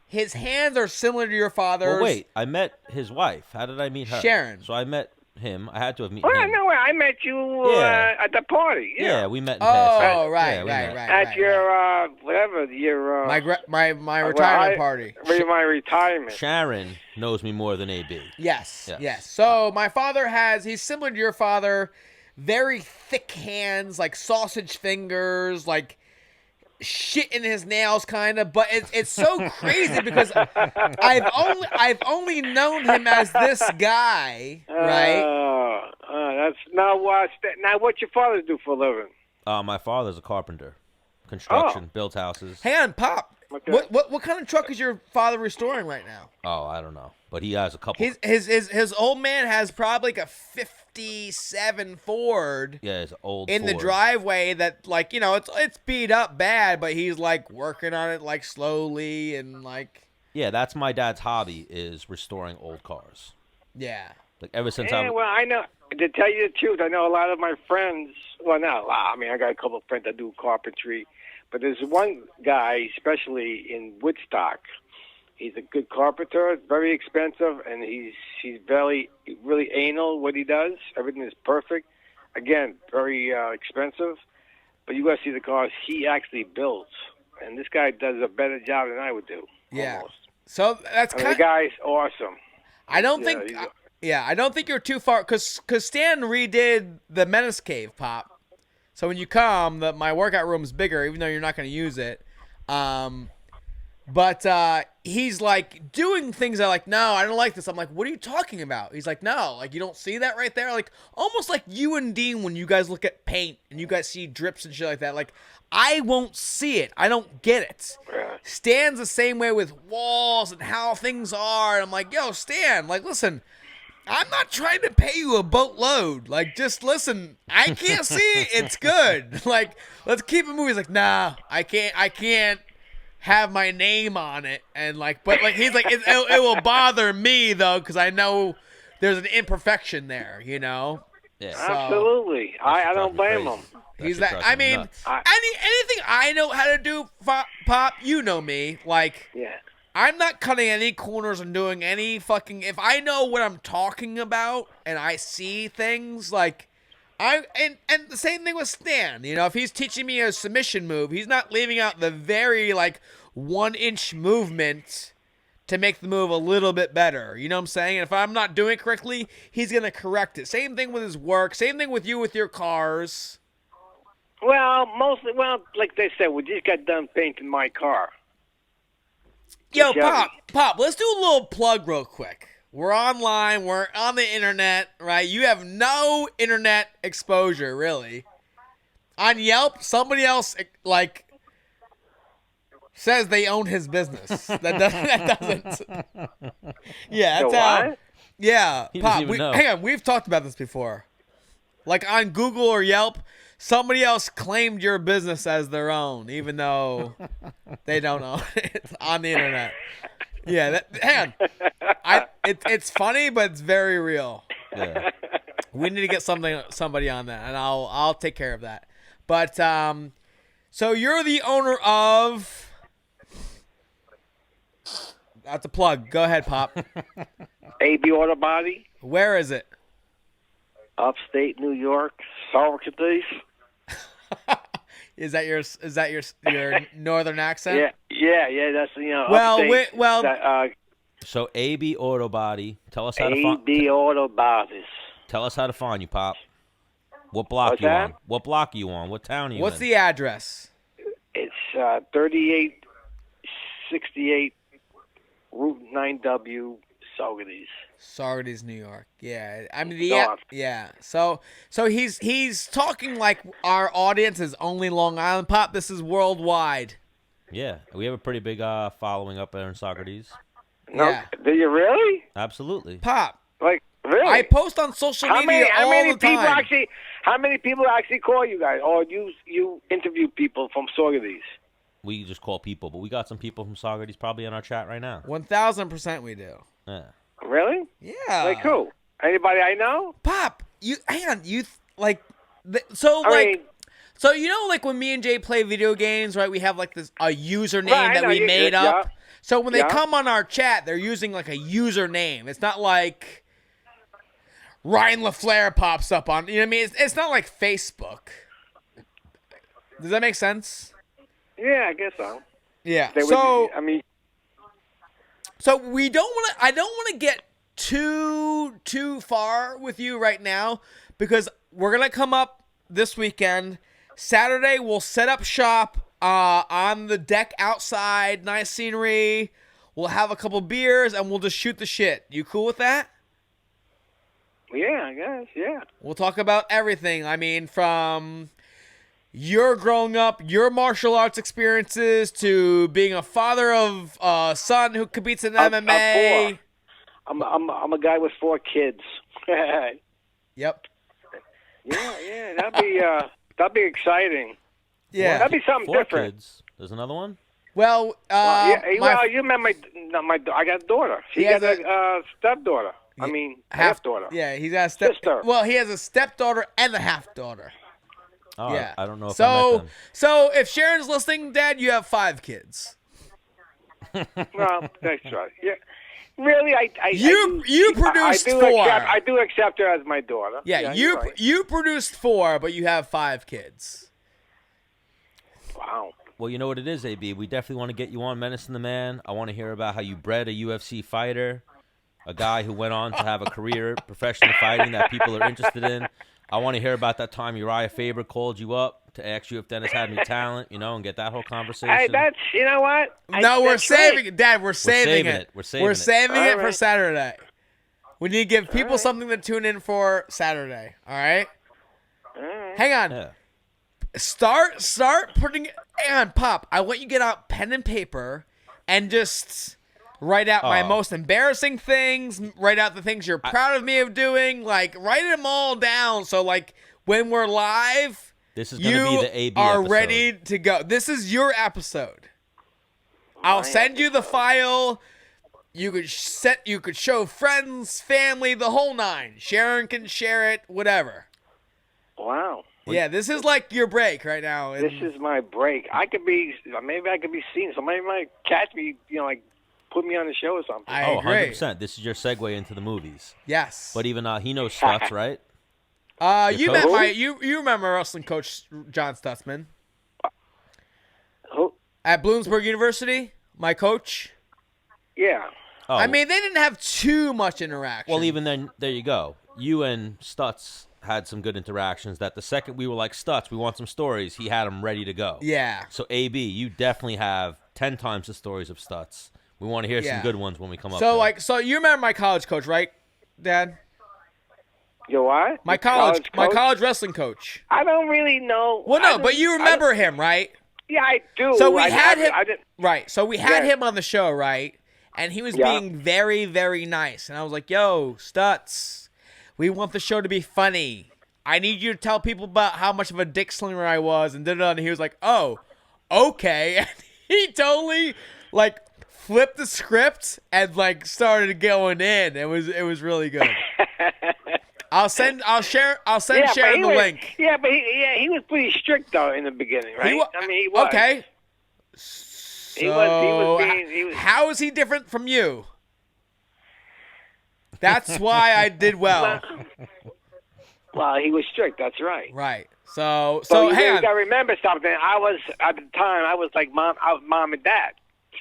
His hands are similar to your father's. Well, wait. I met his wife. How did I meet her? Sharon. So I met him. I had to have met Well, him. no, I met you Yeah. at the party. Yeah, we met in passing. Oh, right, Yeah, we right, met. right. At your whatever your My retirement party. My retirement. Sharon knows me more than AB. Yes. Yes. So my father he's similar to your father, very thick hands, like sausage fingers, like shit in his nails kind of, but it's so crazy because I've only known him as this guy, right? That's now what your father do for a living? My father's a carpenter. Construction, built houses. Hang on, Pop. Okay. What kind of truck is your father restoring right now? Oh, I don't know. But he has a couple. His old man has probably like a 57 Ford Yeah, it's old in the Ford. driveway that, like, it's beat up bad, but he's like working on it like slowly and like, Yeah, that's my dad's hobby, is restoring old cars. yeah. Like ever since Yeah, well, I know. To tell you the truth, I know a lot of my friends. Well, not a lot. I mean, I got a couple of friends that do carpentry, but there's one guy, especially in Woodstock. He's a good carpenter, very expensive, and he's really anal what he does. Everything is perfect. Again, very expensive, but you got to see the cars he actually builds, and this guy does a better job than I would do. Yeah. Almost. So that's I mean, kind. the guy's awesome. I don't Yeah, think. he's- I don't think you're too far, cause Stan redid the Menace Cave, Pop. So when you come, my workout room's bigger, even though you're not going to use it. But he's like doing things that like, no, I don't like this. I'm like, what are you talking about? He's like, no, like you don't see that right there, like almost like you and Dean when you guys look at paint and you guys see drips and shit like that. Like I won't see it. I don't get it. Yeah. Stan's the same way with walls and how things are. And I'm like, yo, Stan, like listen. I'm not trying to pay you a boatload. Like, just listen. I can't see it. It's good. Like, let's keep it moving. He's like, nah, I can't have my name on it. And like, but like, he's like, it will bother me though, because I know there's an imperfection there. Yeah. So- Absolutely. I don't blame crazy. him. He's that. I mean, anything I know how to do, Pop. You know me. Like, yeah. I'm not cutting any corners and doing any fucking. If I know what I'm talking about and I see things like, and the same thing with Stan. You know, if he's teaching me a submission move, he's not leaving out the very 1-inch movement to make the move a little bit better. You know what I'm saying? And if I'm not doing it correctly, he's gonna correct it. Same thing with his work. Same thing with you with your cars. Well, mostly, like they said, we just got done painting my car. Yo, Pop, let's do a little plug real quick. We're online. We're on the internet, right? You have no internet exposure, really. On Yelp, somebody else, says they own his business. That doesn't. Yeah, that's how. Yeah, Pop. Hang on, we've talked about this before. Like on Google or Yelp, somebody else claimed your business as their own, even though they don't own it on the internet. Yeah, hang on. It's funny, but it's very real. Yeah. We need to get somebody on that, and I'll take care of that. But so you're the owner of. That's a plug. Go ahead, Pop. AB Auto Body. Where is it? Upstate New York, Socrates. Is that your northern accent? Yeah. That's Well. So AB Auto Body. Tell us how to find. AB Auto Bodies. Tell us how to find you, Pop. What block What's you that? on? What block are you on? What town are you What's in? the address? It's 3868 Route 9W, Saugerties, New York. Yeah, I mean yeah. So he's talking like our audience is only Long Island, Pop. This is worldwide. Yeah, we have a pretty big following up there in Socrates. No, yeah. Do you really? Absolutely. Pop. Like really? I post on social media all the time. How many people actually call you guys, or you interview people from Socrates? We just call people, but we got some people from Socrates probably in our chat right now. 1000% we do. Yeah. Really? Yeah. Like who? Anybody I know? Pop, so you know, like when me and Jay play video games, right? We have like a username that we made up. Yeah. So when they come on our chat, they're using like a username. It's not like Ryan LaFleur pops up on. You know what I mean? It's not like Facebook. Does that make sense? Yeah, I guess so. Yeah. So we don't want to. I don't want to get too far with you right now because we're gonna come up this weekend. Saturday we'll set up shop on the deck outside. Nice scenery. We'll have a couple beers and we'll just shoot the shit. You cool with that? Yeah, I guess. Yeah. We'll talk about everything. I mean, from your growing up, your martial arts experiences, to being a father of a son who competes in MMA. I'm a guy with 4 kids. Yep. Yeah, that'd be exciting. Yeah, that'd be something 4 different. Kids. There's another one. Well, you met my I got a daughter. She got a stepdaughter. I mean, half-daughter. Yeah, he's got a sister. Well, he has a stepdaughter and a half-daughter. Oh, yeah. I don't know if I met them. So if Sharon's listening, Dad, you have 5 kids. Well, that's right. Yeah. Really, you produced 4. I do accept her as my daughter. Yeah, you produced 4, but you have 5 kids. Wow. Well, you know what it is, AB. We definitely want to get you on Menace and the Man. I want to hear about how you bred a UFC fighter, a guy who went on to have a career professionally fighting that people are interested in. I want to hear about that time Uriah Faber called you up to ask you if Dennis had any talent, and get that whole conversation. Hey, you know what? No, we're saving it, Dad. We're saving it. We're saving it for Saturday. We need to give people something to tune in for Saturday. All right? Hang on. Yeah. Start putting it. Hang on, Pop. I want you to get out pen and paper and just write out my most embarrassing things. Write out the things you're proud of me of doing. Like, write them all down. So, like, when we're live, this is going to be the AB are episode. ready to go. This is your episode. I'll send you the file. You could show friends, family, the whole 9. Sharon can share it, whatever. Wow. Yeah, this is like your break right now. This is my break. Maybe I could be seen. Somebody might catch me, like put me on the show or something. I agree. 100%. This is your segue into the movies. Yes. But even he knows Stutz, right? You met you remember wrestling coach John Stutzman? Who? At Bloomsburg University, my coach. Yeah. Oh. I mean, they didn't have too much interaction. Well, even then, there you go. You and Stutz had some good interactions. That the second we were like, Stutz, we want some stories, he had them ready to go. Yeah. So, AB, you definitely have 10 times the stories of Stutz. We want to hear some good ones when we come up there. So you remember my college coach, right, Dad? Your what? My college wrestling coach. I don't really know. Well, no, but you remember him, right? Yeah, I do. So we had him. I didn't. Right. So we had him on the show, right? And he was being very, very nice. And I was like, "Yo, Stutz, we want the show to be funny. I need you to tell people about how much of a dick slinger I was." And and he was like, "Oh, okay." And he totally flipped the script and started going in. It was really good. I'll send Sharon the link. Yeah, but he was pretty strict though in the beginning, right? He was. Okay. So, how is he different from you? That's why I did well. Well, he was strict. That's right. Right. So you hang on. got to remember something. At the time, I was like mom and dad.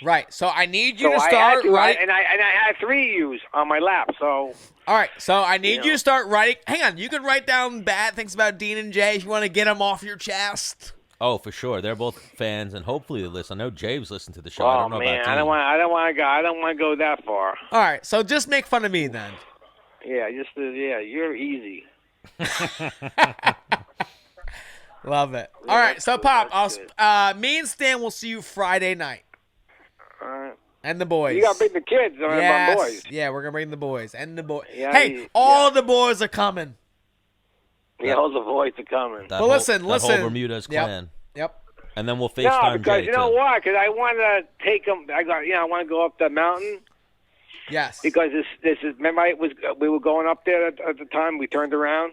Right. So I need you to start writing. And I had 3 U's on my lap. So. All right. So I need you to start writing. Hang on. You can write down bad things about Dean and Jay if you want to get them off your chest. Oh, for sure. They're both fans, and hopefully they listen. I know James listened to the show. Oh, I don't know man, about Dean. I don't want to go that far. All right. So just make fun of me then. Yeah. You're easy. Love it. All right. So Pop, me and Stan will see you Friday night. All right. And the boys. You got to bring the kids. My boys. Yeah, we're going to bring the boys. And the boys. Yeah, hey, all the boys are coming. Yeah, all the boys are coming. Listen. That whole Bermuda's clan. Yep. And then we'll FaceTime No, because Jay, you know too. why? Because I want to take them. I want to go up the mountain. Yes. Because this is. Remember, we were going up there at the time. We turned around.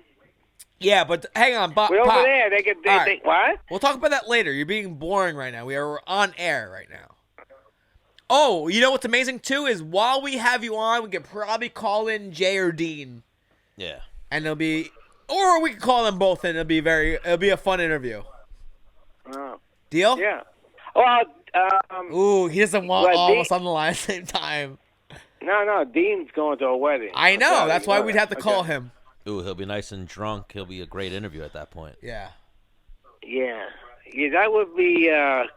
Yeah, but hang on, Pop. We're over there. They what? We'll talk about that later. You're being boring right now. We are on air right now. Oh, you know what's amazing too is while we have you on, we could probably call in Jay or Dean. Yeah. And it'll be, or we could call them both in. It'll be a fun interview. Deal? Yeah. Well, ooh, he doesn't want all of us on the line at the same time. No, Dean's going to a wedding. I know. That's why we'd have to call him. Ooh, he'll be nice and drunk. He'll be a great interview at that point. Yeah. Yeah, that would be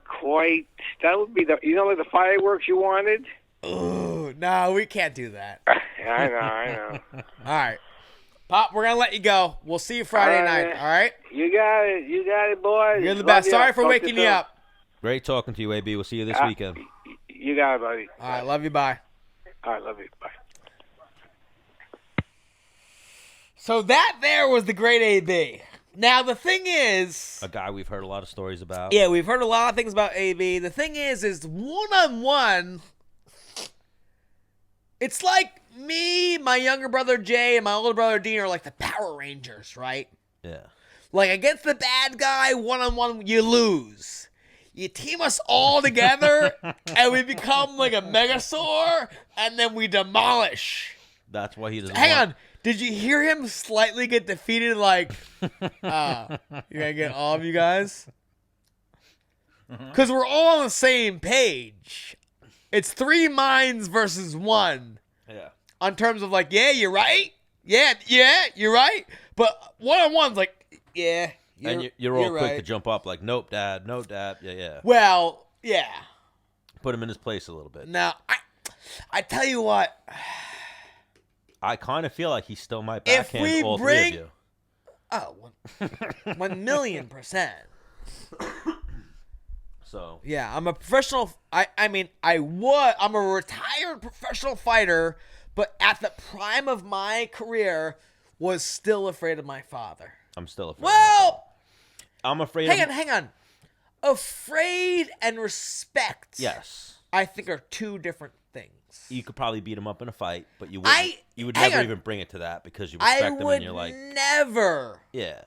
quite. That would be the fireworks you wanted. Ooh, no, we can't do that. I know. All right, Pop, we're gonna let you go. We'll see you Friday night. All right. You got it, boys. You're the best. Sorry for waking you up. Great talking to you, AB. We'll see you this weekend. You got it, buddy. All right, love you. Bye. All right, love you. Bye. So that there was the great AB. Now, the thing is... A guy we've heard a lot of stories about. Yeah, we've heard a lot of things about AB. The thing is one-on-one, it's like me, my younger brother Jay, and my older brother Dean are like the Power Rangers, right? Yeah. Like, against the bad guy, one-on-one, you lose. You team us all together, and we become like a Megazord, and then we demolish. That's why he doesn't Hang on. Did you hear him slightly get defeated? Like, you gotta get all of you guys? Because we're all on the same page. It's 3 minds versus 1. Yeah. On terms of like, yeah, you're right. Yeah, you're right. But one-on-one's like, yeah, you're all right. quick to jump up like, nope, Dad. Yeah. Well, yeah. Put him in his place a little bit. Now, I tell you what. I kind of feel like he still might backhand all 3 of you. Oh, 1,000,000%. So. Yeah, I'm a professional. I'm a retired professional fighter, but at the prime of my career, was still afraid of my father. I'm still afraid. Well, I'm afraid. Hang on. Afraid and respect. Yes. I think are 2 different things. things. You could probably beat him up in a fight, but you would never even bring it to that because you respect him and you're like...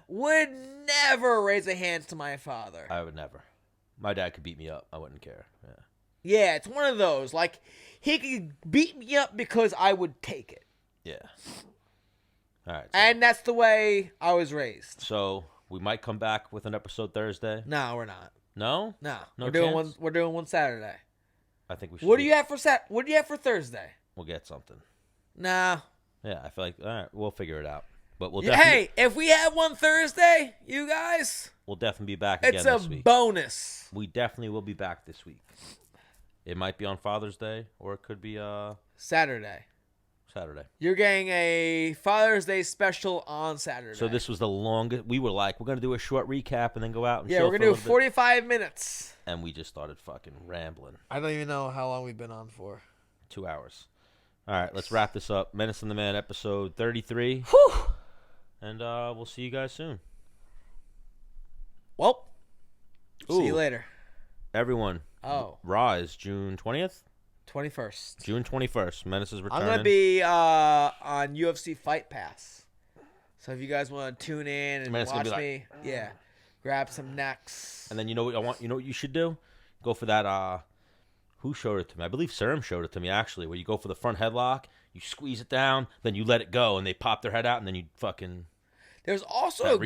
would never raise a hand to my father. I would never. My dad could beat me up. I wouldn't care. Yeah. Yeah, it's one of those. Like, he could beat me up because I would take it. Yeah. All right. So. And that's the way I was raised. So, we might come back with an episode Thursday. No, we're not. No? No. No chance? We're doing one Saturday. I think we should. What do you have for Thursday? We'll get something. Nah. Yeah, I feel like, all right, we'll figure it out. But we'll Hey, if we have one Thursday, you guys, we'll definitely be back again this week. It's a bonus. We definitely will be back this week. It might be on Father's Day, or it could be Saturday. You're getting a Father's Day special on Saturday. So this was the longest. We were like, we're going to do a short recap and then go out and we're going to do 45 minutes. And we just started fucking rambling. I don't even know how long we've been on for. 2 hours. All right, let's wrap this up. Menace and the Man, episode 33. Whew. And we'll see you guys soon. Well, see you later. Everyone. Oh. Rise, June 20th? 21st. June 21st. Menace is returning. I'm going to be on UFC Fight Pass. So if you guys want to tune in and watch me, grab some necks. And then you know what you should do? Go for that who showed it to me? I believe Serum showed it to me actually, where you go for the front headlock, you squeeze it down, then you let it go and they pop their head out and then you fucking There's also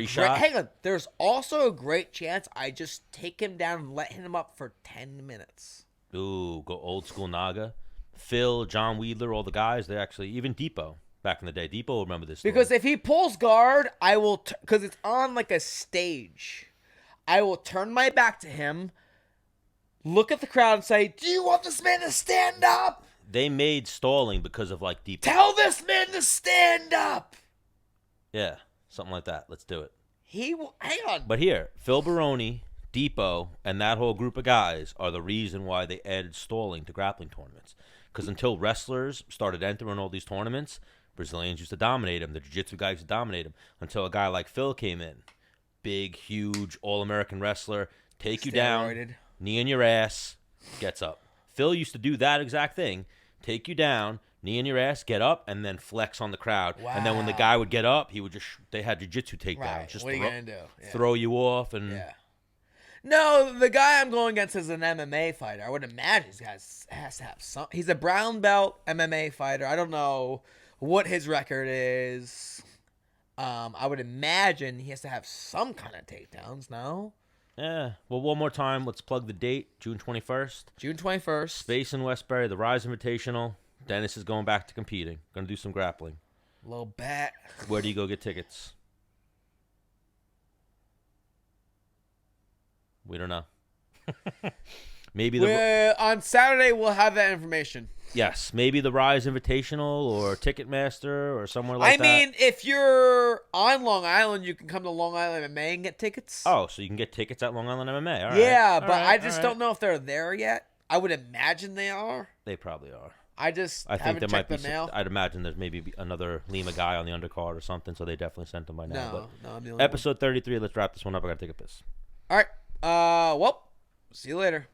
There's also a great chance I just take him down and let him up for 10 minutes. Ooh, go old school Naga. Phil, John Wheeler, all the guys, they actually, even Depot back in the day. Depot will remember this story. Because if he pulls guard, I will, because it's on like a stage, I will turn my back to him, look at the crowd and say, do you want this man to stand up? They made stalling because of like Depot. Tell this man to stand up. Yeah, something like that. Let's do it. He will, hang on. But here, Phil Baroni, Depot, and that whole group of guys are the reason why they added stalling to grappling tournaments. Because until wrestlers started entering all these tournaments, Brazilians used to dominate them. The jiu-jitsu guys used to dominate them. Until a guy like Phil came in. Big, huge, all-American wrestler. Take you down, knee in your ass, gets up. Phil used to do that exact thing. Take you down, knee in your ass, get up, and then flex on the crowd. Wow. And then when the guy would get up, he would just, they had jiu-jitsu takedowns. Right. Just what are you going to do? Yeah. Throw you off and... Yeah. No, the guy I'm going against is an MMA fighter. I would imagine he has to have some. He's a brown belt MMA fighter. I don't know what his record is. I would imagine he has to have some kind of takedowns, no? Yeah. Well, one more time, let's plug the date, June 21st. June 21st. Space in Westbury, the Rise Invitational. Dennis is going back to competing. Going to do some grappling. Little bet. Where do you go get tickets? We don't know. Maybe on Saturday we'll have that information. Yes, maybe the Rise Invitational or Ticketmaster or somewhere like that. I mean, if you're on Long Island, you can come to Long Island MMA and get tickets. Oh, so you can get tickets at Long Island MMA. All right. Yeah, but I just don't know if they're there yet. I would imagine they are. They probably are. I think there might be mail. I'd imagine there's maybe another Lima guy on the undercard or something, so they definitely sent them by now. No, I'm the only episode 33. Let's wrap this one up. I gotta take a piss. All right. Well, see you later.